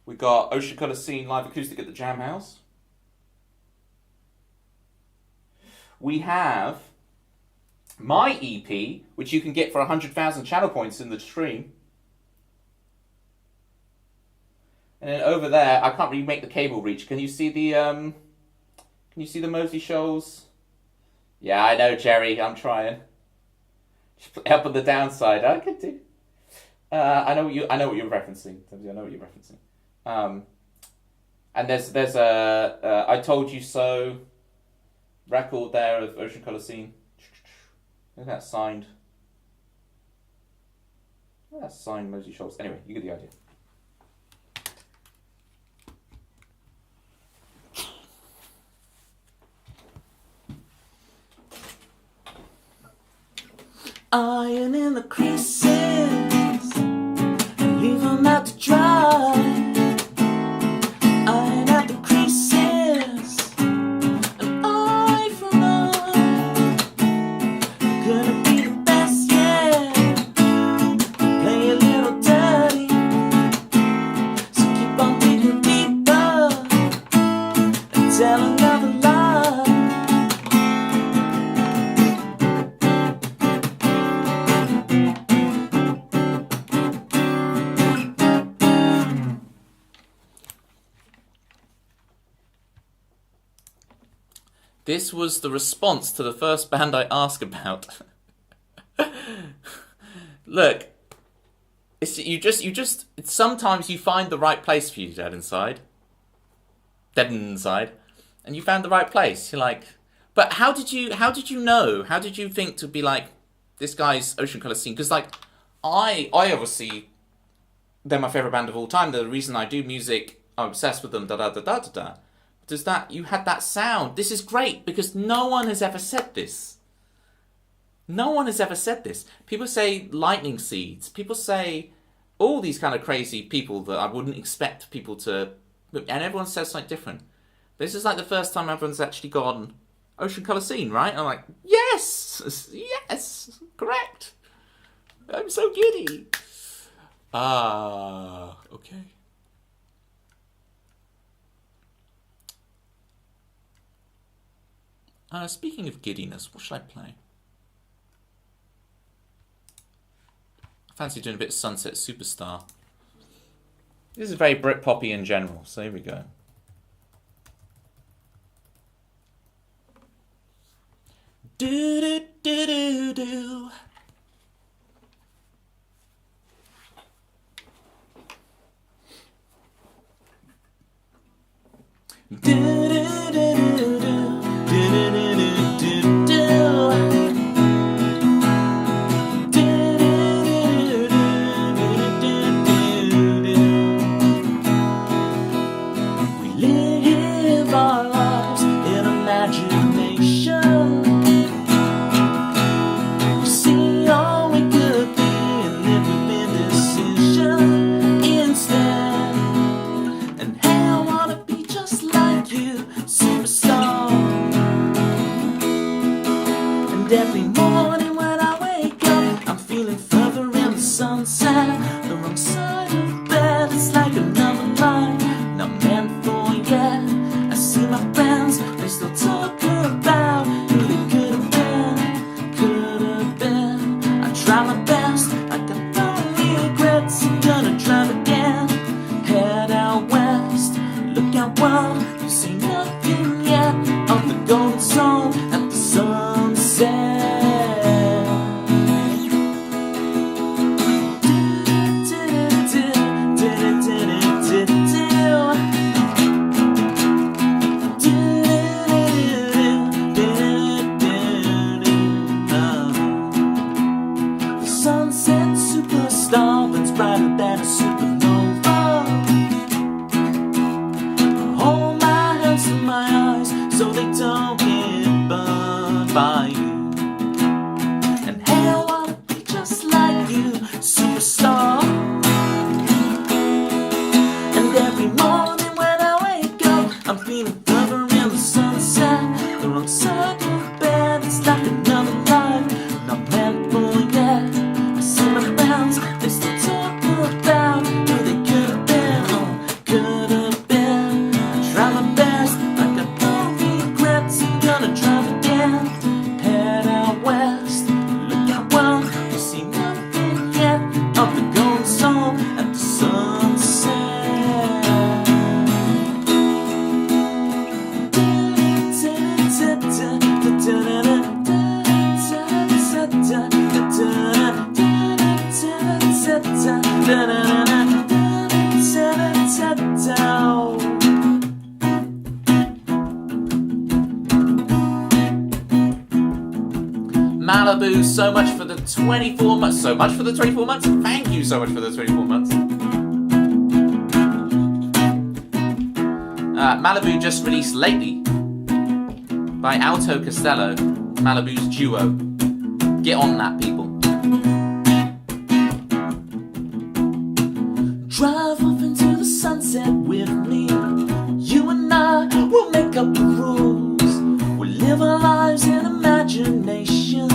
We got Ocean Colour Scene live acoustic at the Jam House. We have my EP, which you can get for 100,000 channel points in the stream. And then over there, I can't really make the cable reach. Can you see the Moseley Shoals? Yeah, I know, Jerry. I'm trying. Just help on the downside. I could do. I know what you're referencing. I know what you're referencing. And there's a I Told You So record there of Ocean Colour Scene. I think that's signed. That's signed Moseley Shoals. Anyway, you get the idea. Iron in the creases, leave them out to dry. Iron out the creases, an eye for an eye. This was the response to the first band I asked about. Look, sometimes you find the right place for you, dead inside, and you found the right place. You're like, but how did you know? How did you think to be like, this guy's Ocean Colour Scene? Because like, I obviously, they're my favourite band of all time. They're the reason I do music. I'm obsessed with them. Da da da da da da. Does that, you had that sound? This is great because no one has ever said this. No one has ever said this. People say lightning seeds. People say all these kind of crazy people that I wouldn't expect people to, and everyone says something different. This is like the first time everyone's actually gone Ocean Colour Scene, right? And I'm like, yes, correct. I'm so giddy. Okay. Speaking of giddiness, what should I play? I fancy doing a bit of Sunset Superstar. This is very Britpoppy in general, so here we go. Do do do do do. Do do do do do. Every morning when I wake up, I'm feeling further in the sunset. The wrong side of bed, it's like another life not meant for yet. I see my friends, they still talk about who they could have been. I try my best, I got no regrets. I'm gonna try again. Head out west, look out world, you see nothing yet of the golden zone at the sunset. Malibu, so much for the 24 months. So much for the 24 months. Thank you so much for the 24 months. Malibu just released lately by Alto Costello, Malibu's duo. Get on that, people. Drive off into the sunset with me. You and I will make up the rules. We'll live our lives in imagination.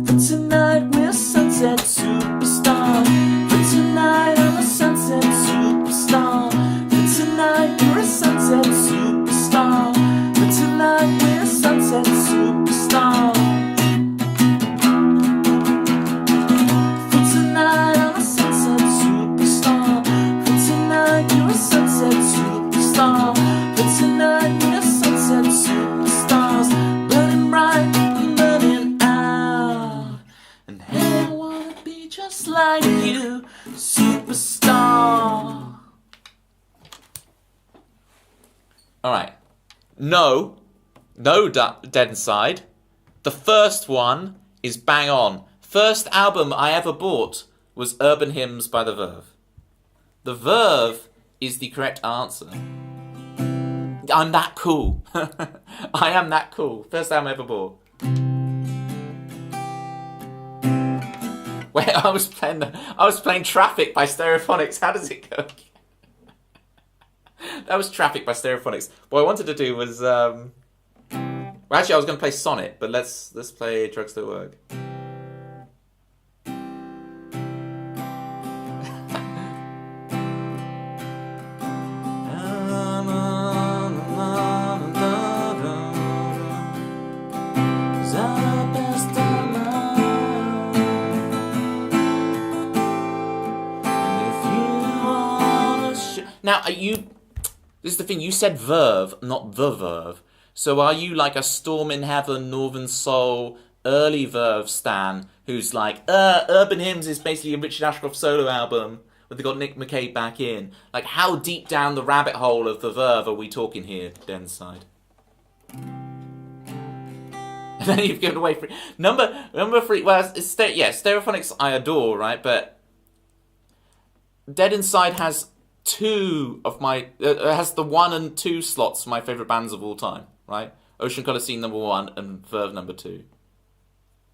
For tonight we're sunset superstar. For tonight I'm a sunset superstar. For tonight we're a sunset superstar. For tonight we're a sunset superstar. just like you, superstar. Alright. No, Dead Inside. The first one is bang on. First album I ever bought was Urban Hymns by The Verve. The Verve is the correct answer. I'm that cool. I am that cool. First album I ever bought. Wait, I was playing Traffic by Stereophonics. How does it go? That was Traffic by Stereophonics. What I wanted to do was well, actually I was going to play Sonnet, but let's play Drugs Don't Work. Now, this is the thing, you said Verve, not The Verve. So are you like a Storm in Heaven, Northern Soul, early Verve stan, who's like, Urban Hymns is basically a Richard Ashcroft solo album, where they got Nick McCabe back in. Like, how deep down the rabbit hole of The Verve are we talking here, Dead Inside? And then you've given away free. Number 3, well, Stereophonics I adore, right? But Dead Inside has two of my has the 1 and 2 slots for my favourite bands of all time, right? Ocean Colour Scene number 1 and Verve number 2.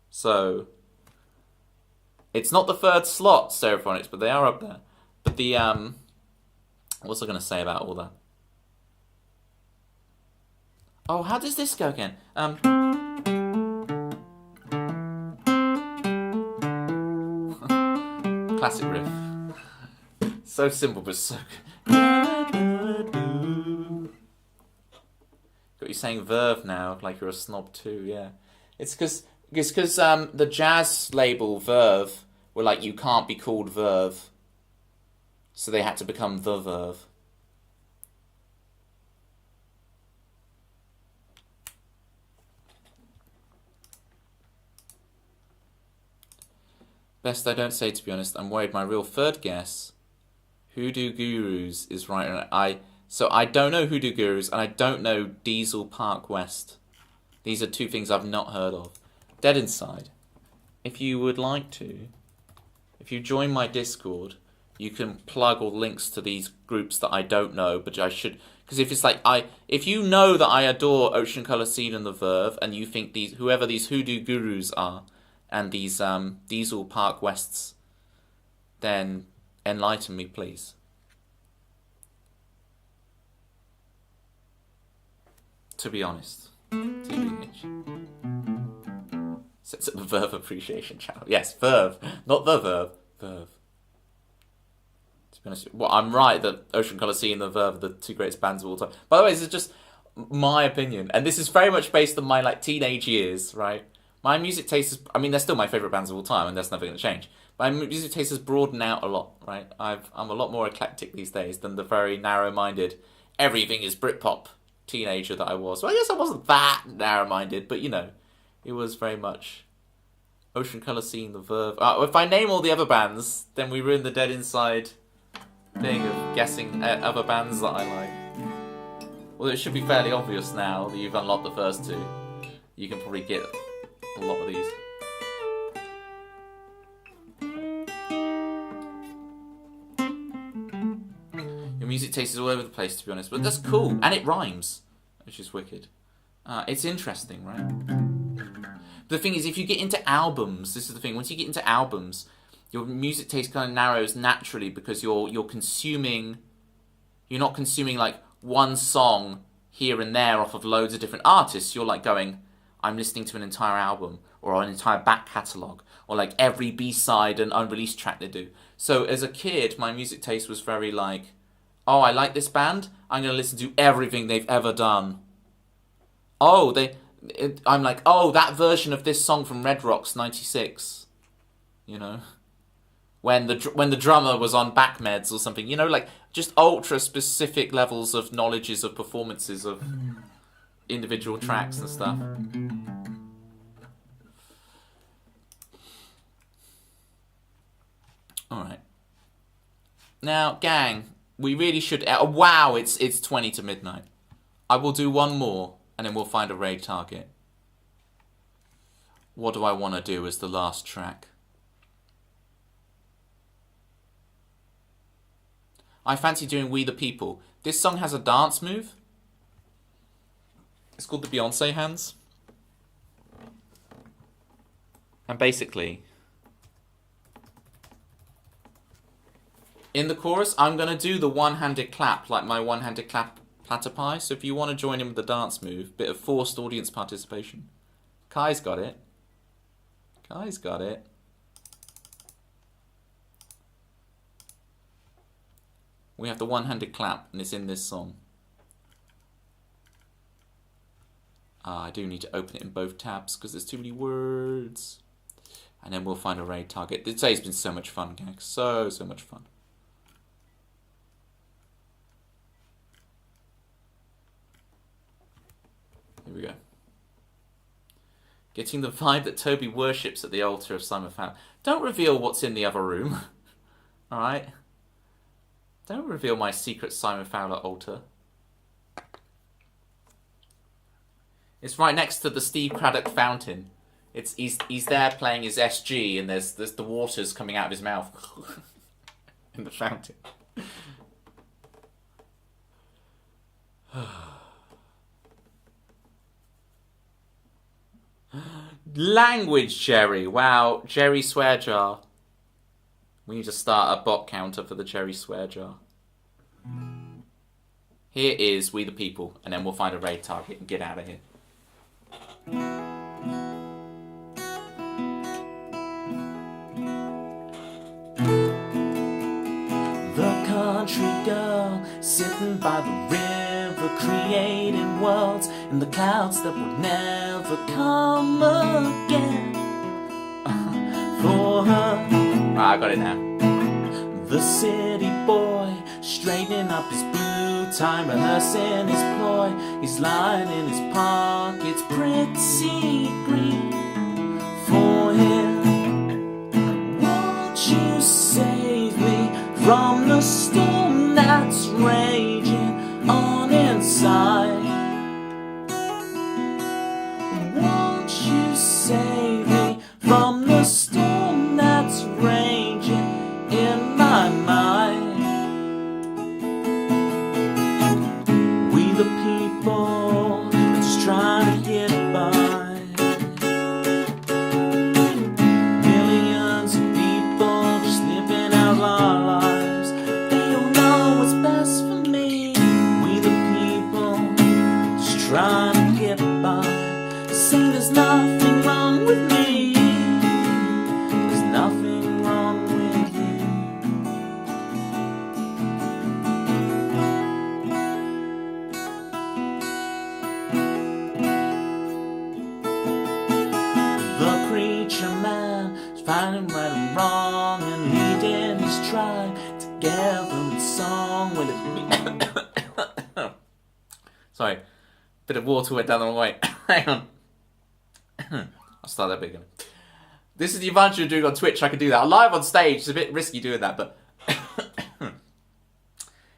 So it's not the third slot, Stereophonics, but they are up there. But the what's I gonna say about all that? Oh, how does this go again? Classic riff. So simple, but so good. Got you saying Verve now, like you're a snob too, yeah. It's because the jazz label Verve were like, you can't be called Verve. So they had to become The Verve. Best I don't say, to be honest. I'm worried my real third guess, Hoodoo Gurus, is right. So I don't know Hoodoo Gurus, and I don't know Diesel Park West. These are two things I've not heard of. Dead Inside. If you would like to, if you join my Discord, you can plug all links to these groups that I don't know, but I should, because if it's like if you know that I adore Ocean Colour Scene and The Verve, and you think whoever these Hoodoo Gurus are, and these Diesel Park Wests, then enlighten me, please. To be honest. TBH. Sets up the Verve Appreciation channel. Yes, Verve. Not The Verve. Verve. To be honest, well, I'm right that Ocean Colour Scene and The Verve are the two greatest bands of all time. By the way, this is just my opinion. And this is very much based on my teenage years, right? My music taste is, they're still my favourite bands of all time, and that's never going to change. My music taste has broadened out a lot, right? I'm a lot more eclectic these days than the very narrow-minded, everything is Britpop teenager that I was. So I guess I wasn't that narrow-minded, but, it was very much Ocean Colour Scene, The Verve. If I name all the other bands, then we ruin the Dead Inside thing of guessing other bands that I like. Well, it should be fairly obvious now that you've unlocked the first two. You can probably get a lot of these. Your music taste is all over the place, to be honest, but that's cool, and it rhymes, which is wicked. It's interesting, right? But the thing is, if you get into albums, this is the thing, once you get into albums, your music taste kind of narrows naturally because you're not consuming like one song here and there off of loads of different artists. You're like going, I'm listening to an entire album or an entire back catalogue or like every B-side and unreleased track they do. So as a kid, my music taste was very like, oh, I like this band, I'm going to listen to everything they've ever done. I'm like, oh, that version of this song from Red Rocks 96, when the drummer was on back meds or something, like just ultra specific levels of knowledges of performances of individual tracks and stuff. Now, gang, we really should... wow, it's 20 to midnight. I will do one more, and then we'll find a raid target. What do I want to do as the last track? I fancy doing We the People. This song has a dance move. It's called the Beyonce hands. And basically, in the chorus, I'm going to do the one-handed clap, like my one-handed clap platypi. So if you want to join in with the dance move, bit of forced audience participation. Kai's got it. Kai's got it. We have the one-handed clap, and it's in this song. I do need to open it in both tabs, because there's too many words. And then we'll find a raid target. Today's been so much fun, gang. So much fun. Here we go. Getting the vibe that Toby worships at the altar of Simon Fowler. Don't reveal what's in the other room. Alright? Don't reveal my secret Simon Fowler altar. It's right next to the Steve Craddock fountain. He's there playing his SG, and there's the water's coming out of his mouth in the fountain. Language, Jerry. Wow, Jerry swear jar. We need to start a bot counter for the Jerry swear jar. Here is We the People, and then we'll find a raid target and get out of here. The country girl sitting by the river, creating worlds in the clouds that would never come again. For her, I got it now. The city boy straightening up his blue tie, rehearsing his ploy. He's lying in his pockets, pretty green. For him, won't you save me from the storm that's raging on inside? Won't you save me from the storm that's raging in my mind? We the people just trying to get by. Millions of people just living out our lives. They don't know what's best for me. We the people just trying to get by. Say there's nothing wrong with me. There's nothing wrong with you. The preacher man is finding right and wrong and leading his tribe together in song. Will it be? Sorry, bit of water went down the wrong way. Hang on. I'll start that bit again. This is the advantage of doing on Twitch. I can do that. I'm live on stage. It's a bit risky doing that, but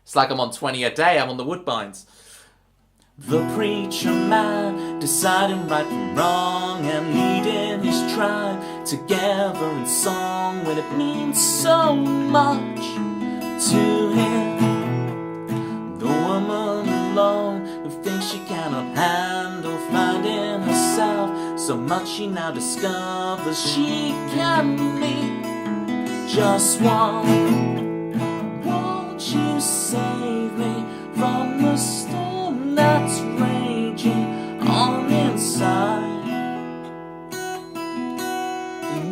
it's like I'm on 20 a day. I'm on the Woodbines. The preacher man deciding right from wrong and leading his tribe together in song. When it means so much to him. The woman alone who thinks she cannot handle finding herself so much, she now discovers she can be just one. Won't you save me from the storm that's raging on inside?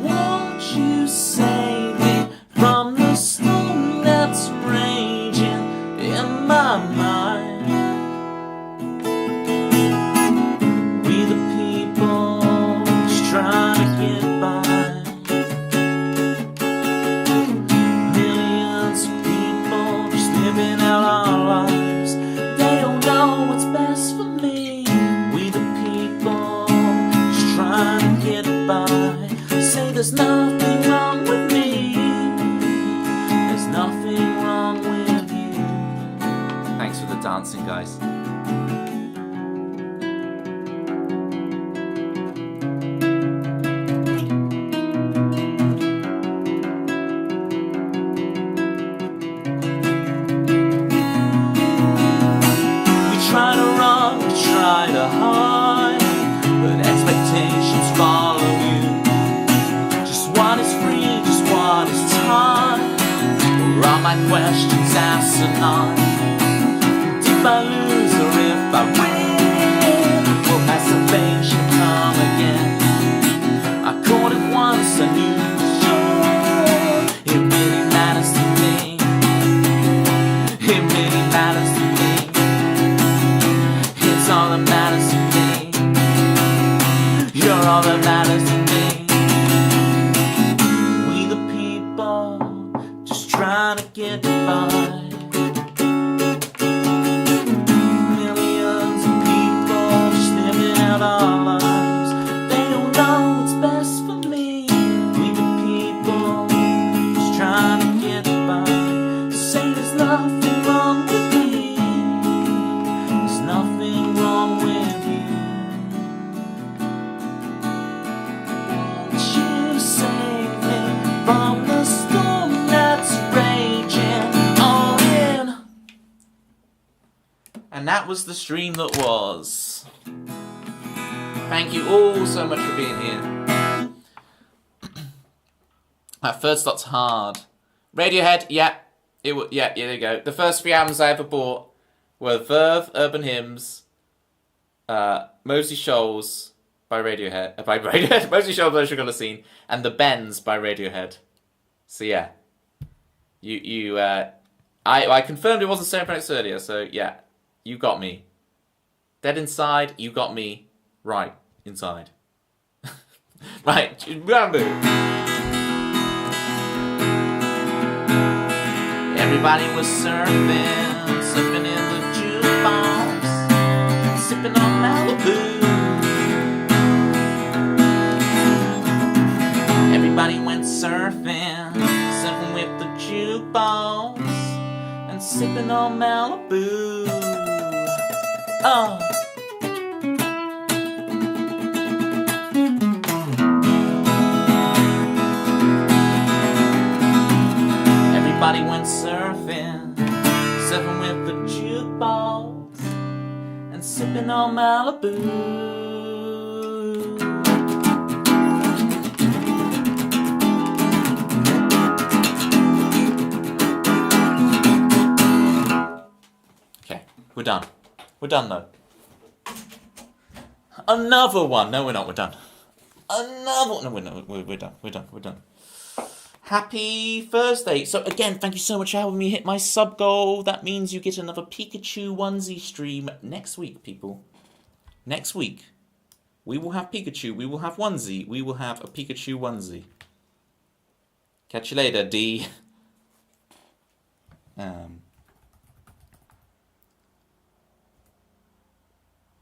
Won't you save me from the storm that's raging in my mind? We the people just trying to get by. Millions of people just living out our lives. They don't know what's best for me. We the people just trying to get by. Say there's nothing wrong with me. There's nothing wrong you guys. Try to run, we try to hide, but expectations follow you. Just what is free, just what is time? Or are my questions asinine? If I lose or if I win, will my salvation come again? I caught it once, I knew for sure. It really matters to me. It really matters to me. It's all that matters to me. You're all that matters to me. We the people, just trying to get by. Millions of people just living out our lives. They don't know what's best for me. We the people, just trying to get by. Say there's nothing wrong with me. There's nothing wrong with you. Won't you save me from the storm that's raging on in? And that was the stream that was. Thank you all so much for being here. That first lot's hard. Radiohead, yeah, yeah, there you go. The first 3 albums I ever bought were Verve, Urban Hymns, Moseley Shoals by Radiohead, Moseley Shoals by Sugar Scene, and The Bends by Radiohead. So yeah, I confirmed it wasn't Sarah Phoenix earlier. So yeah, you got me. Dead inside, you got me right inside. Right, bamboo. Everybody was surfing in the jukebox, sipping on Malibu. Everybody went surfing with the jukebox, and sipping on Malibu. Oh. Everybody went surfing with the jukebox, and sipping on Malibu. Okay, we're done. We're done though. Another one. No, we're not. We're done. Another one. No, we're not. We're done. We're done. We're done. Happy Thursday. So again, thank you so much for helping me hit my sub goal. That means you get another Pikachu onesie stream next week, people. Next week, we will have Pikachu. We will have onesie. We will have a Pikachu onesie. Catch you later, D.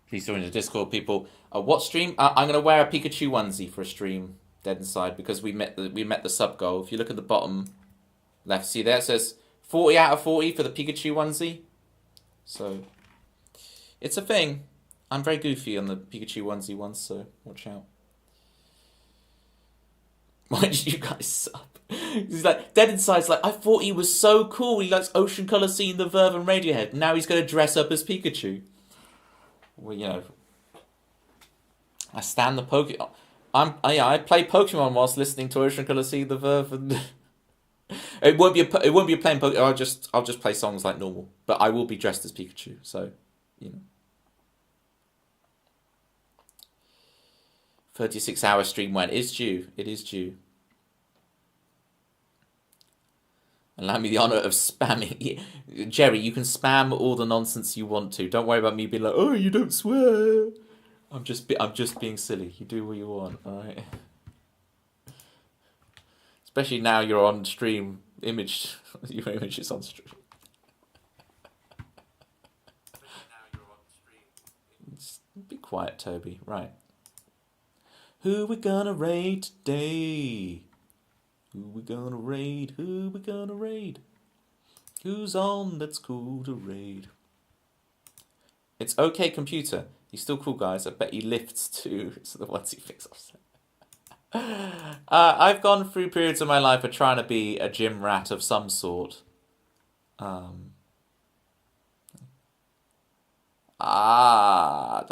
Please join the Discord, people. What stream? I'm gonna wear a Pikachu onesie for a stream. Dead inside, because we met the sub goal. If you look at the bottom left, see there it says 40 out of 40 for the Pikachu onesie. So it's a thing. I'm very goofy on the Pikachu onesie ones, so watch out. Why did you guys sub? He's like, Dead Inside's like, I thought he was so cool. He likes Ocean Colour Scene, The Verve, and Radiohead. Now he's going to dress up as Pikachu. Well, you know, I stand the Pokemon. I play Pokemon whilst listening to Ocean Colour Scene, The Verve, and it won't be a playing Pokemon. I'll just play songs like normal, but I will be dressed as Pikachu. So, you know. 36-hour stream when it's due. It is due. Allow me the honour of spamming. Jerry, you can spam all the nonsense you want to. Don't worry about me being like, oh, you don't swear. I'm just being silly. You do what you want, alright? Especially now you're on stream. Your image is on stream. Be quiet, Toby. Right. Who we gonna raid today? Who we gonna raid? Who we gonna raid? Who's on that's cool to raid? It's okay, computer. He's still cool, guys. I bet he lifts too. So the ones he thinks offset. I've gone through periods of my life of trying to be a gym rat of some sort. Um, da.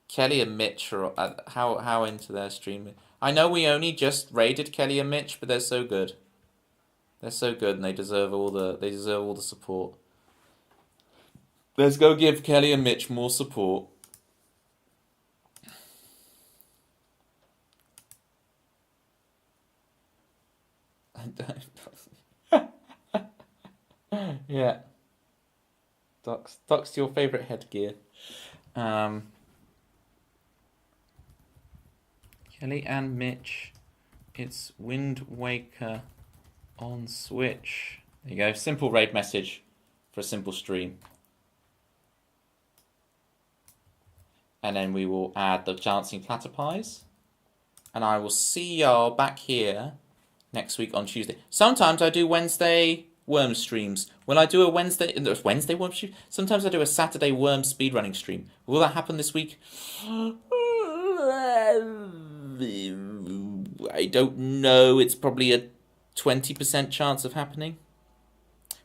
Kelly and Mitch are how into their streaming. I know we only just raided Kelly and Mitch, but they're so good. They're so good, and they deserve all the support. Let's go give Kelly and Mitch more support. Yeah. Docs your favorite headgear. Kelly and Mitch. It's Wind Waker on Switch. There you go. Simple raid message for a simple stream. And then we will add the Dancing Platter Pies. And I will see y'all back here next week on Tuesday. Sometimes I do Wednesday worm streams. Will I do a Wednesday worm stream? Sometimes I do a Saturday worm speedrunning stream. Will that happen this week? I don't know. It's probably a 20% chance of happening.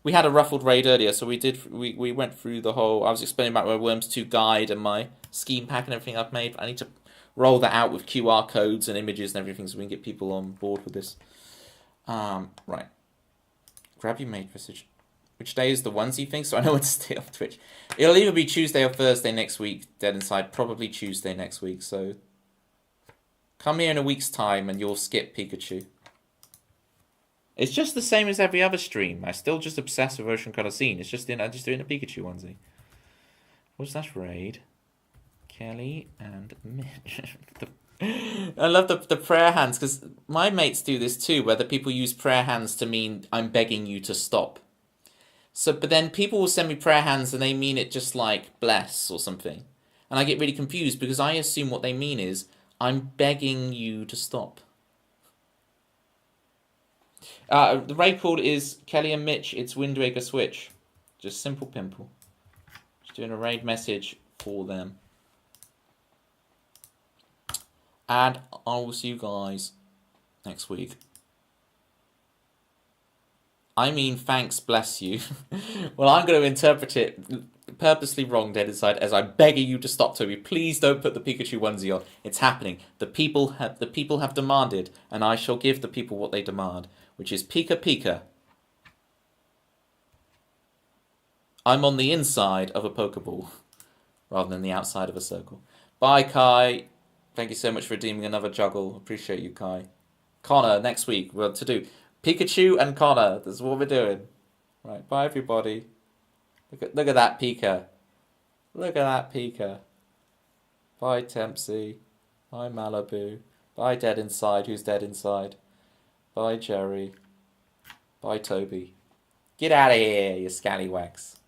We had a ruffled raid earlier, so we went through the whole. I was explaining about my Worms 2 guide and my scheme pack and everything I've made. I need to roll that out with QR codes and images and everything so we can get people on board with this. Right. Grab your mate message. Which day is the onesie thing? So I know when to stay off Twitch. It'll either be Tuesday or Thursday next week. Dead Inside. Probably Tuesday next week. So come here in a week's time and you'll skip Pikachu. It's just the same as every other stream. I still just obsess with Ocean Colour Scene. It's just I'm just doing a Pikachu onesie. What's that raid? Kelly and Mitch. I love the prayer hands because my mates do this too, where the people use prayer hands to mean I'm begging you to stop. So, but then people will send me prayer hands and they mean it just like bless or something, and I get really confused because I assume what they mean is I'm begging you to stop. The raid call is Kelly and Mitch. It's Wind Waker Switch. Just simple pimple. Just doing a raid message for them. And I will see you guys next week. I mean, thanks, bless you. Well, I'm going to interpret it purposely wrong, Dead Inside, as I'm begging you to stop, Toby. Please don't put the Pikachu onesie on. It's happening. The people have demanded, and I shall give the people what they demand, which is Pika Pika. I'm on the inside of a Pokeball, rather than the outside of a circle. Bye, Kai. Thank you so much for redeeming another juggle. Appreciate you, Kai. Connor, next week. Well, to do Pikachu and Connor. This is what we're doing. Right, bye, everybody. Look at that Pika. Look at that Pika. Bye, Tempsy. Bye, Malibu. Bye, Dead Inside. Who's Dead Inside? Bye, Jerry. Bye, Toby. Get out of here, you scallywags.